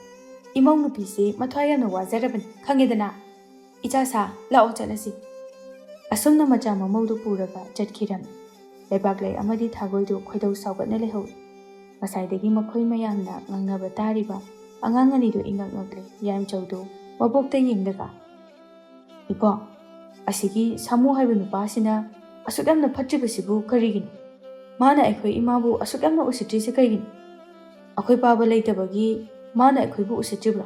A: ꯏꯃꯧ ꯅꯨꯄꯤꯁꯦ ꯃꯊ꯭ꯋꯥꯏ ꯌꯥꯝꯅ ꯋꯥꯖꯔꯕꯅꯤ ꯈꯪꯉꯦꯗꯅ꯫ ꯏꯆꯥꯁꯥ, ꯂꯥꯛꯑꯣ ꯆꯠꯂꯁꯤ꯫ ꯑꯁꯨꯝꯅ ꯃꯆꯥ ꯃꯃꯧꯗꯨ ꯄꯨꯔꯒ ꯆꯠꯈꯤꯔꯝꯃꯤ꯫ ꯂꯩꯕꯥꯛꯂꯩ ꯑꯃꯗꯤ ꯊꯥꯒꯣꯏꯗꯨ ꯈꯣꯏꯗꯧ ꯁꯥꯎꯒꯠꯅ ꯂꯩꯍꯧꯏ꯫ ꯉꯁꯥꯏꯗꯒꯤ ꯃꯈꯣꯏ ꯃꯌꯥꯝꯅ ꯉꯥꯡꯅꯕ ꯇꯥꯔꯤꯕ ꯑꯉꯥꯡ ꯑꯅꯤꯗꯨ ꯏꯉꯛ ꯉꯛꯂꯦ꯫ ꯌꯥꯏꯃꯆꯧꯗꯨ ꯃꯕꯣꯛꯇ ꯌꯦꯡꯂꯒ, ꯏꯄꯣ, ꯑꯁꯤꯒꯤ ꯁꯥꯃꯨ ꯍꯥꯏꯕ ꯅꯨꯄꯥꯁꯤꯅ ꯑꯁꯨꯛ ꯌꯥꯝꯅ ꯐꯠꯇ꯭ꯔꯤꯕꯁꯤꯕꯨ ꯀꯔꯤꯒꯤꯅꯣ? ꯃꯥꯅ ꯑꯩꯈꯣꯏ ꯏꯃꯥꯕු ꯑꯁꯨꯛ ꯌꯥꯝꯅ ꯎꯁꯤꯠꯇ꯭ꯔꯤꯁꯦ ꯀꯩꯒꯤꯅꯣ? ꯑꯩꯈꯣꯏ ꯄꯥꯕ ꯂꯩꯇꯕꯒꯤ ꯃꯥꯅ ꯑꯩꯈꯣꯏꯕꯨ ꯎꯁꯤꯠꯇ꯭ꯔꯤꯕ꯭ꯔꯣ?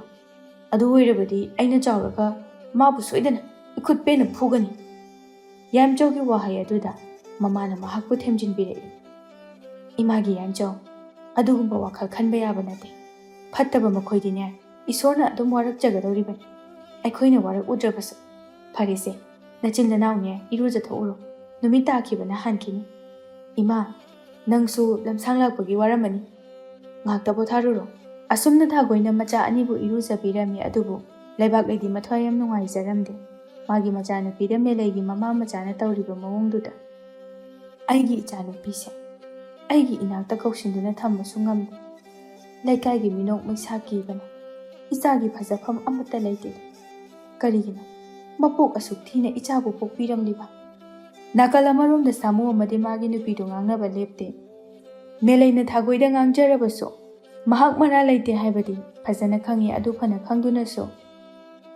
A: ꯑꯗꯨ ꯑꯣꯏꯔꯕꯗꯤ ꯑꯩꯅ ꯆꯥꯎꯔꯒ ꯃꯥꯕꯨ ꯁꯣꯏꯗꯅ ꯏꯈꯨꯠ ꯄꯦꯟꯅ ꯐꯨꯒꯅꯤ꯫ ꯌꯥꯏꯃꯆꯧꯒꯤ ꯋꯥꯍꯩ ꯑꯗꯨꯗ ꯃꯃꯥꯅ ꯃꯍꯥꯛꯄꯨ ꯊꯦꯝꯖꯤꯟꯕꯤꯔꯛꯏ꯫ ꯏꯃꯥꯒꯤ ꯌꯥꯏꯃꯆꯧ, ꯑꯗꯨꯒꯨꯝꯕ ꯋꯥꯈꯜ ꯈꯟꯕ ꯌꯥꯕ ꯅꯠꯇꯦ꯫ ꯐꯠꯇꯕ ꯃꯈꯣꯏꯗꯤꯅꯦ ꯏꯁꯣꯔꯅ ꯑꯗꯨꯝ ꯋꯥꯔꯛꯆꯒꯗꯧꯔꯤꯕꯅꯤ, ꯑꯩꯈꯣꯏꯅ ꯋꯥꯔꯛꯎꯗ꯭ꯔꯕꯁꯨ꯫ ꯐꯔꯦꯁꯦ, ꯅꯆꯤꯟ ꯅꯅꯥꯎꯅꯦ ꯏꯔꯨꯖꯊꯣꯛꯎꯔꯣ, ꯅꯨꯃꯤꯠ ꯇꯥꯈꯤꯕꯅ ꯍꯥꯟꯈꯤꯅꯤ꯫ ꯏꯃꯥ, ꯅꯪꯁꯨ ꯂꯝꯁꯥꯡ ꯂꯥꯛꯄꯒꯤ ꯋꯥꯔꯝꯃꯅꯤ, ꯉꯥꯛꯇ ꯄꯣꯊꯥꯔꯨꯔꯣ꯫ ꯑꯁꯨꯝꯅ ꯊꯥꯒꯣꯏꯅ ꯃꯆꯥ ꯑꯅꯤꯕꯨ ꯏꯔꯨꯖꯕꯤꯔꯝꯃꯤ, ꯑꯗꯨꯕꯨ ꯂꯩꯕꯥꯛꯂꯩꯗꯤ ꯃꯊ꯭ꯋꯥꯏ ꯌꯥꯝ ꯅꯨꯡꯉꯥꯏꯖꯔꯝꯗꯦ꯫ ꯃꯥꯒꯤ ꯃꯆꯥꯅꯨꯄꯤꯗ ꯃꯦꯂꯩꯒꯤ ꯃꯃꯥ ꯃꯆꯥꯅ ꯇꯧꯔꯤꯕ ꯃꯑꯣꯡꯗꯨꯗ ꯑꯩꯒꯤ ꯏꯆꯥꯅꯨꯄꯤꯁꯦ ꯑꯩꯒꯤ ꯏꯅꯥꯛꯇ ꯀꯧꯁꯤꯟꯗꯨꯅ ꯊꯝꯕꯁꯨ ꯉꯝꯗꯦ꯫ ꯂꯩꯀꯥꯏꯒꯤ ꯃꯤꯅꯣꯛ ꯃꯩꯁꯥ ꯀꯤꯕꯅ ꯏꯆꯥꯒꯤ ꯐꯖꯐꯝ ꯑꯃꯠꯇ ꯂꯩꯇꯦ꯫ ꯀꯔꯤꯒꯤꯅꯣ ꯃꯄꯣꯛ ꯑꯁꯨꯛ ꯊꯤꯅ ꯏꯆꯥꯕꯨ ꯄꯣꯛꯄꯤꯔꯝꯂꯤꯕ? ꯅꯥꯀꯜ ꯑꯃꯔꯣꯝꯗ ꯁꯥꯃꯨ ꯑꯃꯗꯤ ꯃꯥꯒꯤ ꯅꯨꯄꯤꯗꯨ ꯉꯥꯡꯅꯕ ꯂꯦꯞꯇꯦ꯫ ꯃꯦꯂꯩꯅ ꯊꯥꯒꯣꯏꯗ ꯉꯥꯡꯖꯔꯕꯁꯨ ꯃꯍꯥꯛ ꯃꯔꯥ ꯂꯩꯇꯦ ꯍꯥꯏꯕꯗꯤ ꯐꯖꯅ ꯈꯪꯏ꯫ ꯑꯗꯨ ꯐꯅ ꯈꯪꯗꯨꯅꯁꯨ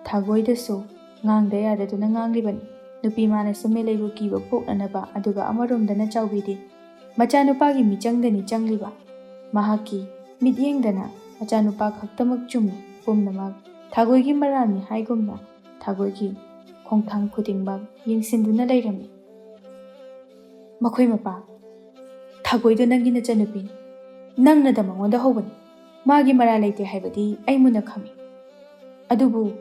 A: ꯊꯥꯒꯣꯏꯗꯁꯨ ꯉꯥꯡꯗ ꯌꯥꯗꯗꯨꯅ ꯉꯥꯡꯂꯤꯕꯅꯤ꯫ ꯅꯨꯄꯤ ꯃꯥꯅꯁꯨ ꯃꯦꯂꯩꯕꯨ ꯀꯤꯕ ꯄꯣꯛꯅꯅꯕ, ꯑꯗꯨꯒ ꯑꯃꯔꯣꯝꯗꯅ ꯆꯥꯎꯕꯤꯗꯤ ꯃꯆꯥꯅꯨꯄꯥꯒꯤ ꯃꯤꯆꯪꯗꯅꯤ ꯆꯪꯂꯤꯕ꯫ ꯃꯍꯥꯛꯀꯤ ꯃꯤꯠꯌꯦꯡꯗꯅ ꯃꯆꯥꯅꯨꯄꯥ ꯈꯛꯇꯃꯛ ꯆꯨꯝꯃꯤ, ꯄꯨꯝꯅꯃꯛ ꯊꯥꯒꯣꯏꯒꯤ ꯃꯔꯥꯜꯅꯤ ꯍꯥꯏꯒꯨꯝꯅ ꯊꯥꯒꯣꯏꯒꯤ ꯈꯣꯡꯊꯥꯡ ꯈꯨꯗꯤꯡꯃꯛ ꯌꯦꯡꯁꯤꯟꯗꯨꯅ ꯂꯩꯔꯝꯃꯤ꯫ ꯃꯈꯣꯏ ꯃꯄꯥ, ꯊꯥꯒꯣꯏꯗꯣ ꯅꯪꯒꯤ ꯅꯆꯟꯅꯨꯄꯤꯅꯤ, ꯅꯪꯅꯗ ꯃꯉꯣꯟꯗ ꯍꯧꯕꯅꯤ꯫ ꯃꯥꯒꯤ ꯃꯔꯥꯜ ꯂꯩꯇꯦ ꯍꯥꯏꯕꯗꯤ ꯑꯩ ꯃꯨꯟꯅ ꯈꯪꯏ꯫ ꯑꯗꯨꯕꯨ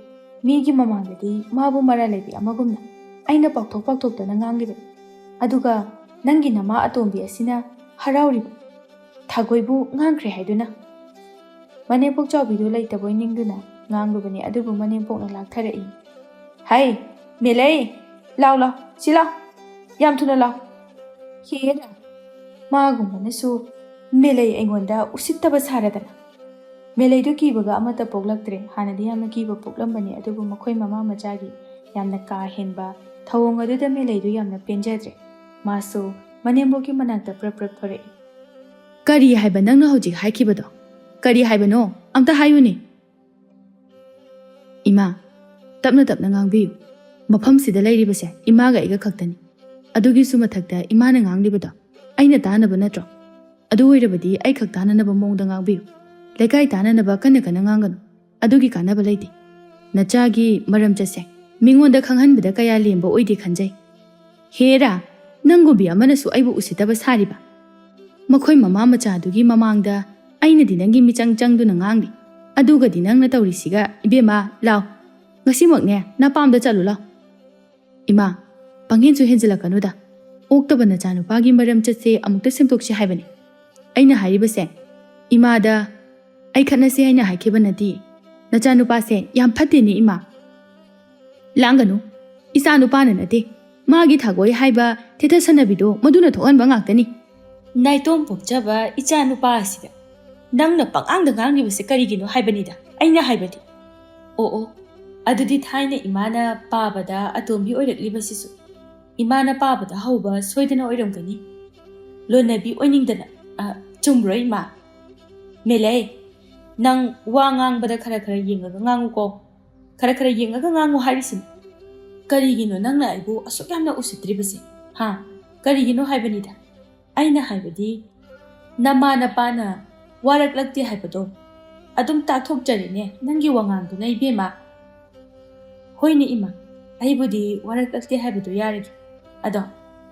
A: ꯃꯤꯒꯤ ꯃꯃꯥꯡꯗꯗꯤ ꯃꯥꯕꯨ ꯃꯔꯥꯜ ꯂꯩꯕꯤ ꯑꯃꯒꯨꯝꯅ ꯑꯩꯅ ꯄꯥꯛꯊꯣꯛ ꯄꯥꯛꯊꯣꯛꯇꯅ ꯉꯥꯡꯂꯤꯕꯅꯤ꯫ ꯑꯗꯨꯒ ꯅꯪꯒꯤ ꯅꯃꯥ ꯑꯇꯣꯝꯕꯤ ꯑꯁꯤꯅ ꯍꯔꯥꯎꯔꯤꯕ, ꯊꯥꯒꯣꯏꯕꯨ ꯉꯥꯡꯈ꯭ꯔꯦ ꯍꯥꯏꯗꯨꯅ꯫ ꯃꯅꯦꯝꯄꯣꯛ ꯆꯥꯎꯕꯤꯗꯨ ꯂꯩꯇꯕꯣꯏ ꯅꯤꯡꯗꯨꯅ ꯉꯥꯡꯂꯨꯕꯅꯤ, ꯑꯗꯨꯕꯨ ꯃꯅꯦꯝꯄꯣꯛꯅ ꯂꯥꯛꯊꯔꯛꯏ꯫ ꯍꯩ ꯃꯦꯂꯩ, ꯂꯥꯎ ꯂꯥꯎ, ꯁꯤ ꯂꯥꯎ, ꯌꯥꯝ ꯊꯨꯅ ꯂꯥꯎ꯫ ꯍꯦꯔꯥ, ꯃꯥꯒꯨꯝꯕꯅꯁꯨ ꯃꯦꯂꯩ ꯑꯩꯉꯣꯟꯗ ꯎꯁꯤꯠꯇꯕ ꯁꯥꯔꯗꯅ꯫ ꯃꯦꯂꯩꯗꯨ ꯀꯤꯕꯒ ꯑꯃꯠꯇ ꯄꯣꯛꯂꯛꯇ꯭ꯔꯦ꯫ ꯍꯥꯟꯅꯗꯤ ꯌꯥꯝꯅ ꯀꯤꯕ ꯄꯣꯛꯂꯝꯕꯅꯤ, ꯑꯗꯨꯕꯨ ꯃꯈꯣꯏ ꯃꯃꯥ ꯃꯆꯥꯒꯤ ꯌꯥꯝꯅ ꯀꯥ ꯍꯦꯟꯕ ꯊꯧꯑꯣꯡ ꯑꯗꯨꯗ ꯃꯦꯂꯩꯗꯨ ꯌꯥꯝꯅ ꯄꯦꯟꯖꯗ꯭ꯔꯦ꯫ ꯃꯥꯁꯨ ꯃꯅꯦꯝꯕꯣꯛꯀꯤ ꯃꯅꯥꯛꯇ ꯄ꯭ꯔꯞ ꯄ꯭ꯔꯞ ꯊꯣꯔꯛꯏ꯫ ꯀꯔꯤ ꯍꯥꯏꯕ ꯅꯪꯅ ꯍꯧꯖꯤꯛ ꯍꯥꯏꯈꯤꯕꯗꯣ? ꯀꯔꯤ ꯍꯥꯏꯕꯅꯣ? ꯑꯝꯇ ꯍꯥꯏꯌꯨꯅꯦ꯫ ꯏꯃꯥ, ꯇꯞꯅ ꯇꯞꯅ ꯉꯥꯡꯕꯤꯌꯨ꯫ ꯃꯐꯝꯁꯤꯗ ꯂꯩꯔꯤꯕꯁꯦ ꯏꯃꯥꯒ ꯑꯩꯒ ꯈꯛꯇꯅꯤ꯫ ꯑꯗꯨꯒꯤꯁꯨ ꯃꯊꯛꯇ ꯏꯃꯥꯅ ꯉꯥꯡꯂꯤꯕꯗꯣ ꯑꯩꯅ ꯇꯥꯅꯕ ꯅꯠꯇ꯭ꯔꯣ? ꯑꯗꯨ ꯑꯣꯏꯔꯕꯗꯤ ꯑꯩ ꯈꯛ ꯇꯥꯅꯅꯕ ꯃꯑꯣꯡꯗ ꯉꯥꯡꯕꯤꯌꯨ꯫ ꯂꯩꯀꯥꯏ ꯇꯥꯅꯅꯕ ꯀꯟꯅ ꯀꯟꯅ ꯉꯥꯡꯒꯅꯨ, ꯑꯗꯨꯒꯤ ꯀꯥꯟꯅꯕ ꯂꯩꯇꯦ꯫ ꯅꯆꯥꯒꯤ ꯃꯔꯝ ꯆꯠꯁꯦ ꯃꯤꯉꯣꯟꯗ ꯈꯪꯍꯟꯕꯗ ꯀꯌꯥ ꯂꯦꯝꯕ ꯑꯣꯏꯗꯦ ꯈꯟꯖꯩ꯫ ꯍꯦꯔꯥ, ꯅꯪꯒꯨꯝꯕꯤ ꯑꯃꯅꯁꯨ ꯑꯩꯕꯨ ꯎꯁꯤꯠꯇꯕ ꯁꯥꯔꯤꯕ? ꯃꯈꯣꯏ ꯃꯃꯥ ꯃꯆꯥꯗꯨꯒꯤ ꯃꯃꯥꯡꯗ ꯑꯩꯅꯗꯤ ꯅꯪꯒꯤ ꯃꯤꯆꯪ ꯆꯪꯗꯨꯅ ꯉꯥꯡꯂꯤ, ꯑꯗꯨꯒꯗꯤ ꯅꯪꯅ ꯇꯧꯔꯤꯁꯤꯒ ꯏꯕꯦꯝꯃ, ꯂꯥꯎ, ꯉꯁꯤꯃꯛꯅꯦ ꯅꯄꯥꯝꯗ ꯆꯠꯂꯨ ꯂꯥꯎ꯫ ꯏꯃꯥ, ꯄꯪꯍꯦꯟꯁꯨ ꯍꯦꯟꯖꯤꯜꯂꯛꯀꯅꯨꯗ꯫ ꯑꯣꯛꯇꯕ ꯅꯆꯥꯅꯨꯄꯥꯒꯤ ꯃꯔꯝ ꯆꯠꯁꯦ ꯑꯃꯨꯛꯇ ꯁꯦꯝꯗꯣꯛꯁꯤ ꯍꯥꯏꯕꯅꯤ꯫ ꯑꯩꯅ ꯍꯥꯏꯔꯤꯕꯁꯦ ꯏꯃꯥꯗ ꯑꯩ ꯈꯠꯅꯁꯦ ꯍꯥꯏꯅ ꯍꯥꯏꯈꯤꯕ ꯅꯠꯇꯦ꯫ ꯅꯆꯥꯅꯨꯄꯥꯁꯦ ꯌꯥꯝ ꯐꯠꯇꯦꯅꯦ ꯏꯃꯥ꯫ ꯂꯥꯡꯒꯅꯨ, ꯏꯆꯥꯅꯨꯄꯥꯅ ꯅꯠꯇꯦ, ꯃꯥꯒꯤ ꯊꯥꯒꯣꯏ ꯍꯥꯏꯕ ꯊꯦꯊꯁꯟꯅꯕꯤꯗꯣ ꯃꯗꯨꯅ ꯊꯣꯛꯍꯟꯕ ꯉꯥꯛꯇꯅꯤ꯫ ꯅꯥꯏꯇꯣꯝ ꯄꯣꯛꯆꯕ ꯏꯆꯥꯅꯨꯄꯥ ꯑꯁꯤꯗ ꯅꯪꯅ ꯄꯪꯉꯥꯡꯗ ꯉꯥꯡꯂꯤꯕꯁꯦ ꯀꯔꯤꯒꯤꯅꯣ ꯍꯥꯏꯕꯅꯤꯗ ꯑꯩꯅ ꯍꯥꯏꯕꯗꯤ꯫ ꯑꯣ, ꯑꯗꯨꯗꯤ ꯊꯥꯏꯅ ꯏꯃꯥꯅ ꯄꯥꯕꯗ ꯑꯇꯣꯝꯕꯤ ꯑꯣꯏꯔꯛꯂꯤꯕꯁꯤꯁꯨ ꯏꯃꯥꯅ ꯄꯥꯕꯗ ꯍꯧꯕ ꯁꯣꯏꯗꯅ ꯑꯣꯏꯔꯝꯒꯅꯤ꯫ ꯂꯣꯟꯅꯕꯤ ꯑꯣꯏꯅꯤꯡꯗꯅ ꯆꯨꯝꯕ꯭ꯔꯣ ꯏꯃꯥ? ꯃꯦꯂꯩ, ꯅꯪ ꯋꯥ ꯉꯥꯡꯕꯗ ꯈꯔ ꯈꯔ ꯌꯦꯡꯉꯒ ꯉꯥꯡꯉꯨꯀꯣ꯫ ꯈꯔ ꯈꯔ ꯌꯦꯡꯉꯒ ꯉꯥꯡꯉꯨ ꯍꯥꯏꯔꯤꯁꯤꯅꯤ꯫ ꯀꯔꯤꯒꯤꯅꯣ ꯅꯪꯅ ꯑꯩꯕꯨ ꯑꯁꯨꯛ ꯌꯥꯝꯅ ꯎꯁꯤꯠꯇ꯭ꯔꯤꯕꯁꯦ? ꯀꯔꯤꯒꯤꯅꯣ ꯍꯥꯏꯕꯅꯤꯗ꯫ ꯑꯩꯅ ꯍꯥꯏꯕꯗꯤ ꯅꯃꯥ ꯅꯄꯥꯅ ꯋꯥꯔꯛꯂꯛꯇꯦ ꯍꯥꯏꯕꯗꯣ ꯑꯗꯨꯝ ꯇꯥꯛꯊꯣꯛꯆꯔꯦꯅꯦ ꯅꯪꯒꯤ ꯋꯥꯉꯥꯡꯗꯨꯅ ꯏꯕꯦꯝꯃ꯫ ꯍꯣꯏꯅꯦ ꯏꯃꯥ, ꯑꯩꯕꯨꯗꯤ ꯋꯥꯔꯛꯂꯛꯇꯦ ꯍꯥꯏꯕꯗꯣ ꯌꯥꯔꯒꯦ꯫ ꯑꯗꯣ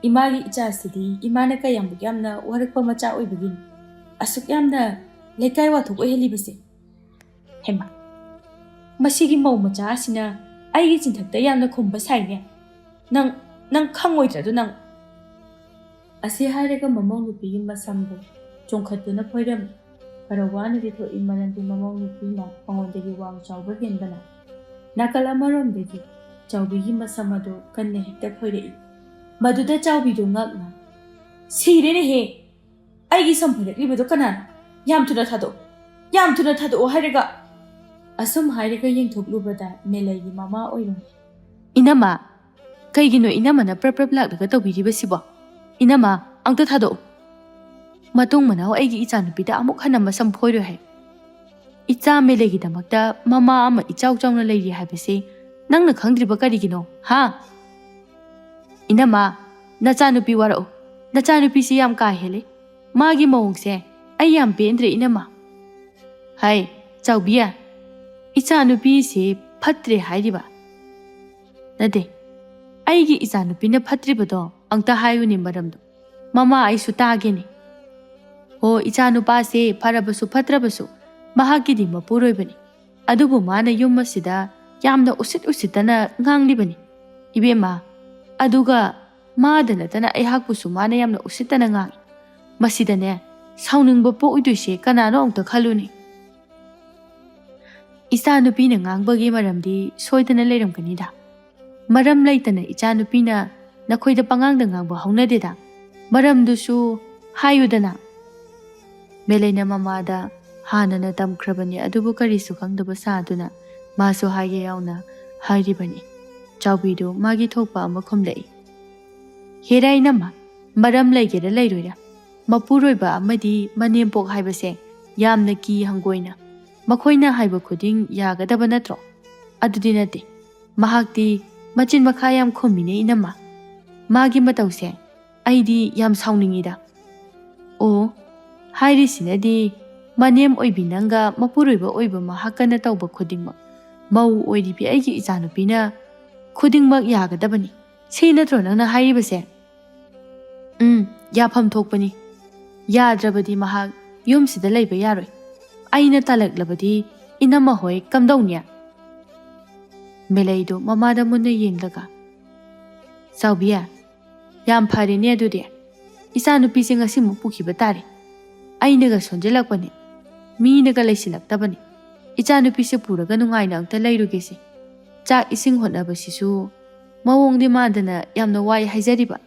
A: ꯏꯃꯥꯒꯤ ꯏꯆꯥꯁꯤꯗꯤ ꯏꯃꯥꯅ ꯀꯌꯥꯃꯨꯛ ꯌꯥꯝꯅ ꯋꯥꯔꯛꯄ ꯃꯆꯥ ꯑꯣꯏꯕꯒꯤꯅꯤ ꯑꯁꯨꯛ ꯌꯥꯝꯅ ꯂꯩꯀꯥꯏ ꯋꯥꯊꯣꯛ ꯑꯣꯏꯍꯜꯂꯤꯕꯁꯦ? ꯍꯦꯃꯥ, ꯃꯁꯤꯒꯤ ꯃꯧ ꯃꯆꯥ ꯑꯁꯤꯅ ꯑꯩꯒꯤ ꯆꯤꯟꯊꯛꯇ ꯌꯥꯝꯅ ꯈꯨꯝꯕ ꯁꯥꯏꯅꯦ꯫ ꯅꯪ ꯈꯪꯉꯣꯏꯗ꯭ꯔꯗꯣ ꯅꯪ? ꯑꯁꯤ ꯍꯥꯏꯔꯒ ꯃꯃꯧ ꯅꯨꯄꯤꯒꯤ ꯃꯁꯝꯗꯨ ꯆꯣꯡꯈꯠꯇꯨꯅ ꯐꯣꯏꯔꯝꯃꯤ꯫ ꯈꯔ ꯋꯥꯅꯗꯤ ꯊꯣꯛꯏ, ꯃꯔꯝꯗꯤ ꯃꯃꯧ ꯅꯨꯄꯤꯅ ꯃꯉꯣꯟꯗꯒꯤ ꯋꯥꯡ ꯆꯥꯎꯕ ꯍꯦꯟꯕꯅ ꯅꯥꯀꯜ ꯑꯃꯔꯣꯝꯗꯒꯤ ꯆꯥꯎꯕꯤꯒꯤ ꯃꯁꯝ ꯑꯗꯨ ꯀꯟꯅ ꯍꯦꯛꯇ ꯐꯣꯏꯔꯛꯏ꯫ ꯃꯗꯨꯗ ꯆꯥꯎꯕꯤꯗꯨ ꯉꯛꯅ ꯁꯤꯔꯦꯅꯦꯍꯦ, ꯑꯩꯒꯤ ꯁꯝ ꯐꯣꯏꯔꯛꯂꯤꯕꯗꯣ ꯀꯅꯥꯅꯣ? ꯌꯥꯝ ꯊꯨꯅ ꯊꯥꯗꯣꯛꯑꯣ, ꯌꯥꯝ ꯊꯨꯅ ꯊꯥꯗꯣꯛꯑꯣ ꯍꯥꯏꯔꯒ꯫ ꯑꯁꯨꯝ ꯍꯥꯏꯔꯒ ꯌꯦꯡꯊꯣꯛꯂꯨꯕꯗ ꯃꯦꯂꯩꯒꯤ ꯃꯃꯥ ꯑꯣꯏꯔꯝꯃꯤ꯫ ꯏꯅꯝꯃ, ꯀꯩꯒꯤꯅꯣ ꯏꯅꯝꯃꯅ ꯄ꯭ꯔꯞ ꯄ꯭ꯔꯞ ꯂꯥꯛꯂꯒ ꯇꯧꯕꯤꯔꯤꯕꯁꯤꯕꯣ? ꯏꯅꯝꯃ, ꯑꯝꯇ ꯊꯥꯗꯣꯛꯎ꯫ ꯃꯇꯨꯡ ꯃꯅꯥꯎ ꯑꯩꯒꯤ ꯏꯆꯥꯅꯨꯄꯤꯗ ꯑꯃꯨꯛ ꯍꯟꯅ ꯃꯁꯝ ꯐꯣꯏꯔꯣꯏ ꯍꯥꯏ꯫ ꯏꯆꯥ ꯃꯦꯂꯩꯒꯤꯗꯃꯛꯇ ꯃꯃꯥ ꯑꯃ ꯏꯆꯥꯎ ꯆꯥꯎꯅ ꯂꯩꯔꯤ ꯍꯥꯏꯕꯁꯤ ꯅꯪꯅ ꯈꯪꯗ꯭ꯔꯤꯕ ꯀꯔꯤꯒꯤꯅꯣ? ꯏꯅꯝꯃ, ꯅꯆꯥꯅꯨꯄꯤ ꯋꯥꯔꯛꯎ꯫ ꯅꯆꯥꯅꯨꯄꯤꯁꯤ ꯌꯥꯝ ꯀꯥ ꯍꯦꯜꯂꯤ꯫ ꯃꯥꯒꯤ ꯃꯑꯣꯡꯁꯦ ꯑꯩ ꯌꯥꯝ ꯄꯦꯟꯗ꯭ꯔꯦ ꯏꯅꯝꯃ꯫ ꯍꯥꯏ ꯆꯥꯎꯕꯤ, ꯏꯆꯥꯅꯨꯄꯤꯁꯤ ꯐꯠꯇ꯭ꯔꯦ ꯍꯥꯏꯔꯤꯕ? ꯅꯠꯇꯦ, ꯑꯩꯒꯤ ꯏꯆꯥꯅꯨꯄꯤꯅ ꯐꯠꯇ꯭ꯔꯤꯕꯗꯣ ꯑꯝꯇ ꯍꯥꯏꯌꯨꯅꯦ ꯃꯔꯝꯗꯣ, ꯃꯃꯥ ꯑꯩꯁꯨ ꯇꯥꯒꯦꯅꯦ꯫ ꯍꯣ, ꯏꯆꯥꯅꯨꯄꯥꯁꯦ ꯐꯔꯕꯁꯨ ꯐꯠꯇ꯭ꯔꯕꯁꯨ ꯃꯍꯥꯛꯀꯤꯗꯤ ꯃꯄꯨꯔꯣꯏꯕꯅꯤ꯫ ꯑꯗꯨꯕꯨ ꯃꯥꯅ ꯌꯨꯝ ꯑꯁꯤꯗ ꯌꯥꯝꯅ ꯎꯁꯤꯠꯇꯅ ꯉꯥꯡꯂꯤꯕꯅꯤ ꯏꯕꯦꯝꯃ꯫ ꯑꯗꯨꯒ ꯃꯥꯗ ꯅꯠꯇꯅ ꯑꯩꯍꯥꯛꯄꯨꯁꯨ ꯃꯥꯅ ꯌꯥꯝꯅ ꯎꯁꯤꯠꯇꯅ ꯉꯥꯡꯏ꯫ ꯃꯁꯤꯗꯅꯦ ꯁꯥꯎꯅꯤꯡꯕ ꯄꯣꯛꯏꯗꯣꯏꯁꯦ ꯀꯅꯥꯅꯣ ꯑꯝꯇ ꯈꯜꯂꯨꯅꯦ꯫ ꯏꯆꯥꯅꯨꯄꯤꯅ ꯉꯥꯡꯕꯒꯤ ꯃꯔꯝꯗꯤ ꯁꯣꯏꯗꯅ ꯂꯩꯔꯝꯒꯅꯤꯗ꯫ Maram laytana ichanupina nakhoida pangang dangang bo haunadeda. Maramdusu hayudana. Melaina mamada hanana tamkrabani adubu karisu khangdaba saduna maso haye yauna hairibani. Chaubidu magi thokpa ama khumlai. Herai nama maram laigera lairoira. Mapuroiba amadi manempok haibase yamna ki hangoina. Makhoina haiba khuding yagadaba natro. Adudi nate. Mahakti machin makha yam khomine inama. Magi matause aidi yam sauningida. O hairi sinadi manem oibinanga mapuroiba oiba mahakana tauba khudingma. Mau oiribi aigi ichanupina khudingmak yagadabani. Sei natro nangna hairibase. Yafam thokpani. Yadrabadi mahak yumsida laiba yaroi. Aina talaklabadi inama hoi kamdaunya. Melaido mamada munna yenglaga. Saubiya, yam pharine adudi. Ichanupi se ngasi mu pukhiba tare. Ainaga sonjelakpani. Minaga laisilaktabani. Ichanupi se puraga nungaina angta lairugese. Chak ising hotnabasisu mawongdi madana yamna wai haijariba.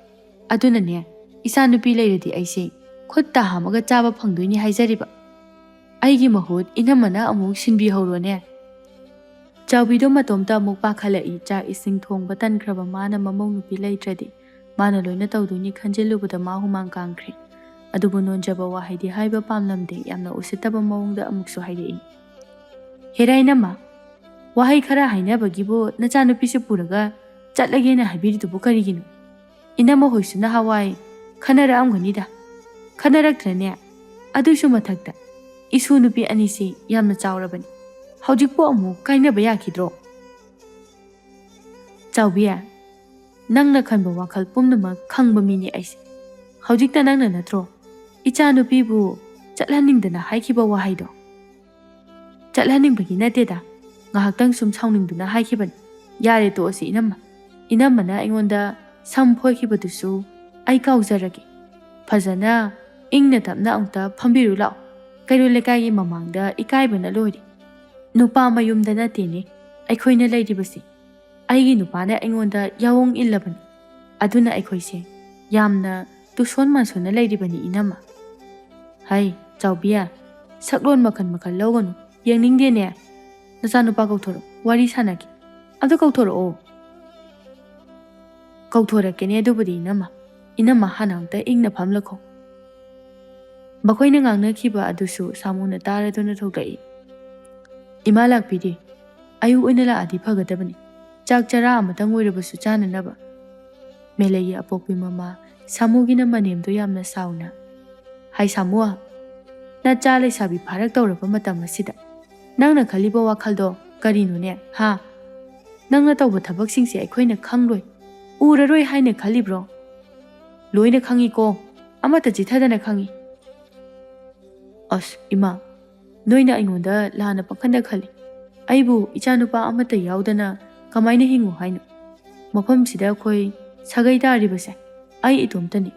A: Adunane ichanupi lairadi aise khutta hamaga chaba phangdoini haijariba. Aigi mahut inamana amuk sinbi haurone. Chaubido matomta amuk pakhalai chak ising thongba tankraba mana mamong nupi laitradi mana loina tawduni khanjelubada ma humang kangkhri. Adubu nonjaba wahaidi haiba pamlamde yamna usitaba mawongda amuksu haidai. Herai nama wahai khara hainabagibo nachanupi se puraga chatlagena habiridubu kariginu. Inama hoisuna hawai khanara amganida. Khanaraktrane adusu mathakta isu nupi anisi yamna chawrabani. Haujikpo amu kainaba yakidro. Chaubiya, nangna khanba wakhal pumnamak khangba mini aise. Haujikta nangna natro ichanupibu chatlaningdana haikhiba wahaido. Chatlaningbagi nateda ngahaktang sum sauningduna haikhiban. Yare to asi inamana aingonda sam phoikhibadusu ai kaujarage. Fazana ingna tapna angta phambiru lao. Kairu lekai mamangda ikaibana loiri. Nupa mayumda natene aikhoina lairibasi. Aigi nupana aingonda yawong illabani. Aduna aikhoise yamna tuson mansona lairibani inama. Hai, Chaubiya, saklon makhan lawganu yengningdene. Nachanupa kauthoro wari sanaki. Adu kauthoro o. Kauthora-kene adubadi inama hanangta ingna phamlakho. Bakhoina ngangnakhiba adusu samuna taraduna thoklai. Ima lakpidi ayu oina laadi phagadabani. Chak chara amatang oirabasu chananaba. Melai apokpi mama samugina manemdo yamna sauna. Hai samua, na cha laisabi pharak tawraba matam asida nangna khaliba wakhaldo karinune ha. Nangna tawba thabaksingse aikhoina khangloi. Uraroi haina khalibro. Loina khangi ko amata jithadana khangi. As ima noina aingonda lana pakhanda khali. Aibu ichanupa amata yaudana kamaina hingu hainu. Mafam sida khoi sagai daribase. Ai itomtani.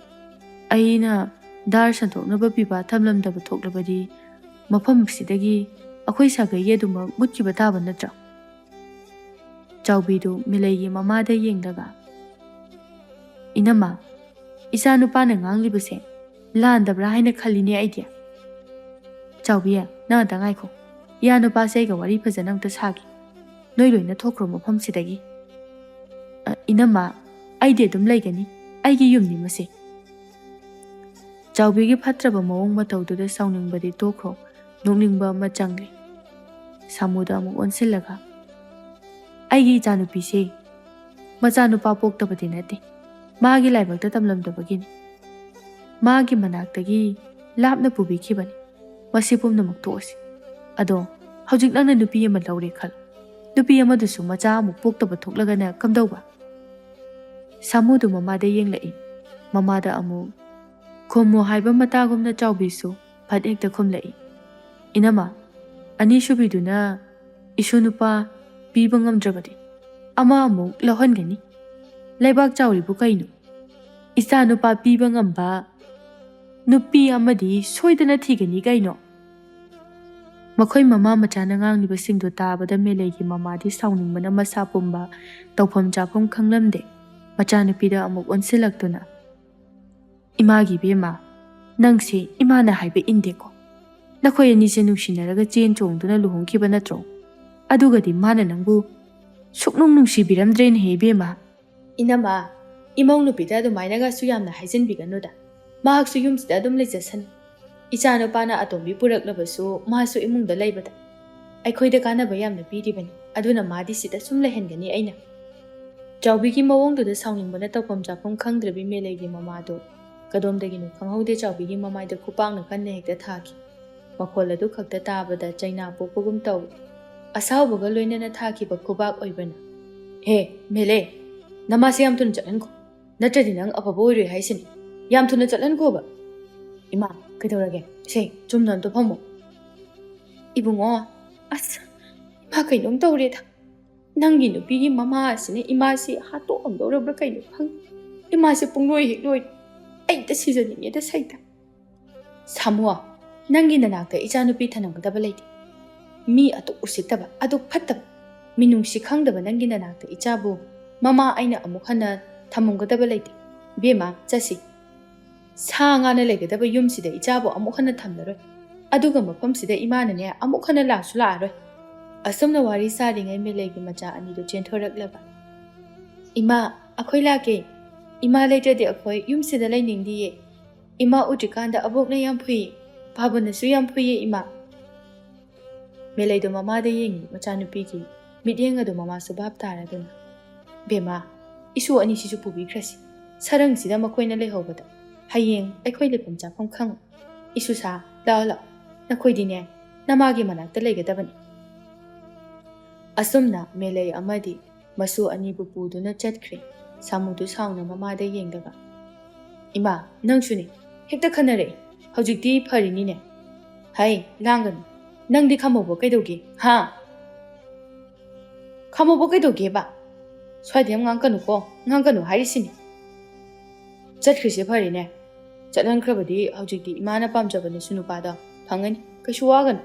A: Aina dar santhoknaba piba thamlamdaba thoklabadi mafam sidagi akhoi sagai yeduma mutkiba taba natra. Chaubidu milai mamada yengdaga. Inama, ichanupana nganglibase landabra haina khaline idea. Chaubiya, na dangaikho. Yanupa seiga wari phajana amta sagi. Noi loina thokro mafam sidagi. Inama, aide dum laigani. Aigi yumni mase. Chaubigi phatraba mawong matawduda sauningbadi tokro nokningba ama changli. Samuda amuk onsillaga. Aigi ichanupi se machanupa poktabadi nate. Magi laibakta tamlamdabagini. Magi manaktagi lapna pubikhibani. Masi pumnamak tosi. Ado haujik nangna nupi ama laure khal. Nupi amadusu macha amuk poktaba thoklagana kamdauba. Samudu mamada yenglai. Mamada amuk khomo haiba matagumna chaubisu phat hekta khumlai. Inama ani shubiduna isunupa piba ngamdrabadi ama amuk lahongani. Laibak chauribu kainu. Ichanupa piba ngamba nupi amadi soidana thigani kaino. ꯃꯈꯣꯏ ꯃꯃꯥ ꯃꯆꯥꯅ ꯉꯥꯡꯂꯤꯕꯁꯤꯡꯗꯨ ꯇꯥꯕꯗ ꯃꯦꯂꯩꯒꯤ ꯃꯃꯥꯗꯤ ꯁꯥꯎꯅꯤꯡꯕꯅ ꯃꯁꯥ ꯄꯨꯝꯕ ꯇꯧꯐꯝ ꯆꯥꯐꯝ ꯈꯪꯂꯝꯗꯦ꯫ ꯃꯆꯥꯅꯨꯄꯤꯗ ꯑꯃꯨꯛ ꯑꯣꯟꯁꯤꯜꯂꯛꯇꯨꯅ, "ꯏꯃꯥꯒꯤ ꯏꯕꯦꯝꯃ, ꯅꯪꯁꯤ ꯏꯃꯥꯅ ꯍꯥꯏꯕ ꯏꯟꯗꯦꯀꯣ꯫ ꯅꯈꯣꯏ ꯑꯅꯤꯁꯦ ꯅꯨꯡꯁꯤꯅꯔꯒ ꯆꯦꯟ ꯆꯣꯡꯗꯨꯅ ꯂꯨꯍꯣꯡꯈꯤꯕ ꯅꯠꯇ꯭ꯔꯣ? ꯑꯗꯨꯒꯗꯤ ꯃꯥꯅ ꯅꯪꯕꯨ ꯁꯨꯛꯅꯨꯡ ꯅꯨꯡꯁꯤꯕꯤꯔꯝꯗ꯭ꯔꯦꯅꯦꯍꯦ ꯏꯕꯦꯝꯃ." "ꯏꯅꯝꯃ, ꯏꯃꯧ ꯅꯨꯄꯤꯗ ꯑꯗꯨꯃꯥꯏꯅꯒꯁꯨ ꯌꯥꯝꯅ ꯍꯥꯏꯖꯤꯟꯕꯤꯒꯅꯨꯗ꯫ ꯃꯍꯥꯛꯁꯨ ꯌꯨꯝꯁꯤꯗ ꯑꯗꯨꯝ ꯂꯩꯖꯁꯅꯨ꯫ ꯏꯆꯥꯅꯨꯄꯥꯅ ꯑꯇꯣꯝꯕꯤ ꯄꯨꯔꯛꯂꯕꯁꯨ ꯃꯥꯁꯨ ꯏꯃꯨꯡꯗ ꯂꯩꯕꯗ ꯑꯩꯈꯣꯏꯗ ꯀꯥꯟꯅꯕ ꯌꯥꯝꯅ ꯄꯤꯔꯤꯕꯅꯤ꯫ ꯑꯗꯨꯅ ꯃꯥꯗꯤ ꯁꯤꯗ ꯁꯨꯝ ꯂꯩꯍꯟꯒꯅꯤ ꯑꯩꯅ." ꯆꯥꯎꯕꯤꯒꯤ ꯃꯑꯣꯡꯗꯨꯗ ꯁꯥꯎꯅꯤꯡꯕꯅ ꯇꯧꯐꯝ ꯆꯥꯐꯝ ꯈꯪꯗ꯭ꯔꯕꯤ ꯃꯦꯂꯩꯒꯤ ꯃꯃꯥꯗꯣ ꯀꯗꯣꯝꯗꯒꯤꯅꯣ ꯈꯪꯍꯧꯗꯦ ꯆꯥꯎꯕꯤꯒꯤ ꯃꯃꯥꯏꯗ ꯈꯨꯄꯥꯛꯅ ꯀꯟꯅ ꯍꯦꯛꯇ ꯊꯥꯈꯤ꯫ ꯃꯈꯣꯜ ꯑꯗꯨ ꯈꯛꯇ ꯇꯥꯕꯗ ꯆꯩꯅꯥ ꯄꯣꯛꯄꯒꯨꯝ ꯇꯧꯏ꯫ ꯑꯁꯥꯎꯕꯒ ꯂꯣꯏꯅꯅ ꯊꯥꯈꯤꯕ ꯈꯨꯕꯥꯛ ꯑꯣꯏꯕꯅ, "ꯍꯦ ꯃꯦꯂꯦ, ꯅꯃꯥꯁꯦ ꯌꯥꯝ ꯊꯨꯅ ꯆꯠꯍꯟꯈꯣ, ꯅꯠꯇ꯭ꯔꯗꯤ ꯅꯪ ꯑꯐꯕ ꯑꯣꯏꯔꯣꯏ ꯍꯥꯏꯁꯤꯅꯤ꯫ ꯌꯥꯝ ꯊꯨꯅ ꯆꯠꯍꯟꯈꯣꯕ." "ꯏꯃꯥ, ꯀꯩꯗꯧꯔꯒꯦ? ꯁꯦ ꯆꯨꯝꯅ ꯑꯝꯇ ꯐꯝꯃꯣ." "ꯏꯕꯨꯡꯉꯣ, ꯑꯁ ꯏꯃꯥ ꯀꯩꯅꯣꯝ ꯇꯧꯔꯦꯗ꯫ ꯅꯪꯒꯤ ꯅꯨꯄꯤꯒꯤ ꯃꯃꯥ ꯑꯁꯤꯅ ꯏꯃꯥꯁꯤ ꯍꯥꯠꯇꯣꯛꯑꯝꯗꯧꯔꯕ꯭ꯔꯥ ꯀꯩꯅꯣ ꯈꯪꯗꯦ꯫ ꯏꯃꯥꯁꯦ ꯄꯨꯡꯂꯣꯏ ꯍꯦꯛ ꯂꯣꯏꯔꯦ꯫ ꯑꯩꯇ ꯁꯤꯖꯅꯤꯡꯉꯦꯗ ꯁꯩꯇ." "ꯁꯥꯃꯨ, ꯅꯪꯒꯤ ꯅꯅꯥꯛꯇ ꯏꯆꯥꯅꯨꯄꯤ ꯊꯅꯝꯒꯗꯕ ꯂꯩꯇꯦ꯫ ꯃꯤ ꯑꯗꯨꯛ ꯎꯁꯤꯠꯇꯕ, ꯑꯗꯨꯛ ꯐꯠꯇꯕ, ꯃꯤꯅꯨꯡꯁꯤ ꯈꯪꯗꯕ ꯅꯪꯒꯤ ꯅꯅꯥꯛꯇ ꯏꯆꯥꯕꯨ ꯃꯃꯥ ꯑꯩꯅ ꯑꯃꯨꯛ ꯍꯟꯅ ꯊꯝꯃꯝꯒꯗꯕ ꯂꯩꯇꯦ꯫ ꯏꯕꯦꯝꯃ, ꯆꯠꯁꯤ꯫ ꯁꯥ ꯉꯥꯅ ꯂꯩꯒꯗꯕ ꯌꯨꯝꯁꯤꯗ ꯏꯆꯥꯕꯨ ꯑꯃꯨꯛ ꯍꯟꯅ ꯊꯝꯂꯔꯣꯏ꯫ ꯑꯗꯨꯒ ꯃꯐꯝꯁꯤꯗ ꯏꯃꯥꯅꯅꯦ ꯑꯃꯨꯛ ꯍꯟꯅ ꯂꯥꯛꯁꯨ ꯂꯥꯛꯑꯔꯣꯏ." ꯑꯁꯨꯝꯅ ꯋꯥꯔꯤ ꯁꯥꯔꯤꯉꯩ ꯃꯦꯂꯩꯒꯤ ꯃꯆꯥ ꯑꯅꯤꯗꯨ ꯆꯦꯟꯊꯣꯔꯛꯂꯒ, "ꯏꯃꯥ, ꯑꯩꯈꯣꯏ ꯂꯥꯛꯀꯦ꯫ ꯏꯃꯥ ꯂꯩꯇ꯭ꯔꯗꯤ ꯑꯩꯈꯣꯏ ꯌꯨꯝꯁꯤꯗ ꯂꯩꯅꯤꯡꯗꯤꯌꯦ꯫ ꯏꯃꯥ ꯎꯗ꯭ꯔꯤꯀꯥꯟꯗ ꯑꯕꯣꯛꯅ ꯌꯥꯝ ꯐꯨꯏꯌꯦ, ꯐꯥꯕꯅꯁꯨ ꯌꯥꯝ ꯐꯨꯏꯌꯦ ꯏꯃꯥ." ꯃꯦꯂꯩꯗꯣ ꯃꯃꯥꯗ ꯌꯦꯡꯉꯤ ꯃꯆꯥꯅꯨꯄꯤꯒꯤ ꯃꯤꯠꯌꯦꯡ ꯑꯗꯨ ꯃꯃꯥꯁꯨ ꯚꯥꯞ ꯇꯥꯔꯗꯨꯅ, "ꯕꯦꯝꯃ, ꯏꯁꯨ ꯑꯅꯤꯁꯤꯁꯨ ꯄꯨꯕꯤꯈ꯭ꯔꯁꯤ꯫ ꯁꯔꯪꯁꯤꯗ ꯃꯈꯣꯏꯅ ꯂꯩꯍꯧꯕꯗ ꯍꯌꯦꯡ ꯑꯩꯈꯣꯏ ꯂꯩꯐꯝ ꯆꯥꯐꯝ ꯈꯪꯉꯣ꯫ ꯏꯁꯨꯁꯥ, ꯂꯥꯛꯑꯣ ꯂꯥꯛꯑꯣ, ꯅꯈꯣꯏꯗꯤꯅꯦ ꯅꯃꯥꯒꯤ ꯃꯅꯥꯛꯇ ꯂꯩꯒꯗꯕꯅꯤ." ꯑꯁꯨꯝꯅ ꯃꯦꯂꯩ ꯑꯃꯗꯤ ꯃꯁꯨ ꯑꯅꯤꯕꯨ ꯄꯨꯗꯨꯅ ꯆꯠꯈ꯭ꯔꯦ꯫ ꯁꯥꯃꯨꯗꯨ ꯁꯥꯎꯅ ꯃꯃꯥꯗ ꯌꯦꯡꯂꯒ, "ꯏꯃꯥ, ꯅꯪꯁꯨꯅꯦ, ꯍꯦꯛꯇ ꯈꯟꯅꯔꯛꯏ꯫ ꯍꯧꯖꯤꯛꯇꯤ ꯐꯔꯤꯅꯤꯅꯦ꯫ ꯍꯩ, ꯂꯥꯡꯒꯅꯨ꯫ ꯅꯪꯗꯤ ꯈꯝꯍꯧꯕ ꯀꯩꯗꯧꯒꯦ, ꯍꯥ? ꯈꯝꯍꯧꯕ ꯀꯩꯗꯧꯒꯦꯕ? ꯁ꯭ꯋꯥꯏꯗ ꯌꯥꯝ ꯉꯥꯡꯀꯅꯨꯀꯣ, ꯉꯥꯡꯀꯅꯨ ꯍꯥꯏꯔꯤꯁꯤꯅꯤ꯫ ꯆꯠꯈ꯭ꯔꯤꯁꯦ ꯐꯔꯤꯅꯦ꯫ ꯆꯠꯍꯟꯈ꯭ꯔꯕꯗꯤ ꯍꯧꯖꯤꯛꯇꯤ ꯏꯃꯥꯅ ꯄꯥꯝꯖꯕ ꯅꯁꯨ ꯅꯨꯄꯥꯗꯣ ꯐꯪꯒꯅꯤ, ꯀꯩꯁꯨ ꯋꯥꯒꯅꯨ꯫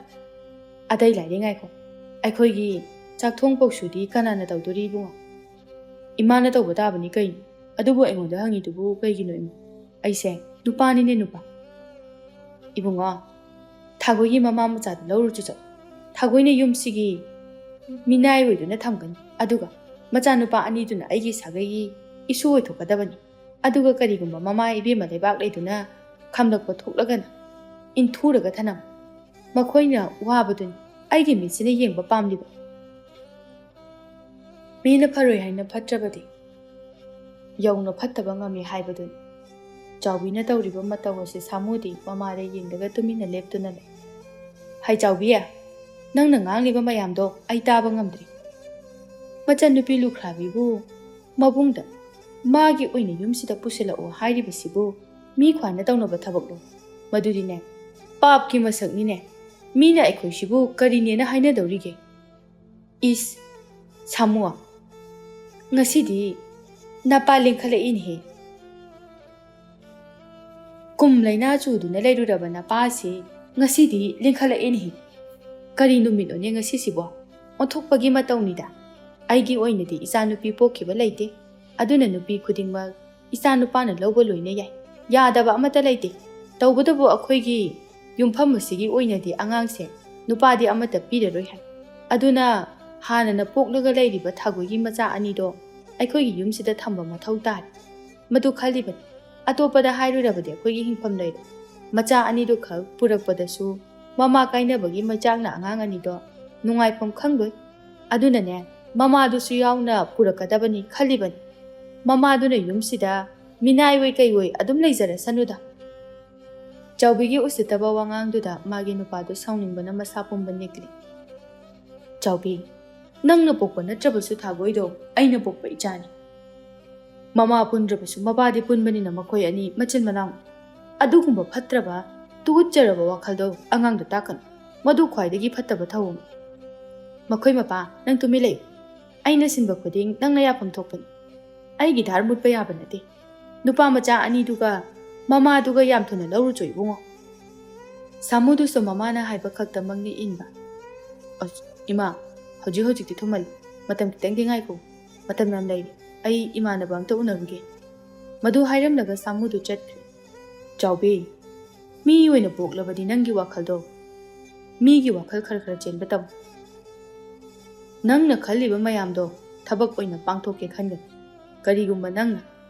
A: ꯑꯇꯩ ꯂꯥꯏꯔꯤ ꯉꯥꯏꯈꯣ, ꯑꯩꯈꯣꯏꯒꯤ ꯆꯥꯛꯊꯣꯡ ꯄꯧꯁꯨꯗꯤ ꯀꯅꯥꯅ ꯇꯧꯗꯣꯔꯤ ꯏꯕꯨꯡꯉꯣ? ꯏꯃꯥꯅ ꯇꯧꯕ ꯇꯥꯕꯅꯤ ꯀꯩꯅꯣ꯫ ꯑꯗꯨꯕꯨ ꯑꯩꯉꯣꯟꯗ ꯍꯪꯉꯤꯗꯨꯕꯨ ꯀꯩꯒꯤꯅꯣ ꯏꯃꯥ? ꯑꯩꯁꯦ ꯅꯨꯄꯥꯅꯤꯅꯦ, ꯅꯨꯄꯥ." "ꯏꯕꯨꯡꯉꯣ, ꯊꯥꯒꯣꯏꯒꯤ ꯃꯃꯥ ꯃꯆꯥꯗꯨ ꯂꯧꯔꯨꯆꯣ ꯆꯠꯂꯣ꯫ ꯊꯥꯒꯣꯏꯅ ꯌꯨꯝꯁꯤꯒꯤ ꯃꯤꯅꯥꯏ ꯑꯣꯏꯗꯨꯅ ꯊꯝꯒꯅꯤ꯫ ꯑꯗꯨꯒ ꯃꯆꯥꯅꯨꯄꯥ ꯑꯅꯤꯗꯨꯅ ꯑꯩꯒꯤ ꯁꯥꯒꯩꯒꯤ ꯏꯁꯨ ꯑꯣꯏꯊꯣꯛꯀꯗꯕꯅꯤ꯫ ꯑꯗꯨꯒ ꯀꯔꯤꯒꯨꯝꯕ ꯃꯃꯥ ꯏꯕꯦꯝꯃ ꯂꯩꯕꯥꯛ ꯂꯩꯗꯨꯅ ꯈꯝꯂꯛꯄ ꯊꯣꯛꯂꯒꯅ ꯏꯟꯊꯨꯔꯒ ꯊꯅꯝ꯫ ꯃꯈꯣꯏꯅ ꯋꯥꯕꯗꯨꯅꯤ ꯑꯩꯒꯤ ꯃꯤꯠꯁꯤꯅ ꯌꯦꯡꯕ ꯄꯥꯝꯂꯤꯕ꯫ ꯃꯤꯅ ꯐꯔꯣꯏ ꯍꯥꯏꯅ ꯐꯠꯇ꯭ꯔꯕꯗꯤ ꯌꯧꯅ ꯐꯠꯇꯕ ꯉꯝꯃꯤ ꯍꯥꯏꯕꯗꯨꯅꯤ." ꯆꯥꯎꯕꯤꯅ ꯇꯧꯔꯤꯕ ꯃꯇꯧ ꯑꯁꯤ ꯁꯥꯃꯨꯗꯤ ꯃꯃꯥꯗ ꯌꯦꯡꯂꯒ ꯇꯨꯃꯤꯟꯅ ꯂꯦꯞꯇꯨꯅ ꯂꯩ꯫ "ꯍꯩ ꯆꯥꯎꯕꯤ, ꯅꯪꯅ ꯉꯥꯡꯂꯤꯕ ꯃꯌꯥꯝꯗꯣ ꯑꯩ ꯇꯥꯕ ꯉꯝꯗ꯭ꯔꯤ꯫ ꯃꯆꯟꯅꯨꯄꯤ ꯂꯨꯈ꯭ꯔꯥꯕꯤꯕꯨ ꯃꯕꯨꯡꯗ ꯃꯥꯒꯤ ꯑꯣꯏꯅ ꯌꯨꯝꯁꯤꯗ ꯄꯨꯁꯤꯜꯂꯛꯑꯣ ꯍꯥꯏꯔꯤꯕꯁꯤꯕꯨ ꯃꯤ ꯈ꯭ꯋꯥꯏꯅ ꯇꯧꯅꯕ ꯊꯕꯛꯂꯣ? ꯃꯗꯨꯗꯤꯅꯦ ꯄꯥꯞꯀꯤ ꯃꯁꯛꯅꯤꯅꯦ꯫ ꯃꯤꯅ ꯑꯩꯈꯣꯏꯁꯤꯕꯨ ꯀꯔꯤꯅꯦꯅ ꯍꯥꯏꯅꯗꯧꯔꯤꯒꯦ? ꯏꯁ, ꯁꯥꯃꯨ, ꯉꯁꯤꯗꯤ ꯅꯄꯥ ꯂꯦꯡꯈꯠꯂꯛꯏꯅꯦꯍꯦ꯫ ꯀꯨꯝ ꯂꯩꯅꯥ ꯆꯨꯗꯨꯅ ꯂꯩꯔꯨꯔꯕ ꯅꯄꯥ ꯑꯁꯤ ꯉꯁꯤꯗꯤ ꯂꯦꯡꯈꯠꯂꯛꯏꯅꯦꯍꯦ꯫ ꯀꯔꯤ ꯅꯨꯃꯤꯠꯅꯣꯅꯦ ꯉꯁꯤꯁꯤꯕꯣ? ꯑꯣꯟꯊꯣꯛꯄꯒꯤ ꯃꯇꯧꯅꯤꯗ꯫ ꯑꯩꯒꯤ ꯑꯣꯏꯅꯗꯤ ꯏꯆꯥꯅꯨꯄꯤ ꯄꯣꯛꯈꯤꯕ ꯂꯩꯇꯦ꯫ ꯑꯗꯨꯅ ꯅꯨꯄꯤ ꯈꯨꯗꯤꯡꯃꯛ ꯏꯆꯥꯅꯨꯄꯥꯅ ꯂꯧꯕ ꯂꯣꯏꯅ ꯌꯥꯏ, ꯌꯥꯗꯕ ꯑꯃꯠꯇ ꯂꯩꯇꯦ꯫ ꯇꯧꯕꯇꯕꯨ ꯑꯩꯈꯣꯏꯒꯤ ꯌꯨꯝꯐꯝ ꯑꯁꯤꯒꯤ ꯑꯣꯏꯅꯗꯤ ꯑꯉꯥꯡꯁꯦ ꯅꯨꯄꯥꯗꯤ ꯑꯃꯠꯇ ꯄꯤꯔꯔꯣꯏ ꯍꯥꯏ꯫ ꯑꯗꯨꯅ ꯍꯥꯟꯅꯅ ꯄꯣꯛꯂꯒ ꯂꯩꯔꯤꯕ ꯊꯥꯒꯣꯏꯒꯤ ꯃꯆꯥ ꯑꯅꯤꯗꯣ ꯑꯩꯈꯣꯏꯒꯤ ꯌꯨꯝꯁꯤꯗ ꯊꯝꯕ ꯃꯊꯧ ꯇꯥꯔꯦ꯫ ꯃꯗꯨ ꯈꯜꯂꯤꯕꯅꯤ꯫ ꯑꯇꯣꯞꯄꯗ ꯍꯥꯏꯔꯨꯔꯕꯗꯤ ꯑꯩꯈꯣꯏꯒꯤ ꯍꯤꯡꯐꯝ ꯂꯩꯔꯣꯏ꯫ ꯃꯆꯥ ꯑꯅꯤꯗꯨ ꯈꯛ ꯄꯨꯔꯛꯄꯗꯁꯨ ꯃꯃꯥ ꯀꯥꯏꯅꯕꯒꯤ ꯃꯩꯆꯥꯛꯅ ꯑꯉꯥꯡ ꯑꯅꯤꯗꯣ ꯅꯨꯡꯉꯥꯏꯐꯝ ꯈꯪꯂꯣꯏ꯫ ꯑꯗꯨꯅꯅꯦ ꯃꯃꯥꯗꯨꯁꯨ ꯌꯥꯎꯅ ꯄꯨꯔꯛꯀꯗꯕꯅꯤ ꯈꯜꯂꯤꯕꯅꯤ꯫ ꯃꯃꯥꯗꯨꯅ ꯌꯨꯝꯁꯤꯗ ꯃꯤꯅꯥꯏꯑꯣꯏ ꯀꯩꯑꯣꯏ ꯑꯗꯨꯝ ꯂꯩꯖꯔꯁꯅꯨꯗ." ꯆꯥꯎꯕꯤꯒꯤ ꯎꯁꯤꯠꯇꯕ ꯋꯥꯉꯥꯡꯗꯨꯗ ꯃꯥꯒꯤ ꯅꯨꯄꯥꯗꯨ ꯁꯥꯎꯅꯤꯡꯕꯅ ꯃꯁꯥ ꯄꯨꯝꯕ ꯅꯤꯛꯂꯤ꯫ "ꯆꯥꯎꯕꯤ, ꯅꯪꯅ ꯄꯣꯛꯄ ꯅꯠꯇ꯭ꯔꯕꯁꯨ ꯊꯥꯒꯣꯏꯗꯣ ꯑꯩꯅ ꯄꯣꯛꯄ ꯏꯆꯥꯅꯤ꯫ ꯃꯃꯥ ꯄꯨꯟꯗ꯭ꯔꯕꯁꯨ ꯃꯄꯥꯗꯤ ꯄꯨꯟꯕꯅꯤꯅ ꯃꯈꯣꯏ ꯑꯅꯤ ꯃꯆꯤꯟ ꯃꯅꯥꯎꯅꯤ꯫ ꯑꯗꯨꯒꯨꯝꯕ ꯐꯠꯇ꯭ꯔꯕ ꯇꯨꯀꯠꯆꯔꯕ ꯋꯥꯈꯜꯗꯣ ꯑꯉꯥꯡꯗ ꯇꯥꯛꯀꯅꯨ꯫ ꯃꯗꯨ ꯈ꯭ꯋꯥꯏꯗꯒꯤ ꯐꯠꯇꯕ ꯊꯧꯑꯣꯡꯅꯤ꯫ ꯃꯈꯣꯏ ꯃꯄꯥ, ꯅꯪ ꯇꯨꯃꯤꯟ ꯂꯩꯌꯨ꯫ ꯑꯩꯅ ꯁꯤꯟꯕ ꯈꯨꯗꯤꯡ ꯅꯪꯅ ꯌꯥꯐꯝ ꯊꯣꯛꯄꯅꯤ꯫ ꯑꯩꯒꯤ ꯙꯥꯔ ꯃꯨꯠꯄ ꯌꯥꯕ ꯅꯠꯇꯦ꯫ ꯅꯨꯄꯥ ꯃꯆꯥ ꯑꯅꯤꯗꯨꯒ ꯃꯃꯥꯗꯨꯒ ꯌꯥꯝ ꯊꯨꯅ ꯂꯧꯔꯨꯆꯣ ꯏꯕꯨꯡꯉꯣ." ꯁꯥꯃꯨꯗꯨꯁꯨ ꯃꯃꯥꯅ ꯍꯥꯏꯕ ꯈꯛꯇꯃꯛꯅꯤ ꯏꯟꯕ꯫ ꯏꯃꯥ, ꯍꯧꯖꯤꯛꯇꯤ ꯊꯨꯝꯃꯜꯂꯤ, ꯃꯇꯝ ꯈꯤꯇꯪꯗꯤ ꯉꯥꯏꯈꯣ, ꯃꯇꯝ ꯌꯥꯝ ꯂꯩꯔꯤ, ꯑꯩ ꯏꯃꯥꯟꯅꯕ ꯑꯝꯇ ꯎꯅꯔꯨꯒꯦ꯫ ꯃꯗꯨ ꯍꯥꯏꯔꯝꯂꯒ ꯁꯥꯃꯨꯗꯨ ꯆꯠꯈ꯭ꯔꯦ꯫ ꯆꯥꯎꯕꯤ, ꯃꯤ ꯑꯣꯏꯅ ꯄꯣꯛꯂꯕꯗꯤ ꯅꯪꯒꯤ ꯋꯥꯈꯜꯗꯣ ꯃꯤꯒꯤ ꯋꯥꯈꯜ ꯈꯔ ꯈꯔ ꯆꯦꯟꯕ ꯇꯝꯃꯨ꯫ ꯅꯪꯅ ꯈꯜꯂꯤꯕ ꯃꯌꯥꯝꯗꯣ ꯊꯕꯛ ꯑꯣꯏꯅ ꯄꯥꯡꯊꯣꯛꯀꯦ ꯈꯟꯒꯅꯤ꯫ ꯀꯔꯤꯒꯨꯝꯕ ꯅꯪꯅ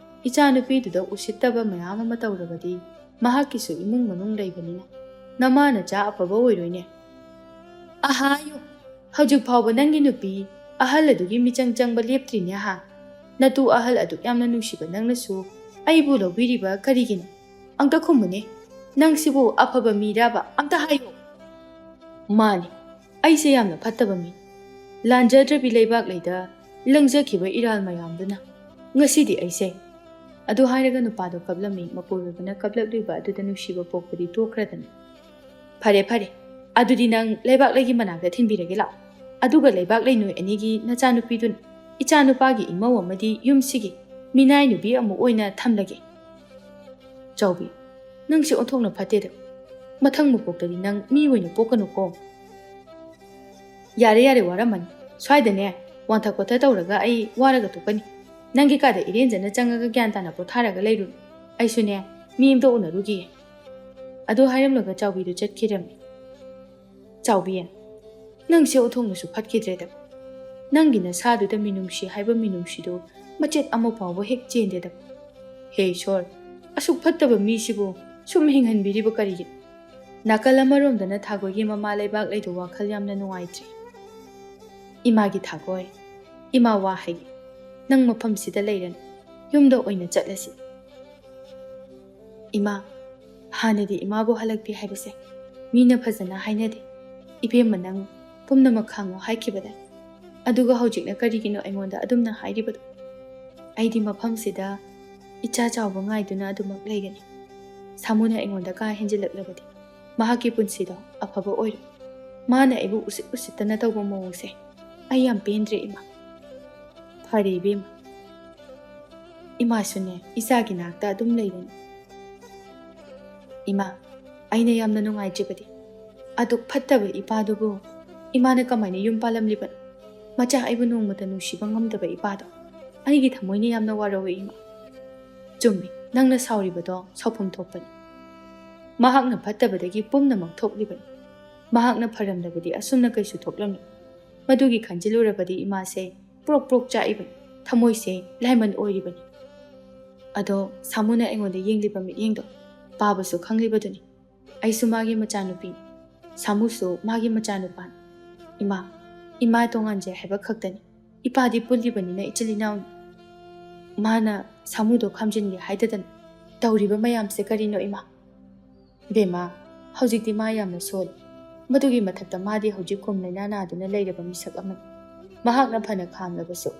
A: ꯏꯆꯥꯅꯨꯄꯤꯗꯨꯗ ꯎꯁꯤꯠꯇꯕ ꯃꯌꯥꯝ ꯑꯃ ꯇꯧꯔꯕꯗꯤ ꯃꯍꯥꯛꯀꯤꯁꯨ ꯏꯃꯨꯡ ꯃꯅꯨꯡ ꯂꯩꯕꯅꯤꯅ ꯅꯃꯥ ꯅꯆꯥ ꯑꯐꯕ ꯑꯣꯏꯔꯣꯏꯅꯦ꯫ ꯑꯍꯥꯌꯨ, ꯍꯧꯖꯤꯛ ꯐꯥꯎꯕ ꯅꯪꯒꯤ ꯅꯨꯄꯤ ꯑꯍꯜ ꯑꯗꯨꯒꯤ ꯃꯤꯆꯪ ꯆꯪꯕ ꯂꯦꯞꯇ꯭ꯔꯤꯅꯦ ꯍꯥ? ꯅꯇꯨ ꯑꯍꯜ ꯑꯗꯨꯛ ꯌꯥꯝꯅ ꯅꯨꯡꯁꯤꯕ ꯅꯪꯅꯁꯨ ꯑꯩꯕꯨ ꯂꯧꯕꯤꯔꯤꯕ ꯀꯔꯤꯒꯤꯅꯣ? ꯑꯝꯇ ꯈꯨꯝꯃꯨꯅꯦ, ꯅꯪꯁꯤꯕꯨ ꯑꯐꯕ ꯃꯤꯔꯥꯕ? ꯑꯝꯇ ꯍꯥꯏꯌꯨ꯫ ꯃꯥꯅꯤ, ꯑꯩꯁꯦ ꯌꯥꯝꯅ ꯐꯠꯇꯕ ꯃꯤ, ꯂꯥꯟꯖꯗ꯭ꯔꯕꯤ ꯂꯩꯕꯥꯛ ꯂꯩꯗ ꯂꯪꯖꯈꯤꯕ ꯏꯔꯥꯜ ꯃꯌꯥꯝꯗꯨꯅ ꯉꯁꯤꯗꯤ ꯑꯩꯁꯦ꯫ ꯑꯗꯨ ꯍꯥꯏꯔꯒ ꯅꯨꯄꯥꯗꯣ ꯀꯞꯂꯝꯃꯤ꯫ ꯃꯄꯨꯔꯣꯏꯕꯅ ꯀꯞꯂꯛꯂꯤꯕ ꯑꯗꯨꯗ ꯅꯨꯡꯁꯤꯕ ꯄꯣꯛꯄꯗꯤ ꯇꯣꯛꯈ꯭ꯔꯗꯅ, ꯐꯔꯦ ꯐꯔꯦ, ꯑꯗꯨꯗꯤ ꯅꯪ ꯂꯩꯕꯥꯛ ꯂꯩꯒꯤ ꯃꯅꯥꯛꯇ ꯊꯤꯟꯕꯤꯔꯒꯦ ꯂꯥꯛꯑꯣ, ꯑꯗꯨꯒ ꯂꯩꯕꯥꯛ ꯂꯩ ꯅꯣꯏ ꯑꯅꯤꯒꯤ ꯅꯆꯥꯅꯨꯄꯤꯗꯨꯅ ꯏꯆꯥꯅꯨꯄꯥꯒꯤ ꯏꯃꯧ ꯑꯃꯗꯤ ꯌꯨꯝꯁꯤꯒꯤ ꯃꯤꯅꯥꯏ ꯅꯨꯄꯤ ꯑꯃ ꯑꯣꯏꯅ ꯊꯝꯂꯒꯦ꯫ ꯆꯥꯎꯕꯤ, ꯅꯪꯁꯦ ꯑꯣꯟꯊꯣꯛꯅ ꯐꯠꯇꯦꯗ, ꯃꯊꯪ ꯃꯄꯣꯛꯇꯗꯤ ꯅꯪ ꯃꯤ ꯑꯣꯏꯅ ꯄꯣꯛꯀꯅꯨꯀꯣ꯫ ꯌꯥꯔꯦ ꯋꯥꯔꯝꯃꯅꯤ, ꯁ꯭ꯋꯥꯏꯗꯅꯦ ꯋꯥꯟꯊꯛ ꯈꯣꯠꯊ ꯇꯧꯔꯒ ꯑꯩ ꯋꯥꯔꯒ ꯇꯣꯛꯀꯅꯤ꯫ ꯅꯪꯒꯤ ꯀꯥꯗ ꯏꯔꯦꯟꯖꯅ ꯆꯪꯉꯒ ꯒ꯭ꯌꯥꯟ ꯇꯥꯅ ꯄꯣꯊꯥꯔꯒ ꯂꯩꯔꯨꯅꯨ, ꯑꯩꯁꯨꯅꯦ ꯃꯤ ꯑꯃꯇ ꯎꯅꯔꯨꯈꯤꯒꯦ꯫ ꯑꯗꯨ ꯍꯥꯏꯔꯝꯂꯒ ꯆꯥꯎꯕꯤꯗꯨ ꯆꯠꯈꯤꯔꯝꯃꯤ꯫ ꯆꯥꯎꯕꯤ, ꯅꯪꯁꯦ ꯑꯣꯟꯊꯣꯛꯅꯁꯨ ꯐꯠꯈꯤꯗ꯭ꯔꯦꯗ, ꯅꯪꯒꯤ ꯅꯁꯥꯗꯨꯗ ꯃꯤꯅꯨꯡꯁꯤ ꯍꯥꯏꯕ ꯃꯤꯅꯨꯡꯁꯤꯗꯨ ꯃꯆꯦꯠ ꯑꯃ ꯐꯥꯎꯕ ꯍꯦꯛ ꯆꯦꯟꯗꯦꯗ꯫ ꯍꯦ ꯏꯁꯣꯔ, ꯑꯁꯨꯛ ꯐꯠꯇꯕ ꯃꯤꯁꯤꯕꯨ ꯁꯨꯝ ꯍꯤꯡꯍꯟꯕꯤꯔꯤꯕ ꯀꯔꯤꯒꯤꯅꯣ? ꯅꯥꯀꯜ ꯑꯃꯔꯣꯝꯗꯅ ꯊꯥꯒꯣꯏꯒꯤ ꯃꯃꯥ ꯂꯩꯕꯥꯛ ꯂꯩꯗꯨ ꯋꯥꯈꯜ ꯌꯥꯝꯅ ꯅꯨꯡꯉꯥꯏꯇ꯭ꯔꯤ꯫ ꯏꯃꯥꯒꯤ ꯊꯥꯒꯣꯏ, ꯏꯃꯥ ꯋꯥ ꯍꯥꯏꯒꯦ, ꯅꯪ ꯃꯐꯝꯁꯤꯗ ꯂꯩꯔꯅꯨ, ꯌꯨꯝꯗ ꯑꯣꯏꯅ ꯆꯠꯂꯁꯤ꯫ ꯏꯃꯥ, ꯍꯥꯟꯅꯗꯤ ꯏꯃꯥꯕꯨ ꯍꯜꯂꯛꯄꯤ ꯍꯥꯏꯕꯁꯦ ꯃꯤꯅ ꯐꯖꯅ ꯍꯥꯏꯅꯗꯦ, ꯏꯕꯦꯝꯃ ꯅꯪ ꯄꯨꯝꯅꯃꯛ ꯈꯪꯉꯣ ꯍꯥꯏꯈꯤꯕꯗ, ꯑꯗꯨꯒ ꯍꯧꯖꯤꯛꯅ ꯀꯔꯤꯒꯤꯅꯣ ꯑꯩꯉꯣꯟꯗ ꯑꯗꯨꯝꯅ ꯍꯥꯏꯔꯤꯕꯗꯣ? ꯑꯩꯗꯤ ꯃꯐꯝꯁꯤꯗ ꯏꯆꯥ ꯆꯥꯎꯕ ꯉꯥꯏꯗꯨꯅ ꯑꯗꯨꯃꯛ ꯂꯩꯒꯅꯤ꯫ ꯁꯥꯃꯨꯅ ꯑꯩꯉꯣꯟꯗ ꯀꯥ ꯍꯦꯟꯖꯤꯜꯂꯛꯂꯕꯗꯤ ꯃꯍꯥꯛꯀꯤ ꯄꯨꯟꯁꯤꯗꯣ ꯑꯐꯕ ꯑꯣꯏꯔꯣꯏ꯫ ꯃꯥꯅ ꯑꯩꯕꯨ ꯎꯁꯤꯠꯇꯅ ꯇꯧꯕ ꯃꯑꯣꯡꯁꯦ ꯑꯩ ꯌꯥꯝ ꯄꯦꯟꯗ꯭ꯔꯦ ꯏꯃꯥ꯫ ꯐꯔꯦ ꯏꯕꯦꯝꯃ, ꯏꯃꯥꯁꯨꯅꯦ ꯏꯆꯥꯒꯤ ꯅꯥꯛꯇ ꯑꯗꯨꯝ ꯂꯩꯔꯅꯤ꯫ ꯏꯃꯥ, ꯑꯩꯅ ꯌꯥꯝꯅ ꯅꯨꯡꯉꯥꯏꯇ꯭ꯔꯤꯕꯗꯤ ꯑꯗꯨꯛ ꯐꯠꯇꯕ ꯏꯄꯥꯗꯨꯕꯨ ꯏꯃꯥꯅ ꯀꯃꯥꯏꯅ ꯌꯨꯝ ꯄꯥꯜꯂꯝꯂꯤꯕꯅꯣ? ꯃꯆꯥ ꯑꯩꯕꯨ ꯅꯣꯡꯃꯇ ꯅꯨꯡꯁꯤꯕ ꯉꯝꯗꯕ ꯏꯄꯥꯗꯣ ꯑꯩꯒꯤ ꯊꯃꯣꯏꯅ ꯌꯥꯝꯅ ꯋꯥꯔꯧꯏ ꯏꯃꯥ꯫ ꯆꯨꯝꯃꯤ, ꯅꯪꯅ ꯁꯥꯎꯔꯤꯕꯗꯣ ꯁꯥꯎꯐꯝ ꯊꯣꯛꯄꯅꯤ꯫ ꯃꯍꯥꯛꯅ ꯐꯠꯇꯕꯗꯒꯤ ꯄꯨꯝꯅꯃꯛ ꯊꯣꯛꯂꯤꯕꯅꯤ꯫ ꯃꯍꯥꯛꯅ ꯐꯔꯝꯂꯕꯗꯤ ꯑꯁꯨꯝꯅ ꯀꯩꯁꯨ ꯊꯣꯛꯂꯝꯂꯣꯏ꯫ ꯃꯗꯨꯒꯤ ꯈꯟꯖꯤꯜꯂꯨꯔꯕꯗꯤ ꯏꯃꯥꯁꯦ ꯄ꯭ꯔꯣꯛ ꯄ꯭ꯔꯣꯛ ꯆꯥꯛꯏꯕꯅꯤ, ꯊꯃꯣꯏꯁꯦ ꯂꯥꯏꯃꯟ ꯑꯣꯏꯔꯤꯕꯅꯤ꯫ ꯑꯗꯣ ꯁꯥꯃꯨꯅ ꯑꯩꯉꯣꯟꯗ ꯌꯦꯡꯂꯤꯕ ꯃꯤꯠꯌꯦꯡꯗꯣ ꯄꯥꯕꯁꯨ ꯈꯪꯂꯤꯕꯗꯨꯅꯤ꯫ ꯑꯩꯁꯨ ꯃꯥꯒꯤ ꯃꯆꯥꯅꯨꯄꯤꯅꯤ, ꯁꯥꯃꯨꯁꯨ ꯃꯥꯒꯤ ꯃꯆꯥꯅꯨꯄꯥꯅꯤ꯫ ꯏꯃꯥ ꯇꯣꯉꯥꯟꯖꯩ ꯍꯥꯏꯕ ꯈꯛꯇꯅꯤ, ꯏꯄꯥꯗꯤ ꯄꯨꯜꯂꯤꯕꯅꯤꯅ ꯏꯆꯤꯜ ꯏꯅꯥꯎꯅꯤ꯫ ꯃꯥꯅ ꯁꯥꯃꯨꯗꯣ ꯈꯥꯝꯖꯤꯟꯒꯦ ꯍꯥꯏꯗꯗꯅ ꯇꯧꯔꯤꯕ ꯃꯌꯥꯝꯁꯦ ꯀꯔꯤꯅꯣ ꯏꯃꯥ? ꯕꯦꯝꯃ, ꯍꯧꯖꯤꯛꯇꯤ ꯃꯥ ꯌꯥꯝꯅ ꯁꯣꯜꯂꯤ, ꯃꯗꯨꯒꯤ ꯃꯊꯛꯇ ꯃꯥꯗꯤ ꯍꯧꯖꯤꯛ ꯀꯨꯝ ꯂꯩꯅꯥ ꯅꯥꯗꯨꯅ ꯂꯩꯔꯕ ꯃꯤꯁꯛ ꯑꯃꯅꯤ꯫ ꯃꯍꯥꯛꯅ ꯐꯅ ꯈꯥꯝꯂꯕꯁꯨ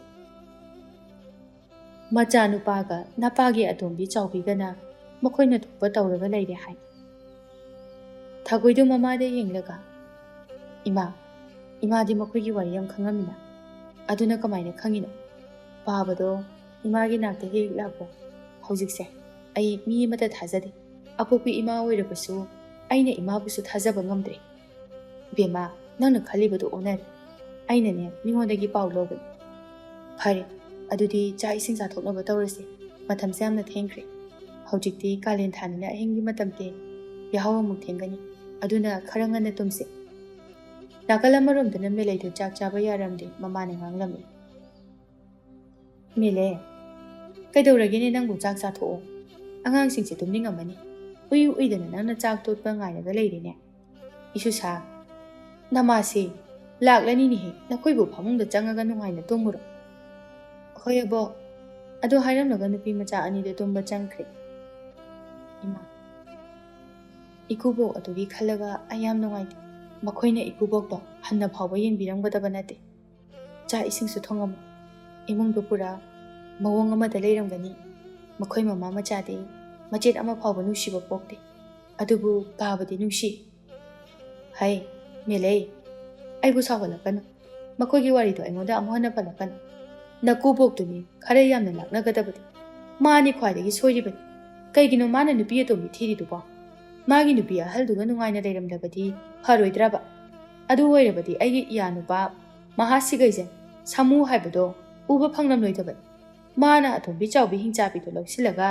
A: ꯃꯆꯥꯅꯨꯄꯥꯒ ꯅꯄꯥꯒꯤ ꯑꯇꯣꯝꯕꯤ ꯆꯥꯎꯕꯤꯒꯅ ꯃꯈꯣꯏꯅ ꯊꯣꯛꯄ ꯇꯧꯔꯒ ꯂꯩꯔꯦ ꯍꯥꯏ꯫ ꯊꯥꯒꯣꯏꯗꯨ ꯃꯃꯥꯗ ꯌꯦꯡꯂꯒ, ꯏꯃꯥꯗꯤ ꯃꯈꯣꯏꯒꯤ ꯋꯥꯔꯤ ꯌꯥꯝ ꯈꯪꯉꯝꯃꯤꯅ, ꯑꯗꯨꯅ ꯀꯃꯥꯏꯅ ꯈꯪꯉꯤꯅꯣ? ꯄꯥꯕꯗꯣ ꯏꯃꯥꯒꯤ ꯅꯥꯛꯇ ꯍꯦꯛ ꯂꯥꯛꯄ ꯍꯧꯖꯤꯛꯁꯦ ꯑꯩ ꯃꯤ ꯑꯃꯇ ꯊꯥꯖꯗꯦ꯫ ꯑꯄꯣꯛꯄꯤ ꯏꯃꯥ ꯑꯣꯏꯔꯕꯁꯨ ꯑꯩꯅ ꯏꯃꯥꯕꯨꯁꯨ ꯊꯥꯖꯕ ꯉꯝꯗ꯭ꯔꯦ꯫ ꯕꯦꯝꯃ, ꯅꯪꯅ ꯈꯜꯂꯤꯕꯗꯨ ꯑꯣꯟꯅꯔꯦ, ꯑꯩꯅꯅꯦ ꯃꯤꯉꯣꯟꯗꯒꯤ ꯄꯥꯎ ꯂꯧꯕꯅꯤ꯫ ꯐꯔꯦ, ꯑꯗꯨꯗꯤ ꯆꯥꯛ ꯏꯁꯤꯡ ꯆꯥꯊꯣꯛꯅꯕ ꯇꯧꯔꯁꯤ, ꯃꯇꯝꯁꯦ ꯌꯥꯝꯅ ꯊꯦꯡꯈ꯭ꯔꯦ꯫ ꯍꯧꯖꯤꯛꯇꯤ ꯀꯥꯂꯦꯟ ꯊꯥꯅꯤꯅ ꯑꯍꯤꯡꯒꯤ ꯃꯇꯝꯗꯤ ꯌꯥꯍꯧ ꯑꯃꯨꯛ ꯊꯦꯡꯒꯅꯤ, ꯑꯗꯨꯅ ꯈꯔ ꯉꯟꯅ ꯇꯨꯝꯁꯤ꯫ ꯅꯥꯀꯜ ꯑꯃꯔꯣꯝꯗꯅ ꯃꯦꯂꯩꯗꯨ ꯆꯥꯛ ꯆꯥꯕ ꯌꯥꯔꯝꯗꯦ ꯃꯃꯥꯅ ꯉꯥꯡꯂꯝꯃꯤ꯫ ꯃꯦꯂꯦ, ꯀꯩꯗꯧꯔꯒꯦꯅꯦ ꯅꯪꯕꯨ? ꯆꯥꯛ ꯆꯥꯊꯣꯛꯑꯣ, ꯑꯉꯥꯡꯁꯤꯡꯁꯦ ꯇꯨꯝꯅꯤꯡꯉꯝꯃꯅꯤ, ꯎꯏꯗꯅ ꯅꯪꯅ ꯆꯥꯛ ꯇꯣꯠꯄ ꯉꯥꯏꯔꯒ ꯂꯩꯔꯤꯅꯦ꯫ ꯏꯁꯨꯁꯥ, ꯅꯃꯥꯁꯤ ꯂꯥꯛꯂꯅꯤꯅꯦꯍꯦ, ꯅꯈꯣꯏꯕꯨ ꯐꯃꯨꯡꯗ ꯆꯪꯉꯒ ꯅꯨꯡꯉꯥꯏꯅ ꯇꯨꯝꯃꯨꯔꯣ꯫ ꯍꯣꯏ ꯑꯕꯣꯛ꯫ ꯑꯗꯨ ꯍꯥꯏꯔꯝꯂꯒ ꯅꯨꯄꯤ ꯃꯆꯥ ꯑꯅꯤꯗꯨ ꯇꯨꯝꯕ ꯆꯪꯈ꯭ꯔꯦ꯫ ꯏꯃꯥ, ꯏꯀꯨꯕꯣꯛ ꯑꯗꯨꯒꯤ ꯈꯜꯂꯒ ꯑꯩ ꯌꯥꯝ ꯅꯨꯡꯉꯥꯏꯇꯦ꯫ ꯃꯈꯣꯏꯅ ꯏꯀꯨꯕꯣꯛꯇꯣ ꯍꯟꯅ ꯐꯥꯎꯕ ꯌꯦꯡꯕꯤꯔꯝꯒꯗꯕ ꯅꯠꯇꯦ꯫ ꯆꯥꯛ ꯏꯁꯤꯡꯁꯨ ꯊꯣꯡꯉꯝꯃꯨ, ꯏꯃꯨꯡꯗꯨ ꯄꯨꯔꯥ ꯃꯑꯣꯡ ꯑꯃꯗ ꯂꯩꯔꯝꯒꯅꯤ꯫ ꯃꯈꯣꯏ ꯃꯃꯥ ꯃꯆꯥꯗꯤ ꯃꯆꯦꯠ ꯑꯃ ꯐꯥꯎꯕ ꯅꯨꯡꯁꯤꯕ ꯄꯣꯛꯇꯦ, ꯑꯗꯨꯕꯨ ꯄꯥꯕꯗꯤ ꯅꯨꯡꯁꯤ꯫ ꯍꯩ ꯃꯦꯂꯦ, ꯑꯩꯕꯨ ꯁꯥꯎꯍꯜꯂꯛꯀꯅꯨ, ꯃꯈꯣꯏꯒꯤ ꯋꯥꯔꯤꯗꯣ ꯑꯩꯉꯣꯟꯗ ꯑꯃꯨꯛ ꯍꯟꯅ ꯄꯜꯂꯛꯀꯅꯨ꯫ ꯅꯀꯨꯕꯣꯛꯇꯨꯅꯤ ꯈꯔ ꯌꯥꯝꯅ ꯂꯥꯛꯅꯒꯗꯕꯗꯤ, ꯃꯥꯅꯤ ꯈ꯭ꯋꯥꯏꯗꯒꯤ ꯁꯣꯏꯔꯤꯕꯅꯤ꯫ ꯀꯩꯒꯤꯅꯣ ꯃꯥꯅ ꯅꯨꯄꯤ ꯑꯇꯣꯝꯕꯤ ꯊꯤꯔꯤꯗꯨꯕꯣ? ꯃꯥꯒꯤ ꯅꯨꯄꯤ ꯑꯍꯜꯗꯨꯒ ꯅꯨꯡꯉꯥꯏꯅ ꯂꯩꯔꯝꯗꯕꯗꯤ ꯐꯔꯣꯏꯗ꯭ꯔꯕ? ꯑꯗꯨ ꯑꯣꯏꯔꯕꯗꯤ ꯑꯩꯒꯤ ꯏꯌꯥꯅꯨꯄꯥ ꯃꯍꯥꯁꯤꯒꯩꯁꯦ ꯁꯥꯃꯨ ꯍꯥꯏꯕꯗꯣ ꯎꯕ ꯐꯪꯂꯝꯂꯣꯏꯗꯕꯅꯤ꯫ ꯃꯥꯅ ꯑꯇꯣꯝꯕꯤ ꯆꯥꯎꯕꯤ ꯍꯤꯡꯆꯥꯕꯤꯗꯣ ꯂꯧꯁꯤꯜꯂꯒ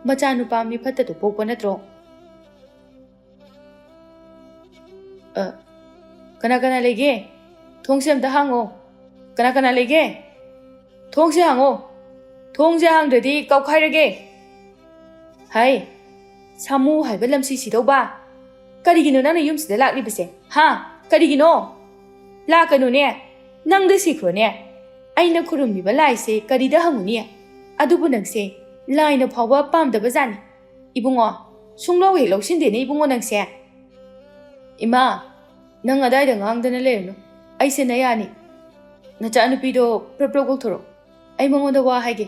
A: ꯃꯆꯥꯅꯨꯄꯥ ꯃꯤꯐꯠꯇꯗꯣ ꯄꯣꯛꯄ ꯅꯠꯇ꯭ꯔꯣ? ꯀꯅꯥ ꯀꯅꯥ ꯂꯩꯒꯦ? ꯊꯣꯡꯁꯦ ꯑꯝꯇ ꯍꯥꯡꯉꯣ꯫ ꯀꯅꯥ ꯀꯅꯥ ꯂꯩꯒꯦ? ꯊꯣꯡꯁꯦ ꯍꯥꯡꯉꯣ꯫ ꯊꯣꯡꯁꯦ ꯍꯥꯡꯗ꯭ꯔꯗꯤ ꯀꯥꯎꯈꯥꯏꯔꯒꯦ꯫ ꯍꯥꯏ, ꯁꯥꯃꯨ ꯍꯥꯏꯕ ꯂꯝꯁꯤ ꯁꯤꯗꯧꯕ, ꯀꯔꯤꯒꯤꯅꯣ ꯅꯪꯅ ꯌꯨꯝꯁꯤꯗ ꯂꯥꯛꯂꯤꯕꯁꯦ? ꯍꯥ? ꯀꯔꯤꯒꯤꯅꯣ? ꯂꯥꯛꯀꯅꯨꯅꯦ, ꯅꯪꯗ ꯁꯤꯈ꯭ꯔꯣꯅꯦ꯫ ꯑꯩꯅ ꯈꯨꯔꯨꯝꯂꯤꯕ ꯂꯥꯏꯁꯦ ꯀꯔꯤꯗ ꯍꯪꯉꯨꯅꯤ? ꯑꯗꯨꯕꯨ ꯅꯪꯁꯦ ꯂꯥꯏꯅ ꯐꯥꯎꯕ ꯄꯥꯝꯗꯕꯖꯥꯠꯅꯤ꯫ ꯏꯕꯨꯡꯉꯣ, ꯁꯨꯡꯂꯧ ꯍꯦꯛ ꯂꯧꯁꯤꯟꯗꯦꯅꯦ ꯏꯕꯨꯡꯉꯣ ꯅꯪꯁꯦ꯫ ꯏꯃꯥ, ꯅꯪ ꯑꯗꯥꯏꯗ ꯉꯥꯡꯗꯅ ꯂꯩꯔꯅꯨ, ꯑꯩꯁꯦ ꯅꯌꯥꯅꯤ꯫ ꯅꯆꯥꯅꯨꯄꯤꯗꯣ ꯄ꯭ꯔꯞ ꯄ꯭ꯔꯞ ꯀꯧꯊꯣꯔꯛꯑꯣ, ꯑꯩ ꯃꯉꯣꯟꯗ ꯋꯥ ꯍꯥꯏꯒꯦ꯫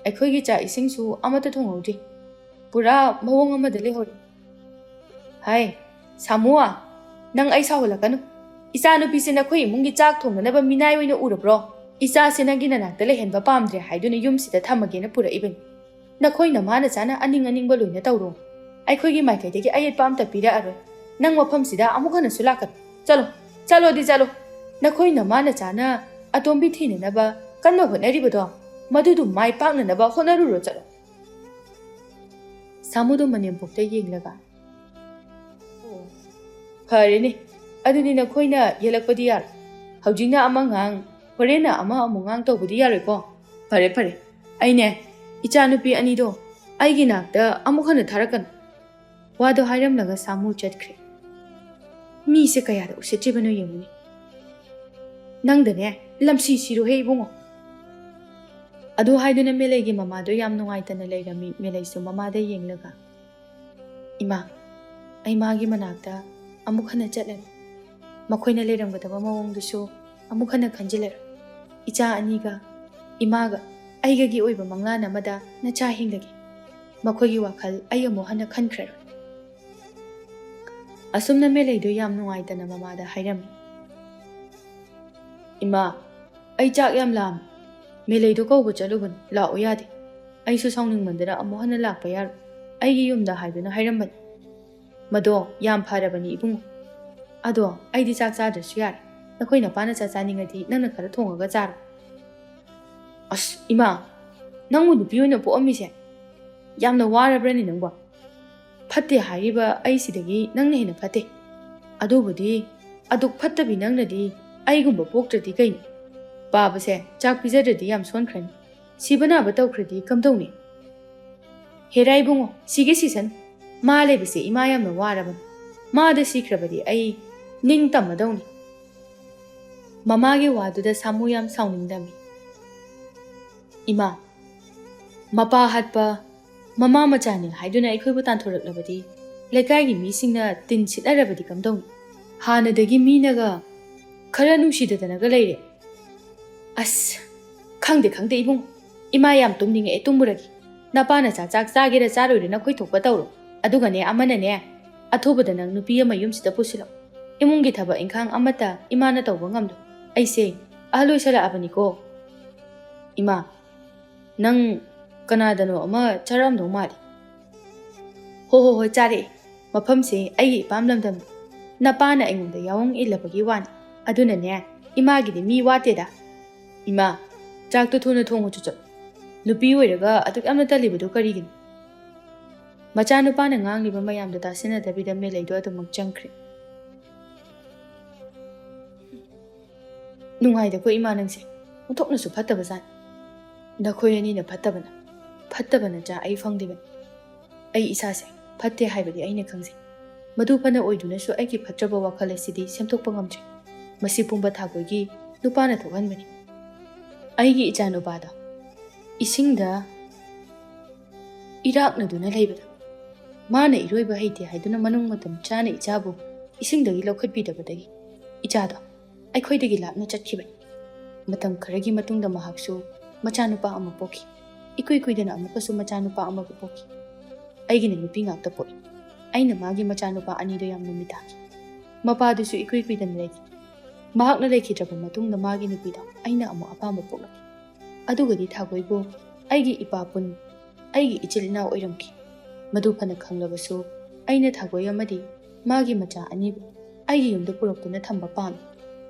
A: ꯑꯩꯈꯣꯏꯒꯤ ꯆꯥꯛ ꯏꯁꯤꯡꯁꯨ ꯑꯃꯠꯇ ꯊꯣꯡꯍꯧꯗ꯭ꯔꯤ, ꯄꯨꯔꯥ ꯃꯑꯣꯡ ꯑꯃꯗ ꯂꯩꯍꯧꯔꯤ꯫ ꯍꯥꯏ, ꯁꯥꯃꯨ, ꯅꯪ ꯑꯩ ꯁꯥꯎꯍꯜꯂꯛꯀꯅꯨ꯫ ꯏꯆꯥꯅꯨꯄꯤꯁꯦ ꯅꯈꯣꯏ ꯏꯃꯨꯡꯒꯤ ꯆꯥꯛ ꯊꯣꯡꯅꯅꯕ ꯃꯤꯅꯥꯏ ꯑꯣꯏꯅ ꯎꯔꯕ꯭ꯔꯣ? ꯏꯆꯥꯁꯦ ꯅꯪꯒꯤ ꯅꯅꯥꯛꯇ ꯂꯩꯍꯟꯕ ꯄꯥꯝꯗ꯭ꯔꯦ ꯍꯥꯏꯗꯨꯅ ꯌꯨꯝꯁꯤꯗ ꯊꯝꯃꯒꯦꯅ ꯄꯨꯔꯛꯏꯕꯅꯤ꯫ ꯅꯈꯣꯏ ꯅꯃꯥꯅ ꯆꯥꯅ ꯑꯅꯤꯡ ꯑꯅꯤꯡꯕ ꯂꯣꯏꯅ ꯇꯧꯔꯣ, ꯑꯩꯈꯣꯏꯒꯤ ꯃꯥꯏꯀꯩꯗꯒꯤ ꯑꯌꯦꯠꯄ ꯑꯝꯇ ꯄꯤꯔꯛꯑꯔꯣꯏ꯫ ꯅꯪ ꯃꯐꯝꯁꯤꯗ ꯑꯃꯨꯛ ꯍꯟꯅꯁꯨ ꯂꯥꯛꯀꯅꯨ꯫ ꯆꯠꯂꯣ, ꯆꯠꯂꯣꯗꯤ ꯆꯠꯂꯣ꯫ ꯅꯈꯣꯏ ꯅꯃꯥꯅ ꯆꯥꯅ ꯑꯇꯣꯝꯕꯤ ꯊꯤꯅꯅꯕ ꯀꯟꯅ ꯍꯣꯠꯅꯔꯤꯕꯗꯣ, ꯃꯗꯨꯗꯨ ꯃꯥꯏ ꯄꯥꯛꯅꯅꯕ ꯍꯣꯠꯅꯔꯨꯔꯣ, ꯆꯠꯂꯣ꯫ ꯁꯥꯃꯨꯗꯣ ꯃꯅꯦꯝꯄꯣꯛꯇ ꯌꯦꯡꯂꯒ, ꯑꯣ, ꯐꯔꯦꯅꯦ, ꯑꯗꯨꯗꯤ ꯅꯈꯣꯏꯅ ꯌꯦꯜꯂꯛꯄꯗꯤ ꯌꯥꯔꯣꯏ꯫ ꯍꯧꯖꯤꯛꯅ ꯑꯃ ꯉꯥꯡ, ꯍꯣꯔꯦꯟꯅ ꯑꯃ ꯑꯃꯨꯛ ꯉꯥꯡ ꯇꯧꯕꯗꯤ ꯌꯥꯔꯣꯏꯀꯣ? ꯐꯔꯦ ꯐꯔꯦ, ꯑꯩꯅꯦ ꯏꯆꯥꯅꯨꯄꯤ ꯑꯅꯤꯗꯣ ꯑꯩꯒꯤ ꯅꯥꯛꯇ ꯑꯃꯨꯛ ꯍꯟꯅ ꯊꯥꯔꯛꯀꯅꯨ꯫ ꯋꯥꯗꯣ ꯍꯥꯏꯔꯝꯂꯒ ꯁꯥꯃꯨ ꯆꯠꯈ꯭ꯔꯦ꯫ ꯃꯤꯁꯦ ꯀꯌꯥꯗ ꯎꯁꯤꯠꯇ꯭ꯔꯤꯕꯅꯣ ꯌꯦꯡꯉꯨꯅꯤ꯫ ꯅꯪꯗꯅꯦ ꯂꯝꯁꯤ ꯁꯤꯔꯣꯍꯦ ꯏꯕꯨꯡꯉꯣ꯫ ꯑꯗꯨ ꯍꯥꯏꯗꯨꯅ ꯃꯦꯂꯩꯒꯤ ꯃꯃꯥꯗꯣ ꯌꯥꯝ ꯅꯨꯡꯉꯥꯏꯇꯅ ꯂꯩꯔꯝꯃꯤ꯫ ꯃꯦꯂꯩꯁꯨ ꯃꯃꯥꯗ ꯌꯦꯡꯂꯒ, ꯏꯃꯥ, ꯑꯩ ꯃꯥꯒꯤ ꯃꯅꯥꯛꯇ ꯑꯃꯨꯛ ꯍꯟꯅ ꯆꯠꯂꯔꯣꯏ꯫ ꯃꯈꯣꯏꯅ ꯂꯩꯔꯝꯒꯗꯕ ꯃꯑꯣꯡꯗꯨꯁꯨ ꯑꯃꯨꯛ ꯍꯟꯅ ꯈꯟꯖꯤꯜꯂꯔꯣꯏ꯫ ꯏꯆꯥ ꯑꯅꯤꯒ ꯏꯃꯥꯒ ꯑꯩꯒꯒꯤ ꯑꯣꯏꯕ ꯃꯪꯂꯥꯟ ꯑꯃꯗ ꯅꯆꯥ ꯍꯤꯡꯂꯒꯦ꯫ ꯃꯈꯣꯏꯒꯤ ꯋꯥꯈꯜ ꯑꯩ ꯑꯃꯨꯛ ꯍꯟꯅ ꯈꯟꯈ꯭ꯔꯔꯣꯏ꯫ ꯑꯁꯨꯝꯅ ꯃꯦꯂꯩꯗꯣ ꯌꯥꯝ ꯅꯨꯡꯉꯥꯏꯇꯅ ꯃꯃꯥꯗ ꯍꯥꯏꯔꯝꯃꯤ꯫ ꯏꯃꯥ, ꯑꯩ ꯆꯥꯛ ꯌꯥꯝ ꯂꯥꯝꯃꯤ, ꯃꯦꯂꯩꯗꯣ ꯀꯧꯕ ꯆꯠꯂꯨꯕꯅꯤ, ꯂꯥꯛꯑꯣ ꯌꯥꯗꯦ꯫ ꯑꯩꯁꯨ ꯁꯥꯎꯅꯤꯡꯃꯟꯗꯅ ꯑꯃꯨꯛ ꯍꯟꯅ ꯂꯥꯛꯄ ꯌꯥꯔꯣꯏ, ꯑꯩꯒꯤ ꯌꯨꯝꯗ ꯍꯥꯏꯗꯨꯅ ꯍꯥꯏꯔꯝꯕꯅꯤ꯫ ꯃꯗꯣ ꯌꯥꯝ ꯐꯔꯕꯅꯤ ꯏꯕꯨꯡꯉꯣ꯫ ꯑꯗꯣ ꯑꯩꯗꯤ ꯆꯥꯛ ꯆꯥꯗ꯭ꯔꯁꯨ ꯌꯥꯔꯦ, ꯅꯈꯣꯏ ꯅꯄꯥꯅ ꯆꯥꯛ ꯆꯥꯅꯤꯡꯉꯗꯤ ꯅꯪꯅ ꯈꯔ ꯊꯣꯡꯉꯒ ꯆꯥꯔꯣ꯫ ꯑꯁ ꯏꯃꯥ, ꯅꯪꯕꯨ ꯅꯨꯄꯤ ꯑꯣꯏꯅ ꯄꯣꯛꯑꯝꯃꯤꯁꯦ ꯌꯥꯝꯅ ꯋꯥꯔꯕ꯭ꯔꯅꯤ ꯅꯪꯕꯣ? ꯐꯠꯇꯦ ꯍꯥꯏꯔꯤꯕ ꯑꯩꯁꯤꯗꯒꯤ ꯅꯪꯅ ꯍꯦꯟꯅ ꯐꯠꯇꯦ꯫ ꯑꯗꯨꯕꯨꯗꯤ ꯑꯗꯨꯛ ꯐꯠꯇꯕꯤ ꯅꯪꯅꯗꯤ ꯑꯩꯒꯨꯝꯕ ꯄꯣꯛꯇ꯭ꯔꯗꯤ ꯀꯩꯅꯣ? ꯄꯥꯕꯁꯦ ꯆꯥꯛ ꯄꯤꯖꯗ꯭ꯔꯗꯤ ꯌꯥꯝ ꯁꯣꯟꯈ꯭ꯔꯅꯤ, ꯁꯤꯕ ꯅꯥꯕ ꯇꯧꯈ꯭ꯔꯗꯤ ꯀꯝꯗꯧꯅꯤ? ꯍꯦꯔꯥ ꯏꯕꯨꯡꯉꯣ, ꯁꯤꯒꯦ ꯁꯤꯁꯅꯨ, ꯃꯥ ꯂꯩꯕꯁꯦ ꯏꯃꯥ ꯌꯥꯝꯅ ꯋꯥꯔꯕꯅꯤ꯫ ꯃꯥꯗ ꯁꯤꯈ꯭ꯔꯕꯗꯤ ꯑꯩ ꯅꯤꯡꯇꯝꯃꯗꯧꯅꯤ꯫ ꯃꯃꯥꯒꯤ ꯋꯥꯗꯨꯗ ꯁꯥꯃꯨ ꯌꯥꯝ ꯁꯥꯎꯅꯤꯡꯂꯝꯃꯤ꯫ ꯏꯃꯥ, ꯃꯄꯥ ꯍꯥꯠꯄ ꯃꯃꯥ ꯃꯆꯥꯅꯤ ꯍꯥꯏꯗꯨꯅ ꯑꯩꯈꯣꯏꯕꯨ ꯇꯥꯟꯊꯣꯔꯛꯂꯕꯗꯤ ꯂꯩꯀꯥꯏꯒꯤ ꯃꯤꯁꯤꯡꯅ ꯇꯤꯟ ꯁꯤꯠꯅꯔꯕꯗꯤ ꯀꯝꯗꯧꯅꯤ? ꯍꯥꯟꯅꯗꯒꯤ ꯃꯤꯅꯒ ꯈꯔ ꯅꯨꯡꯁꯤꯗꯗꯅꯒ ꯂꯩꯔꯦ꯫ ꯑꯁ, ꯈꯪꯗꯦ ꯈꯪꯗꯦ ꯏꯕꯨꯡꯉꯣ, ꯏꯃꯥ ꯌꯥꯝ ꯇꯨꯝꯅꯤꯡꯉꯛꯑꯦ, ꯇꯨꯝꯃꯨꯔꯒꯦ꯫ ꯅꯄꯥꯅ ꯆꯥꯛ ꯆꯥꯒꯦꯔꯥ ꯆꯥꯔꯣꯏꯔꯥ ꯅꯈꯣꯏ ꯊꯣꯛꯄ ꯇꯧꯔꯣ꯫ ꯑꯗꯨꯒꯅꯦ ꯑꯃꯅꯅꯦ, ꯑꯊꯨꯕꯗ ꯅꯪ ꯅꯨꯄꯤ ꯑꯃ ꯌꯨꯝꯁꯤꯗ ꯄꯨꯁꯤꯜꯂꯛꯑꯣ꯫ ꯏꯃꯨꯡꯒꯤ ꯊꯕꯛ ꯏꯪꯈꯥꯡ ꯑꯃꯠꯇ ꯏꯃꯥꯅ ꯇꯧꯕ ꯉꯝꯂꯣꯏ, ꯑꯩꯁꯦ ꯑꯍꯜ ꯑꯣꯏꯁꯜꯂꯛꯑꯕꯅꯤꯀꯣ꯫ ꯏꯃꯥ, ꯅꯪ ꯀꯅꯥꯗꯅꯣ ꯑꯃ ꯆꯥꯔꯝꯗꯧ ꯃꯥꯜꯂꯤ꯫ ꯍꯣꯏ ꯆꯥꯔꯛꯑꯦ, ꯃꯐꯝꯁꯦ ꯑꯩꯒꯤ ꯏꯄꯥꯝ ꯂꯝꯗꯝꯅꯤ꯫ ꯅꯄꯥꯅ ꯑꯩꯉꯣꯟꯗ ꯌꯥꯎꯑꯣꯡ ꯏꯜꯂꯕꯒꯤ ꯋꯥꯅꯤ, ꯑꯗꯨꯅꯅꯦ ꯏꯃꯥꯒꯤꯗꯤ ꯃꯤ ꯋꯥꯠꯇꯦꯗ꯫ ꯏꯃꯥ, ꯆꯥꯛꯇꯣ ꯊꯨꯅ ꯊꯣꯡꯉꯨ ꯆꯣ꯫ ꯅꯨꯄꯤ ꯑꯣꯏꯔꯒ ꯑꯗꯨꯛ ꯌꯥꯝꯅ ꯇꯜꯂꯤꯕꯗꯣ ꯀꯔꯤꯒꯤꯅꯣ? ꯃꯆꯥꯅꯨꯄꯥꯅ ꯉꯥꯡꯂꯤꯕ ꯃꯌꯥꯝꯗꯣ ꯇꯥꯁꯤꯟꯅꯗꯕꯤꯗ ꯃꯦꯂꯩꯗꯣ ꯑꯗꯨꯃꯛ ꯆꯪꯈ꯭ꯔꯦ꯫ ꯅꯨꯡꯉꯥꯏꯗꯀꯣ ꯏꯃꯥ ꯅꯪꯁꯦ, ꯑꯣꯟꯊꯣꯛꯅꯁꯨ ꯐꯠꯇꯕꯖꯥꯠꯅꯤ꯫ ꯅꯈꯣꯏ ꯑꯅꯤꯅ ꯐꯠꯇꯕꯅ, ꯐꯠꯇꯕ ꯅꯆꯥ ꯑꯩ ꯐꯪꯗꯦꯕꯅꯤ꯫ ꯑꯩ ꯏꯁꯥꯁꯦ ꯐꯠꯇꯦ ꯍꯥꯏꯕꯗꯤ ꯑꯩꯅ ꯈꯪꯖꯩ, ꯃꯗꯨ ꯐꯅ ꯑꯣꯏꯗꯨꯅꯁꯨ ꯑꯩꯒꯤ ꯐꯠꯇ꯭ꯔꯕ ꯋꯥꯈꯜ ꯑꯁꯤꯗꯤ ꯁꯦꯝꯗꯣꯛꯄ ꯉꯝꯗ꯭ꯔꯦ꯫ ꯃꯁꯤ ꯄꯨꯝꯕ ꯊꯥꯒꯣꯏꯒꯤ ꯅꯨꯄꯥꯅ ꯊꯣꯛꯍꯟꯕꯅꯤ꯫ ꯑꯩꯒꯤ ꯏꯆꯥꯅꯨꯄꯥꯗꯣ ꯏꯁꯤꯡꯗ ꯏꯔꯥꯛꯅꯗꯨꯅ ꯂꯩꯕꯗ ꯃꯥꯅ ꯏꯔꯣꯏꯕ ꯍꯩꯇꯦ ꯍꯥꯏꯗꯨꯅ ꯃꯅꯨꯡ ꯃꯇꯝ ꯆꯥꯅ ꯏꯆꯥꯕꯨ ꯏꯁꯤꯡꯗꯒꯤ ꯂꯧꯈꯠꯄꯤꯗꯕꯗꯒꯤ ꯏꯆꯥꯗꯣ ꯑꯩꯈꯣꯏꯗꯒꯤ ꯂꯥꯞꯅ ꯆꯠꯈꯤꯕꯅꯤ꯫ ꯃꯇꯝ ꯈꯔꯒꯤ ꯃꯇꯨꯡꯗ ꯃꯍꯥꯛꯁꯨ ꯃꯆꯥꯅꯨꯄꯥ ꯑꯃ ꯄꯣꯛꯈꯤ꯫ ꯏꯀꯨꯏ ꯀꯨꯏꯗꯅ ꯑꯃꯨꯛꯀꯁꯨ ꯃꯆꯥꯅꯨꯄꯥ ꯑꯃꯒ ꯄꯣꯛꯈꯤ꯫ ꯑꯩꯒꯤꯅ ꯅꯨꯄꯤ ꯉꯥꯛꯇ ꯄꯣꯛꯏ꯫ ꯑꯩꯅ ꯃꯥꯒꯤ ꯃꯆꯥꯅꯨꯄꯥ ꯑꯅꯤꯗꯣ ꯌꯥꯝꯅ ꯃꯤꯇꯥꯈꯤ꯫ ꯃꯄꯥꯗꯨꯁꯨ ꯏꯀꯨꯏ ꯀꯨꯏꯗꯅ ꯂꯩꯈꯤ꯫ ꯃꯍꯥꯛꯅ ꯂꯩꯈꯤꯗ꯭ꯔꯕ ꯃꯇꯨꯡꯗ ꯃꯥꯒꯤ ꯅꯨꯄꯤꯗꯣ ꯑꯩꯅ ꯑꯃꯨꯛ ꯑꯄꯥꯝꯕ ꯄꯣꯛꯂꯛꯈꯤ꯫ ꯑꯗꯨꯒꯗꯤ ꯊꯥꯒꯣꯏꯕꯨ ꯑꯩꯒꯤ ꯏꯄꯥꯄꯨꯟ, ꯑꯩꯒꯤ ꯏꯆꯤꯜ ꯏꯅꯥꯎ ꯑꯣꯏꯔꯝꯈꯤ꯫ ꯃꯗꯨ ꯐꯅ ꯈꯪꯂꯕꯁꯨ ꯑꯩꯅ ꯊꯥꯒꯣꯏ ꯑꯃꯗꯤ ꯃꯥꯒꯤ ꯃꯆꯥ ꯑꯅꯤꯕꯨ ꯑꯩꯒꯤ ꯌꯨꯝꯗ ꯄꯨꯔꯛꯇꯨꯅ ꯊꯝꯕ ꯄꯥꯝꯃꯤ꯫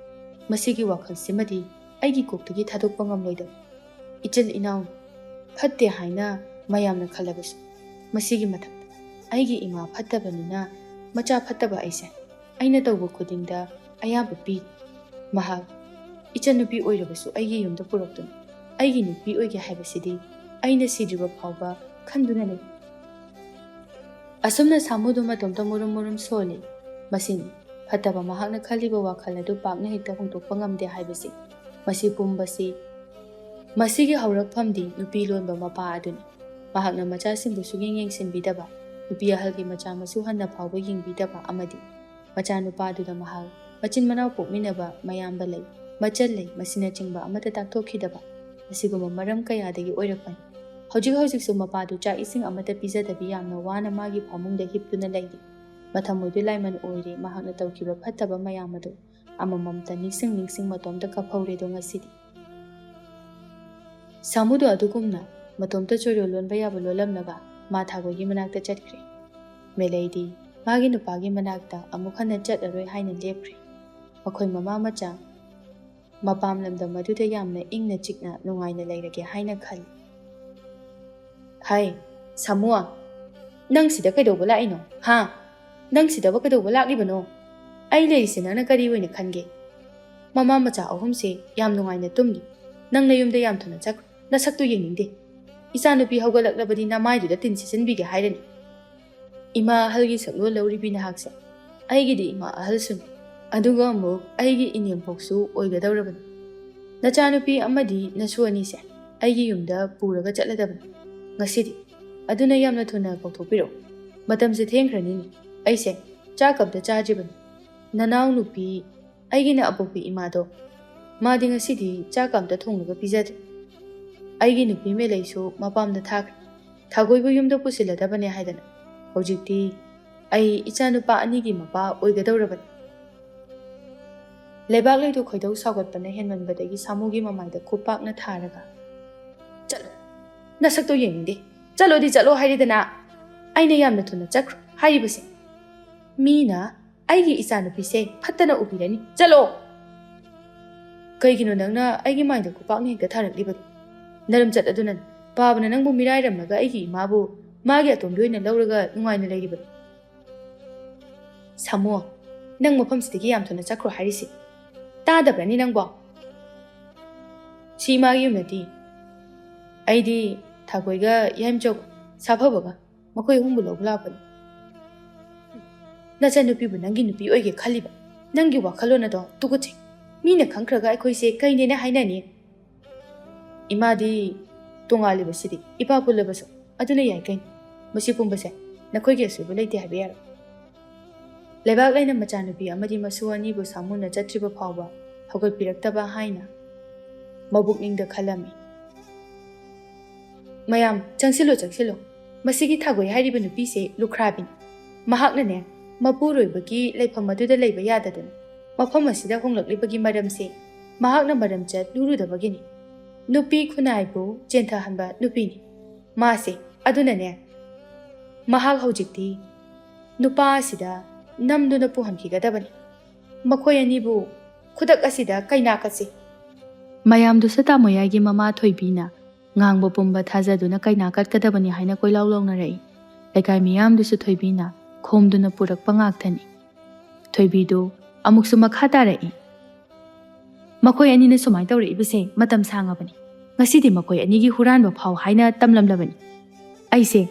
A: ꯃꯁꯤꯒꯤ ꯋꯥꯈꯜꯁꯤꯃꯗꯤ ꯑꯩꯒꯤ ꯀꯣꯛꯇꯒꯤ ꯊꯥꯗꯣꯛꯄ ꯉꯝꯂꯣꯏꯗꯕ꯫ ꯏꯆꯤꯜ ꯏꯅꯥꯎ ꯐꯠꯇꯦ ꯍꯥꯏꯅ ꯃꯌꯥꯝꯅ ꯈꯜꯂꯕꯁꯨ ꯃꯁꯤꯒꯤ ꯃꯊꯛꯇ ꯑꯩꯒꯤ ꯏꯃꯥ ꯐꯠꯇꯕꯅꯤꯅ ꯃꯆꯥ ꯐꯠꯇꯕ ꯑꯩꯁꯦ ꯑꯩꯅ ꯇꯧꯕ ꯈꯨꯗꯤꯡꯗ ꯑꯌꯥꯕ ꯄꯤꯔꯤ꯫ ꯃꯍꯥꯛ ꯏꯆꯟꯅꯨꯄꯤ ꯑꯣꯏꯔꯕꯁꯨ ꯑꯩꯒꯤ ꯌꯨꯝꯗ ꯄꯨꯔꯛꯇꯨꯅ ꯑꯩꯒꯤ ꯅꯨꯄꯤ ꯑꯣꯏꯒꯦ ꯍꯥꯏꯕꯁꯤꯗꯤ ꯑꯩꯅ ꯁꯤꯗ꯭ꯔꯤꯕ ꯐꯥꯎꯕ ꯈꯟꯗꯨꯅ ꯂꯩ꯫ ꯑꯁꯨꯝꯅ ꯁꯥꯃꯨꯗꯨ ꯃꯇꯣꯝꯇ ꯃꯨꯔꯨꯝ ꯃꯨꯔꯨꯝ ꯁꯣꯜꯂꯤ꯫ ꯃꯁꯤꯅꯤ ꯐꯠꯇꯕ ꯃꯍꯥꯛꯅ ꯈꯜꯂꯤꯕ ꯋꯥꯈꯜ ꯑꯗꯨ ꯄꯥꯛꯅ ꯍꯦꯛꯇ ꯍꯣꯡꯗꯣꯛꯄ ꯉꯝꯗꯦ ꯍꯥꯏꯕꯁꯤ꯫ ꯃꯁꯤ ꯄꯨꯝꯕꯁꯤ ꯃꯁꯤꯒꯤ ꯍꯧꯔꯛꯐꯝꯗꯤ ꯅꯨꯄꯤ ꯂꯣꯟꯕ ꯃꯄꯥ ꯑꯗꯨꯅꯤ꯫ ꯃꯍꯥꯛꯅ ꯃꯆꯥꯁꯤꯡꯕꯨ ꯁꯨꯡꯌꯦꯡ ꯌꯦꯡꯁꯤꯟꯕꯤꯗꯕ, ꯅꯨꯄꯤ ꯑꯍꯜꯒꯤ ꯃꯆꯥ ꯃꯁꯨ ꯍꯟꯅ ꯐꯥꯎꯕ ꯌꯦꯡꯕꯤꯗꯕ ꯑꯃꯗꯤ ꯃꯆꯥꯅꯨꯄꯥꯗꯨꯗ ꯃꯍꯥꯛ ꯃꯆꯤꯟ ꯃꯅꯥꯎ ꯄꯣꯛꯃꯤꯟꯅꯕ ꯃꯌꯥꯝꯕ ꯂꯩ, ꯃꯆꯜ ꯂꯩ, ꯃꯁꯤꯅꯆꯤꯡꯕ ꯑꯃꯠꯇ ꯇꯥꯛꯊꯣꯛꯈꯤꯗꯕ ꯑꯁꯤꯒꯨꯝꯕ ꯃꯔꯝ ꯀꯌꯥꯗꯒꯤ ꯑꯣꯏꯔꯛꯄꯅꯤ꯫ ꯍꯧꯖꯤꯛꯁꯨ ꯃꯄꯥꯗꯨ ꯆꯥꯛ ꯏꯁꯤꯡ ꯑꯃꯠꯇ ꯄꯤꯖꯗꯕꯤ ꯌꯥꯝꯅ ꯋꯥꯅ ꯃꯥꯒꯤ ꯐꯃꯨꯡꯗ ꯍꯤꯞꯇꯨꯅ ꯂꯩꯔꯤ꯫ ꯃꯊꯃꯣꯏꯗꯨ ꯂꯥꯏꯃꯟ ꯑꯣꯏꯔꯦ ꯃꯍꯥꯛꯅ ꯇꯧꯈꯤꯕ ꯐꯠꯇꯕ ꯃꯌꯥꯝ ꯑꯗꯨ ꯑꯃꯃꯝꯇ ꯅꯤꯡꯁꯤꯡ ꯃꯇꯣꯝꯇ ꯀꯞꯍꯧꯔꯦꯗꯣ ꯉꯁꯤꯗꯤ꯫ ꯁꯥꯃꯨꯗꯣ ꯑꯗꯨꯒꯨꯝꯅ ꯃꯇꯣꯝꯇ ꯆꯣꯏꯔꯣꯜ ꯂꯣꯟꯕ ꯌꯥꯕ ꯂꯣꯜꯂꯝꯂꯒ ꯃꯥ ꯊꯥꯒꯣꯏꯒꯤ ꯃꯅꯥꯛꯇ ꯆꯠꯈ꯭ꯔꯦ꯫ ꯃꯦꯂꯩꯗꯤ ꯃꯥꯒꯤ ꯅꯨꯄꯥꯒꯤ ꯃꯅꯥꯛꯇ ꯑꯃꯨꯛ ꯍꯟꯅ ꯆꯠꯂꯔꯣꯏ ꯍꯥꯏꯅ ꯂꯦꯞꯈ꯭ꯔꯦ꯫ ꯃꯈꯣꯏ ꯃꯃꯥ ꯃꯆꯥ ꯃꯄꯥꯝ ꯂꯝꯗꯝ ꯑꯗꯨꯗ ꯌꯥꯝꯅ ꯏꯪꯅ ꯆꯤꯛꯅ ꯅꯨꯡꯉꯥꯏꯅ ꯂꯩꯔꯒꯦ ꯍꯥꯏꯅ ꯈꯜꯂꯤ꯫ ꯍꯥꯏ ꯁꯥꯃꯨ, ꯅꯪ ꯁꯤꯗ ꯀꯩꯗꯧꯕ ꯂꯥꯛꯏꯅꯣ? ꯍꯥ? ꯅꯪ ꯁꯤꯗꯕ ꯀꯩꯗꯧꯕ ꯂꯥꯛꯂꯤꯕꯅꯣ? ꯑꯩ ꯂꯩꯔꯤꯁꯦ ꯅꯪꯅ ꯀꯔꯤ ꯑꯣꯏꯅ ꯈꯟꯒꯦ? ꯃꯃꯥ ꯃꯆꯥ ꯑꯍꯨꯝꯁꯦ ꯌꯥꯝ ꯅꯨꯡꯉꯥꯏꯅ ꯇꯨꯝꯂꯤ꯫ ꯅꯪ ꯅꯌꯨꯝꯗ ꯌꯥꯝ ꯊꯨꯅ ꯆꯠꯈ꯭ꯔꯣ, ꯅꯁꯛꯇꯨ ꯌꯦꯡꯅꯤꯡꯗꯦ꯫ ꯏꯆꯥꯅꯨꯄꯤ ꯍꯧꯒꯠꯂꯛꯂꯕꯗꯤ ꯅꯃꯥꯏꯗꯨꯗ ꯇꯤꯟ ꯁꯤꯠꯆꯤꯟꯕꯤꯒꯦ ꯍꯥꯏꯔꯅꯤ꯫ ꯏꯃꯥ ꯑꯍꯜꯒꯤ ꯁꯛꯂꯣꯟ ꯂꯧꯔꯤꯕꯤ ꯅꯍꯥꯛꯁꯦ ꯑꯩꯒꯤꯗꯤ ꯏꯃꯥ ꯑꯍꯜꯁꯨꯅꯤ, ꯑꯗꯨꯒ ꯑꯃꯨꯛ ꯑꯩꯒꯤ ꯏꯅꯦꯝꯄꯣꯛꯁꯨ ꯑꯣꯏꯒꯗꯧꯔꯕꯅꯤ꯫ ꯅꯆꯥꯅꯨꯄꯤ ꯑꯃꯗꯤ ꯅꯁꯨ ꯑꯅꯤꯁꯦ ꯑꯩꯒꯤ ꯌꯨꯝꯗ ꯄꯨꯔꯒ ꯆꯠꯂꯗꯕꯅꯤ ꯉꯁꯤꯗꯤ꯫ ꯑꯗꯨꯅ ꯌꯥꯝꯅ ꯊꯨꯅ ꯀꯧꯊꯣꯛꯄꯤꯔꯛꯎ, ꯃꯇꯝꯁꯦ ꯊꯦꯡꯈ꯭ꯔꯅꯤꯅꯦ꯫ ꯑꯩꯁꯦ ꯆꯥꯛ ꯑꯝꯇ ꯆꯥꯗ꯭ꯔꯤꯕꯅꯤ꯫ ꯅꯅꯥꯎ ꯅꯨꯄꯤ ꯑꯩꯒꯤꯅ ꯑꯄꯣꯛꯄꯤ ꯏꯃꯥꯗꯣ ꯃꯥꯗꯤ ꯉꯁꯤꯗꯤ ꯆꯥꯛ ꯑꯝꯇ ꯊꯣꯡꯂꯒ ꯄꯤꯖꯗ꯭ꯔꯤ꯫ ꯑꯩꯒꯤ ꯅꯨꯄꯤ ꯃꯦꯂꯩꯁꯨ ꯃꯄꯥꯝꯗ ꯊꯥꯈ꯭ꯔꯦ, ꯊꯥꯒꯣꯏꯕꯨ ꯌꯨꯝꯗ ꯄꯨꯁꯤꯜꯂꯗꯕꯅꯦ ꯍꯥꯏꯗꯅ꯫ ꯍꯧꯖꯤꯛꯇꯤ ꯑꯩ ꯏꯆꯥꯅꯨꯄꯥ ꯑꯅꯤꯒꯤ ꯃꯄꯥ ꯑꯣꯏꯒꯗꯧꯔꯕꯅꯤ꯫ ꯂꯩꯕꯥꯛ ꯂꯩꯗꯨ ꯈꯣꯏꯗꯧ ꯁꯥꯎꯒꯠꯄꯅ ꯍꯦꯟꯃꯟꯕꯗꯒꯤ ꯁꯥꯃꯨꯒꯤ ꯃꯃꯥꯏꯗ ꯈꯨꯄꯥꯛꯅ ꯊꯥꯔꯒ, ꯆꯠꯂꯣ, ꯅꯁꯛꯇꯣ ꯌꯦꯡꯅꯤꯡꯗꯦ꯫ ꯆꯠꯂꯣꯗꯤ ꯆꯠꯂꯣ ꯍꯥꯏꯔꯤꯗꯅ, ꯑꯩꯅ ꯌꯥꯝꯅ ꯊꯨꯅ ꯆꯠꯈ꯭ꯔꯣ ꯍꯥꯏꯔꯤꯕꯁꯦ꯫ ꯃꯤꯅ ꯑꯩꯒꯤ ꯏꯆꯥꯅꯨꯄꯤꯁꯦ ꯐꯠꯇꯅ ꯎꯕꯤꯔꯅꯤ, ꯆꯠꯂꯣ꯫ ꯀꯩꯒꯤꯅꯣ ꯅꯪꯅ ꯑꯩꯒꯤ ꯃꯥꯏꯗ ꯈꯨꯄꯥꯛꯅ ꯍꯦꯛꯇ ꯊꯥꯔꯛꯂꯤꯕꯗꯣ? ꯅꯔꯝꯆꯠ ꯑꯗꯨꯅꯅꯤ ꯄꯥꯕꯅ ꯅꯪꯕꯨ ꯃꯤꯔꯥꯏꯔꯝꯂꯒ ꯑꯩꯒꯤ ꯏꯃꯥꯕꯨ ꯃꯥꯒꯤ ꯑꯇꯣꯝꯕꯤ ꯑꯣꯏꯅ ꯂꯧꯔꯒ ꯅꯨꯡꯉꯥꯏꯅ ꯂꯩꯔꯤꯕꯗꯣ꯫ ꯁꯥꯃꯨ, ꯅꯪ ꯃꯐꯝꯁꯤꯗꯒꯤ ꯌꯥꯝ ꯊꯨꯅ ꯆꯠꯈ꯭ꯔꯣ ꯍꯥꯏꯔꯤꯁꯤ ꯇꯥꯗꯕ꯭ꯔꯅꯤ ꯅꯪꯕꯣ? ꯁꯤ ꯃꯥꯒꯤ ꯌꯨꯝ ꯅꯠꯇꯦ꯫ ꯑꯩꯗꯤ ꯊꯥꯒꯣꯏꯒ ꯌꯥꯏꯃꯆꯧꯒ ꯁꯥꯐꯕꯒ ꯃꯈꯣꯏ ꯑꯍꯨꯝꯕꯨ ꯂꯧꯕ ꯂꯥꯛꯄꯅꯤ꯫ ꯅꯆꯟꯅꯨꯄꯤꯕꯨ ꯅꯪꯒꯤ ꯅꯨꯄꯤ ꯑꯣꯏꯒꯦ ꯈꯜꯂꯤꯕ ꯅꯪꯒꯤ ꯋꯥꯈꯜꯂꯣꯟ ꯑꯗꯣ ꯇꯨꯀꯠꯆꯩ꯫ ꯃꯤꯅ ꯈꯪꯈ꯭ꯔꯒ ꯑꯩꯈꯣꯏꯁꯦ ꯀꯩꯅꯦꯅ ꯍꯥꯏꯅꯅꯤ꯫ ꯏꯃꯥꯗꯤ ꯇꯣꯉꯥꯜꯂꯤꯕꯁꯤꯗꯤ ꯏꯄꯥ ꯄꯨꯜꯂꯕꯁꯨ ꯑꯗꯨꯅ ꯌꯥꯏ ꯀꯩꯅꯣ꯫ ꯃꯁꯤ ꯄꯨꯝꯕꯁꯦ ꯅꯈꯣꯏꯒꯤ ꯑꯁꯣꯏꯕ ꯂꯩꯇꯦ ꯍꯥꯏꯕ ꯌꯥꯔꯣꯏ꯫ ꯂꯩꯕꯥꯛ ꯂꯩꯅ ꯃꯆꯥꯅꯨꯄꯤ ꯑꯃꯗꯤ ꯃꯁꯨ ꯑꯅꯤꯕꯨ ꯁꯥꯃꯨꯅ ꯆꯠꯇ꯭ꯔꯤꯕ ꯐꯥꯎꯕ ꯍꯧꯒꯠꯄꯤꯔꯛꯇꯕ ꯍꯥꯏꯅ ꯃꯕꯨꯛꯅꯤꯡꯗ ꯈꯜꯂꯝꯃꯤ꯫ ꯃꯌꯥꯝ ꯆꯪꯁꯤꯜꯂꯣ, ꯃꯁꯤꯒꯤ ꯊꯥꯒꯣꯏ ꯍꯥꯏꯔꯤꯕ ꯅꯨꯄꯤꯁꯦ ꯂꯨꯈ꯭ꯔꯥꯕꯤꯅꯤ꯫ ꯃꯍꯥꯛꯅꯅꯦ ꯃꯄꯨꯔꯣꯏꯕꯒꯤ ꯂꯩꯐꯝ ꯑꯗꯨꯗ ꯂꯩꯕ ꯌꯥꯗꯗꯅ ꯃꯐꯝ ꯑꯁꯤꯗ ꯍꯣꯡꯂꯛꯂꯤꯕꯒꯤ ꯃꯔꯝꯁꯦ ꯃꯍꯥꯛꯅ ꯃꯔꯝꯆꯠ ꯂꯨꯔꯨꯗꯕꯒꯤꯅꯤ꯫ ꯅꯨꯄꯤ ꯈꯨꯟꯅꯥꯏꯕꯨ ꯆꯦꯟꯊꯍꯟꯕ ꯅꯨꯄꯤꯅꯤ ꯃꯥꯁꯦ꯫ ꯑꯗꯨꯅꯅꯦ ꯃꯍꯥꯛ ꯍꯧꯖꯤꯛꯇꯤ ꯅꯨꯄꯥ ꯑꯁꯤꯗ ꯅꯝꯗꯨꯅ ꯄꯨꯍꯟꯈꯤꯒꯗꯕꯅꯤ꯫ ꯃꯈꯣꯏ ꯑꯅꯤꯕꯨ ꯈꯨꯗꯛ ꯑꯁꯤꯗ ꯀꯩꯅꯥꯀꯠꯁꯤ꯫ ꯃꯌꯥꯝꯗꯨꯁꯨ ꯇꯥꯃꯣꯌꯥꯏꯒꯤ ꯃꯃꯥ ꯊꯣꯏꯕꯤꯅ ꯉꯥꯡꯕ ꯄꯨꯝꯕ ꯊꯥꯖꯗꯨꯅ ꯀꯩꯅꯥ ꯀꯠꯀꯗꯕꯅꯤ ꯍꯥꯏꯅ ꯀꯣꯏꯂꯥꯎ ꯂꯥꯎꯅꯔꯛꯏ꯫ ꯂꯩꯀꯥꯏ ꯃꯤꯌꯥꯝꯗꯨꯁꯨ ꯊꯣꯏꯕꯤꯅ ꯈꯣꯝꯗꯨꯅ ꯄꯨꯔꯛꯄ ꯉꯥꯛꯇꯅꯤ꯫ ꯊꯣꯏꯕꯤꯗꯨ ꯑꯃꯨꯛꯁꯨ ꯃꯈꯥ ꯇꯥꯔꯛꯏ꯫ ꯃꯈꯣꯏ ꯑꯅꯤꯅ ꯁꯨꯃꯥꯏꯅ ꯇꯧꯔꯛꯏꯕꯁꯦ ꯃꯇꯝ ꯁꯥꯡꯉꯕꯅꯤ꯫ ꯉꯁꯤꯗꯤ ꯃꯈꯣꯏ ꯑꯅꯤꯒꯤ ꯍꯨꯔꯥꯟꯕ ꯐꯥꯎ ꯍꯥꯏꯅ ꯇꯝꯂꯝꯂꯕꯅꯤ꯫ ꯑꯩꯁꯦ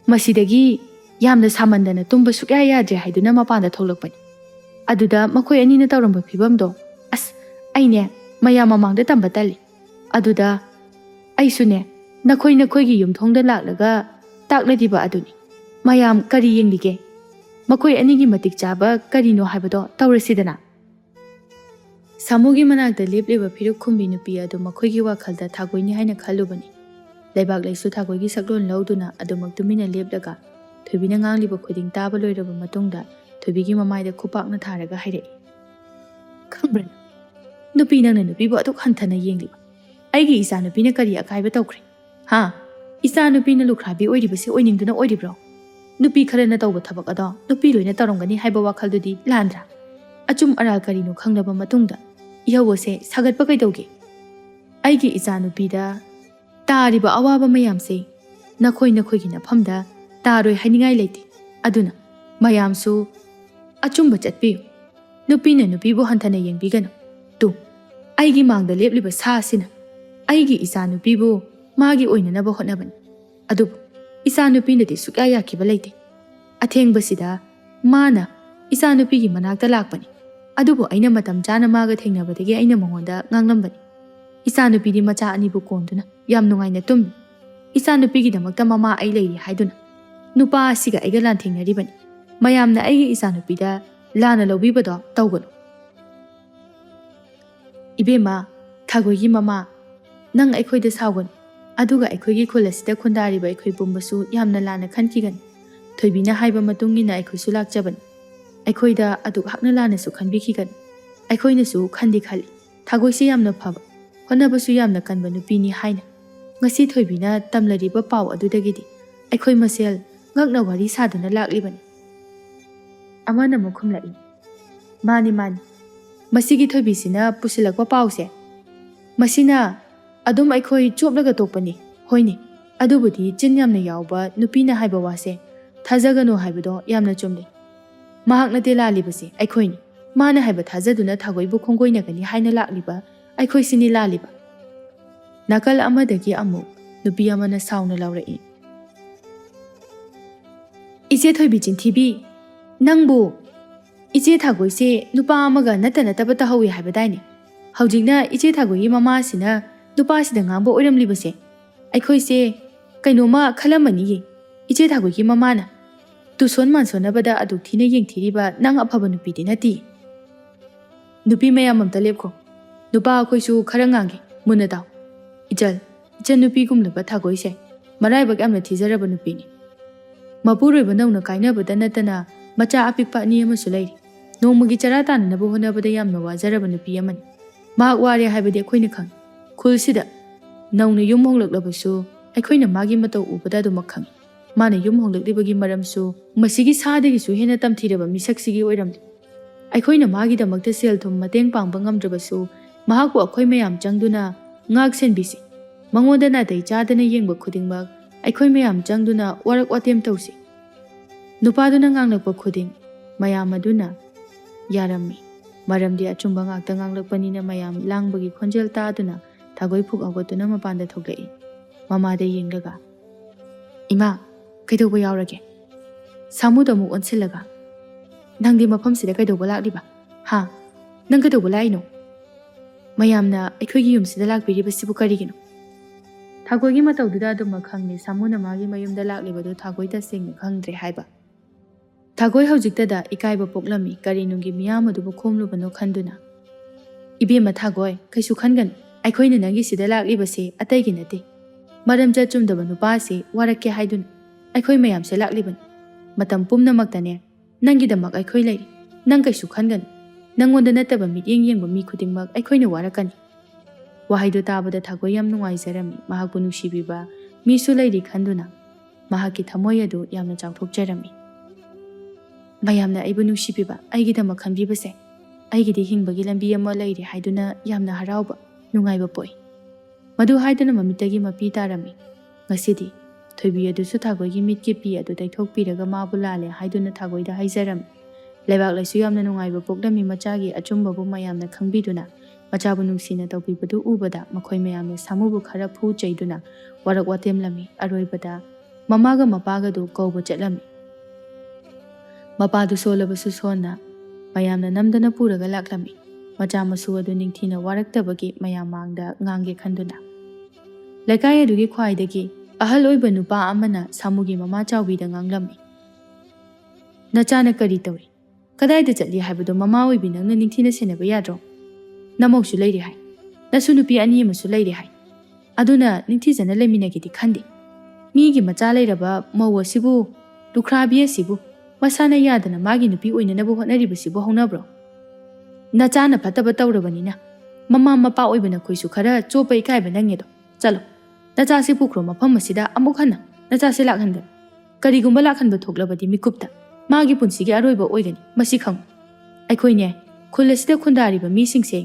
A: ꯃꯁꯤꯗꯒꯤ ꯌꯥꯝꯅ ꯁꯥꯃꯟꯗꯅ ꯇꯨꯝꯕ ꯁꯨꯛꯌꯥ ꯌꯥꯗ꯭ꯔꯦ ꯍꯥꯏꯗꯨꯅ ꯃꯄꯥꯟꯗ ꯊꯣꯛꯂꯛꯄꯅꯤ꯫ ꯑꯗꯨꯗ ꯃꯈꯣꯏ ꯑꯅꯤꯅ ꯇꯧꯔꯝꯕ ꯐꯤꯕꯝꯗꯣ ꯑꯁ ꯑꯩꯅꯦ ꯃꯌꯥꯝ ꯃꯃꯥꯡꯗ ꯇꯝꯕ ꯇꯜꯂꯤ꯫ ꯑꯗꯨꯗ ꯑꯩꯁꯨꯅꯦ ꯅꯈꯣꯏꯒꯤ ꯌꯨꯝꯊꯣꯡꯗ ꯂꯥꯛꯂꯒ ꯇꯥꯛꯂꯗꯤꯕ ꯑꯗꯨꯅꯤ꯫ ꯃꯌꯥꯝ ꯀꯔꯤ ꯌꯦꯡꯂꯤꯒꯦ? ꯃꯈꯣꯏ ꯑꯅꯤꯒꯤ ꯃꯇꯤꯛ ꯆꯥꯕ ꯀꯔꯤꯅꯣ ꯍꯥꯏꯕꯗꯣ ꯇꯧꯔꯁꯤꯗꯅ꯫ ꯁꯥꯃꯨꯒꯤ ꯃꯅꯥꯛꯇ ꯂꯦꯞꯂꯤꯕ ꯐꯤꯔꯨꯛ ꯈꯨꯝꯕꯤ ꯅꯨꯄꯤ ꯑꯗꯨ ꯃꯈꯣꯏꯒꯤ ꯋꯥꯈꯜꯗ ꯊꯥꯒꯣꯏꯅꯤ ꯍꯥꯏꯅ ꯈꯜꯂꯨꯕꯅꯤ꯫ ꯂꯩꯕꯥꯛ ꯂꯩꯁꯨ ꯊꯥꯒꯣꯏꯒꯤ ꯁꯛꯂꯣꯟ ꯂꯧꯗꯨꯅ ꯑꯗꯨꯃꯛ ꯇꯨꯃꯤꯟꯅ ꯂꯦꯞꯂꯒ ꯊꯣꯏꯕꯤꯅ ꯉꯥꯡꯂꯤꯕ ꯈꯨꯗꯤꯡ ꯇꯥꯕ ꯂꯣꯏꯔꯕ ꯃꯇꯨꯡꯗ ꯊꯣꯏꯕꯤꯒꯤ ꯃꯃꯥꯏꯗ ꯈꯨꯄꯥꯛꯅ ꯊꯥꯔꯒ ꯍꯥꯏꯔꯛꯏ꯫ ꯈꯪꯕ꯭ꯔꯥ ꯅꯨꯄꯤ, ꯅꯪꯅ ꯅꯨꯄꯤꯕꯨ ꯑꯗꯨꯛ ꯍꯟꯊꯅ ꯌꯦꯡꯂꯤꯕ ꯑꯩꯒꯤ ꯏꯆꯥꯅꯨꯄꯤꯅ ꯀꯔꯤ ꯑꯀꯥꯏꯕ ꯇꯧꯈ꯭ꯔꯦ? ꯍꯥ? ꯏꯆꯥꯅꯨꯄꯤꯅ ꯂꯨꯈ꯭ꯔꯥꯕꯤ ꯑꯣꯏꯔꯤꯕꯁꯤ ꯑꯣꯏꯅꯤꯡꯗꯨꯅ ꯑꯣꯏꯔꯤꯕ꯭ꯔꯣ? nupi kharana tawba thabak ado nupi loina tarongani haiba wakhalududi landra achum aral karino khanglaba matungda ihawose sagatpa kaidauge aigi icha nupi da tariba awaba mayamse nakhoi nakhoi gi nafamda taroi hainingai leite aduna mayamsu achumba chatpi nupi na nupi bu hanthana yengbigano tu aigi mangda lepliba sa sina aigi icha nupi bu magi oinana ba hotnabani adu icha nupi nadi sukya yakiba leite athengba mana icha nupi gi manakta lakpani adubu aina matam chana maga thengnabadagi aina mongonda nganglambani icha nupi di macha ani bu konduna yam nungaina tum icha nupi gi damakta mama ai leiri haiduna nupa asiga aiga lan thengnaribani mayamna aigi icha nupi da lana lobibado tawganu ibema thagoi gi mama nang aikhoi da sawganu aduga aikhoi gi kholasida khundari ba aikhoi pumbasu yamna lana khankigan thoibina haiba matungina aikhoi su lakjaban aikhoi da aduk hakna lana su khanbikigan aikhoi na su khandi khali thagoi se yamna phaba honabasu yamna kanba nupini haina ngasi thoibina tamlariba paw adudagidi aikhoi masel ngakna wari saduna laklibani amana mukhumlai mani masigi thoibisina pusilakwa pawse masina adum aikhoi choplaga topani hoini adubudi chin yamna yawba nupina haiba wase thajagano haibado yamna chumle mahakna te lalibase aikhoini mana haiba thajaduna thagoi bu khongoina gani haina lakliba aikhoi sini laliba nakal amadagi amu nupi amana sauna lawrai ije thoibi chintibi nangbu ije thagoi se nupa amaga natana tabata hawi haiba daini haujingna ije thagoi mama sina nupa sida ngangbo oiramlibase aikhoi se kainoma khalamani ije thagoi gi mama na tu son man sonabada aduk thina yengthiriba nang aphaba nupi dinati nupi mayam amta lepko nupa khoisu kharangange munadaw ijal nupi gumlaba thagoi se maraiba amna thijaraba nupi ni mapuroi banawna kainabada natana macha apikpa ni ama sulairi nongmagi chara tananabu honabada yamna wajaraba nupi amani mahak ware haibade khoina khang khulsida nauna yum honglaklabasu aikhoina magi matau ubada du makhang mana yum honglaklibagi maramsu masigi sadagi su hena tamthiraba misaksigi oiramli aikhoina magi damakta sel thum mateng pangba ngamdrabasu mahakku akhoi mayam changduna ngak senbisi mangoda na dai chadana yengba khudingmak aikhoi mayam changduna warak watem tausi nupaduna nganglakpa khuding mayam aduna yarami maramdi achumba ngakta nganglakpanina mayam langbagi khonjel taaduna thagoi phuk awatuna mapanda thoklai mama da yenglaga ima kaidoba yaurage samuda mu onsilaga nangdi mafam sida kaidoba lakliba ha nang kaidoba laino mayamna aikhoigi yum sida lakbiriba sibu karigino thagoi mataududa dum makhangni samuna magi mayumda laklibadu thagoi ta singna khangdre haiba thagoi haujikta da ikaiba poklami karinungi miyamadu bu khomlubano khanduna ibema thagoi kaisu khangan aikhoina nangi sida laklibase ataigi nate maram cha chumdaba nupa se warakke haidun aikhoi mayam se lakliban matam pumna maktane nangi damak aikhoi lai nang kaisu khangan nangonda nataba mityeng yengba mi khudingmak aikhoina warakani wahaido tabada thagoi yam nungai jarami mahakbu nungsibiba misu lairi khanduna mahaki thamoi adu yamna changthokjarami mayamna aibu nungsibiba aigi damak khanbibase aigi di hingbagi lambi ama lairi haiduna yamna harauba nungaiba poi madu haidana mamitagi mapi tarami ngasidi thoibi adusu thagoi gi mitki pi adu daithok piraga mabu lale haiduna thagoi da haijarami lebak laisu yamna nungaiba poklami machagi achumba bu mayamna khangbiduna machabu nungsina tawbibadu ubada makhoi mayamna samubu khara phu chaiduna warak watem lami aroibada mamaga mapaga du kauba chatlami mapadu solabasu sonna mayamna namdana puraga laklami macha masu adu ningthina waraktabagi mayam mangda ngange khanduna laikai adugi khwaidagi ahal oiba nupa amana samugi mama chawbida nganglami nachana kari tawi kadai da chatli haibado mama oibi nangna ningthina senaba yadro namoksu leiri hai nasu nupi ani amasu leiri hai aduna ningthijana leminagidi khandi migi macha leiraba mawa sibu lukhrabiya sibu masana yadana magi nupi oinanabu hotnariba sibu honabro nachana phataba tawrabanina mama mapa oibana khoisu khara chopa ikaiba nangedo chalo nacha se pukro mafam asida amuk hana nacha se lakhanda ꯀꯔꯤꯒꯨꯝꯕ ꯂꯥꯛꯍꯟꯕ ꯊꯣꯛꯂꯕꯗꯤ ꯃꯤꯀꯨꯞꯇ ꯃꯥꯒꯤ ꯄꯨꯟꯁꯤꯒꯤ ꯑꯔꯣꯏꯕ ꯑꯣꯏꯒꯅꯤ ꯃꯁꯤ ꯈꯪꯉꯨ ꯑꯩꯈꯣꯏꯅꯦ ꯈꯨꯜ ꯑꯁꯤꯗ ꯈꯨꯟꯗꯥꯔꯤꯕ ꯃꯤꯁꯤꯡꯁꯦ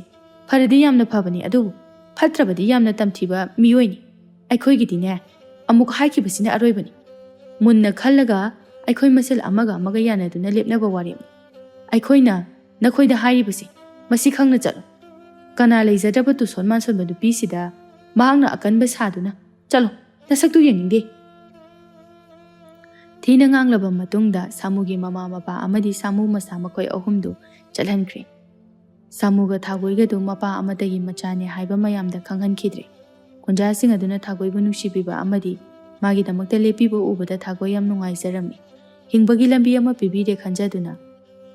A: ꯐꯔꯗꯤ ꯌꯥꯝꯅ ꯐꯕꯅꯤ ꯑꯗꯨꯕꯨ ꯐꯠꯇ꯭ꯔꯕꯗꯤ ꯌꯥꯝꯅ ꯇꯝꯊꯤꯕ ꯃꯤꯑꯣꯏꯅꯤ ꯑꯩꯈꯣꯏꯒꯤꯗꯤꯅꯦ ꯑꯃꯨꯛ ꯍꯥꯏꯈꯤꯕꯁꯤꯅ ꯑꯔꯣꯏꯕꯅꯤ ꯃꯨꯟꯅ ꯈꯜꯂꯒ ꯑꯩꯈꯣꯏ ꯃꯁꯦꯜ ꯑꯃꯒ ꯑꯃꯒ ꯌꯥꯅꯗꯨꯅ ꯂꯦꯞꯅꯕ ꯋꯥꯔꯦꯞꯅꯤ ꯑꯩꯈꯣꯏꯅ ꯅꯈꯣꯏꯗ ꯍꯥꯏꯔꯤꯕꯁꯤ ꯃꯁꯤ ꯈꯪꯅ ꯆꯠꯂꯨ ꯀꯅꯥ ꯂꯩꯖꯗ꯭ꯔꯕ ꯇꯨꯁꯣꯟ ꯃꯥꯟꯁꯣꯟꯕ ꯅꯨꯄꯤꯁꯤꯗ ꯃꯍꯥꯛꯅ ꯑꯀꯟꯕ ꯁꯥꯗꯨꯅ ꯆꯠꯂꯣ ꯅꯁꯛꯇꯨ ꯌꯦꯡꯅꯤꯡꯗꯦ ꯊꯤꯅ ꯉꯥꯡꯂꯕ ꯃꯇꯨꯡꯗ ꯁꯥꯃꯨꯒꯤ ꯃꯃꯥ ꯃꯄꯥ ꯑꯃꯗꯤ ꯁꯥꯃꯨ ꯃꯆꯥ ꯃꯈꯣꯏ ꯑꯍꯨꯝꯗꯨ ꯆꯠꯍꯟꯈ꯭ꯔꯦ ꯁꯥꯃꯨꯒ ꯊꯥꯒꯣꯏꯒꯗꯨ ꯃꯄꯥ ꯑꯃꯗꯒꯤ ꯃꯆꯥꯅꯦ ꯍꯥꯏꯕ ꯃꯌꯥꯝꯗ ꯈꯪꯍꯟꯈꯤꯗ꯭ꯔꯦ ꯈꯨꯟꯖꯥꯁꯤꯡ ꯑꯗꯨꯅ ꯊꯥꯒꯣꯏꯕꯨ ꯅꯨꯡꯁꯤꯕꯤꯕ ꯑꯃꯗꯤ ꯃꯥꯒꯤꯗꯃꯛꯇ ꯂꯦꯞꯄꯤꯕ ꯎꯕꯗ ꯊꯥꯒꯣꯏ ꯌꯥꯝ ꯅꯨꯡꯉꯥꯏꯖꯔꯝꯃꯤ ꯍꯤꯡꯕꯒꯤ ꯂꯝꯕꯤ ꯑꯃ ꯄꯤꯕꯤꯔꯦ ꯈꯟꯖꯗꯨꯅ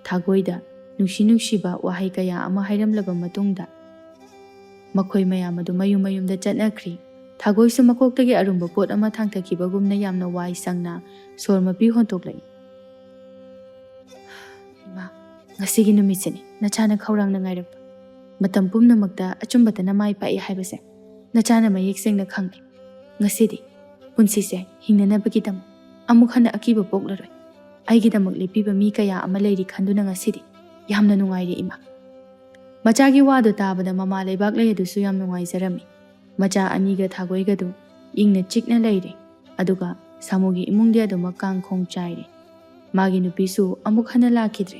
A: ꯊꯥꯒꯣꯏꯗ ꯅꯨꯡꯁꯤꯕ ꯋꯥꯍꯩ ꯀꯌꯥ ꯑꯃ ꯍꯥꯏꯔꯝꯂꯕ ꯃꯇꯨꯡꯗ ꯃꯈꯣꯏ ꯃꯌꯥꯝ ꯑꯗꯨ ꯃꯌꯨꯝ ꯃꯌꯨꯝꯗ ꯆꯠꯅꯈ꯭ꯔꯤ ꯊꯥꯒꯣꯏꯁꯨ ꯃꯀꯣꯛꯇꯒꯤ ꯑꯔꯨꯝꯕ ꯄꯣꯠ ꯑꯃ ꯊꯥꯡꯊꯈꯤꯕꯒꯨꯝꯅ ꯌꯥꯝꯅ ꯋꯥꯏ ꯁꯪꯅ ꯁꯣꯔ ꯃꯄꯤ ꯍꯣꯟꯇꯣꯛꯂꯛꯏ ꯏꯃꯥ ꯉꯁꯤꯒꯤ ꯅꯨꯃꯤꯠꯁꯤꯅꯤ ꯅꯆꯥꯅ ꯈꯧꯔꯥꯡꯅ ꯉꯥꯏꯔꯛꯄ ꯃꯇꯝ ꯄꯨꯝꯅꯃꯛꯇ ꯑꯆꯨꯝꯕꯇꯅ ꯃꯥꯏ ꯄꯥꯛꯏ ꯍꯥꯏꯕꯁꯦ ꯅꯆꯥꯅ ꯃꯌꯦꯛ ꯁꯦꯡꯅ ꯈꯪꯉꯤ ꯉꯁꯤꯗꯤ ꯄꯨꯟꯁꯤꯁꯦ ꯍꯤꯡꯅꯅꯕꯒꯤꯗꯃꯛ ꯑꯃꯨꯛ ꯍꯟꯅ ꯑꯀꯤꯕ ꯄꯣꯛꯂꯔꯣꯏ ꯑꯩꯒꯤꯗꯃꯛ ꯂꯦꯞꯄꯤꯕ ꯃꯤ ꯀꯌꯥ ꯑꯃ ꯂꯩꯔꯤ ꯈꯟꯗꯨꯅ ꯉꯁꯤꯗꯤ ꯌꯥꯝꯅ ꯅꯨꯡꯉꯥꯏꯔꯦ ꯏꯃꯥ ꯃꯆꯥꯒꯤ ꯋꯥꯗꯨ ꯇꯥꯕꯗ ꯃꯃꯥ ꯂꯩꯕꯥꯛ ꯂꯩ ꯑꯗꯨꯁꯨ ꯌꯥꯝ ꯅꯨꯡꯉꯥꯏꯖꯔꯝꯃꯤ ꯃꯆꯥ ꯑꯅꯤꯒ ꯊꯥꯒꯣꯏꯒꯗꯨ ꯏꯪꯅ ꯆꯤꯛꯅ ꯂꯩꯔꯦ ꯑꯗꯨꯒ ꯁꯥꯃꯨꯒꯤ ꯏꯃꯨꯡꯗꯤ ꯑꯗꯨꯃꯛ ꯀꯥꯡꯈꯣꯡ ꯆꯥꯏꯔꯦ ꯃꯥꯒꯤ ꯅꯨꯄꯤꯁꯨ ꯑꯃꯨꯛ ꯍꯟꯅ ꯂꯥꯛꯈꯤꯗ꯭ꯔꯦ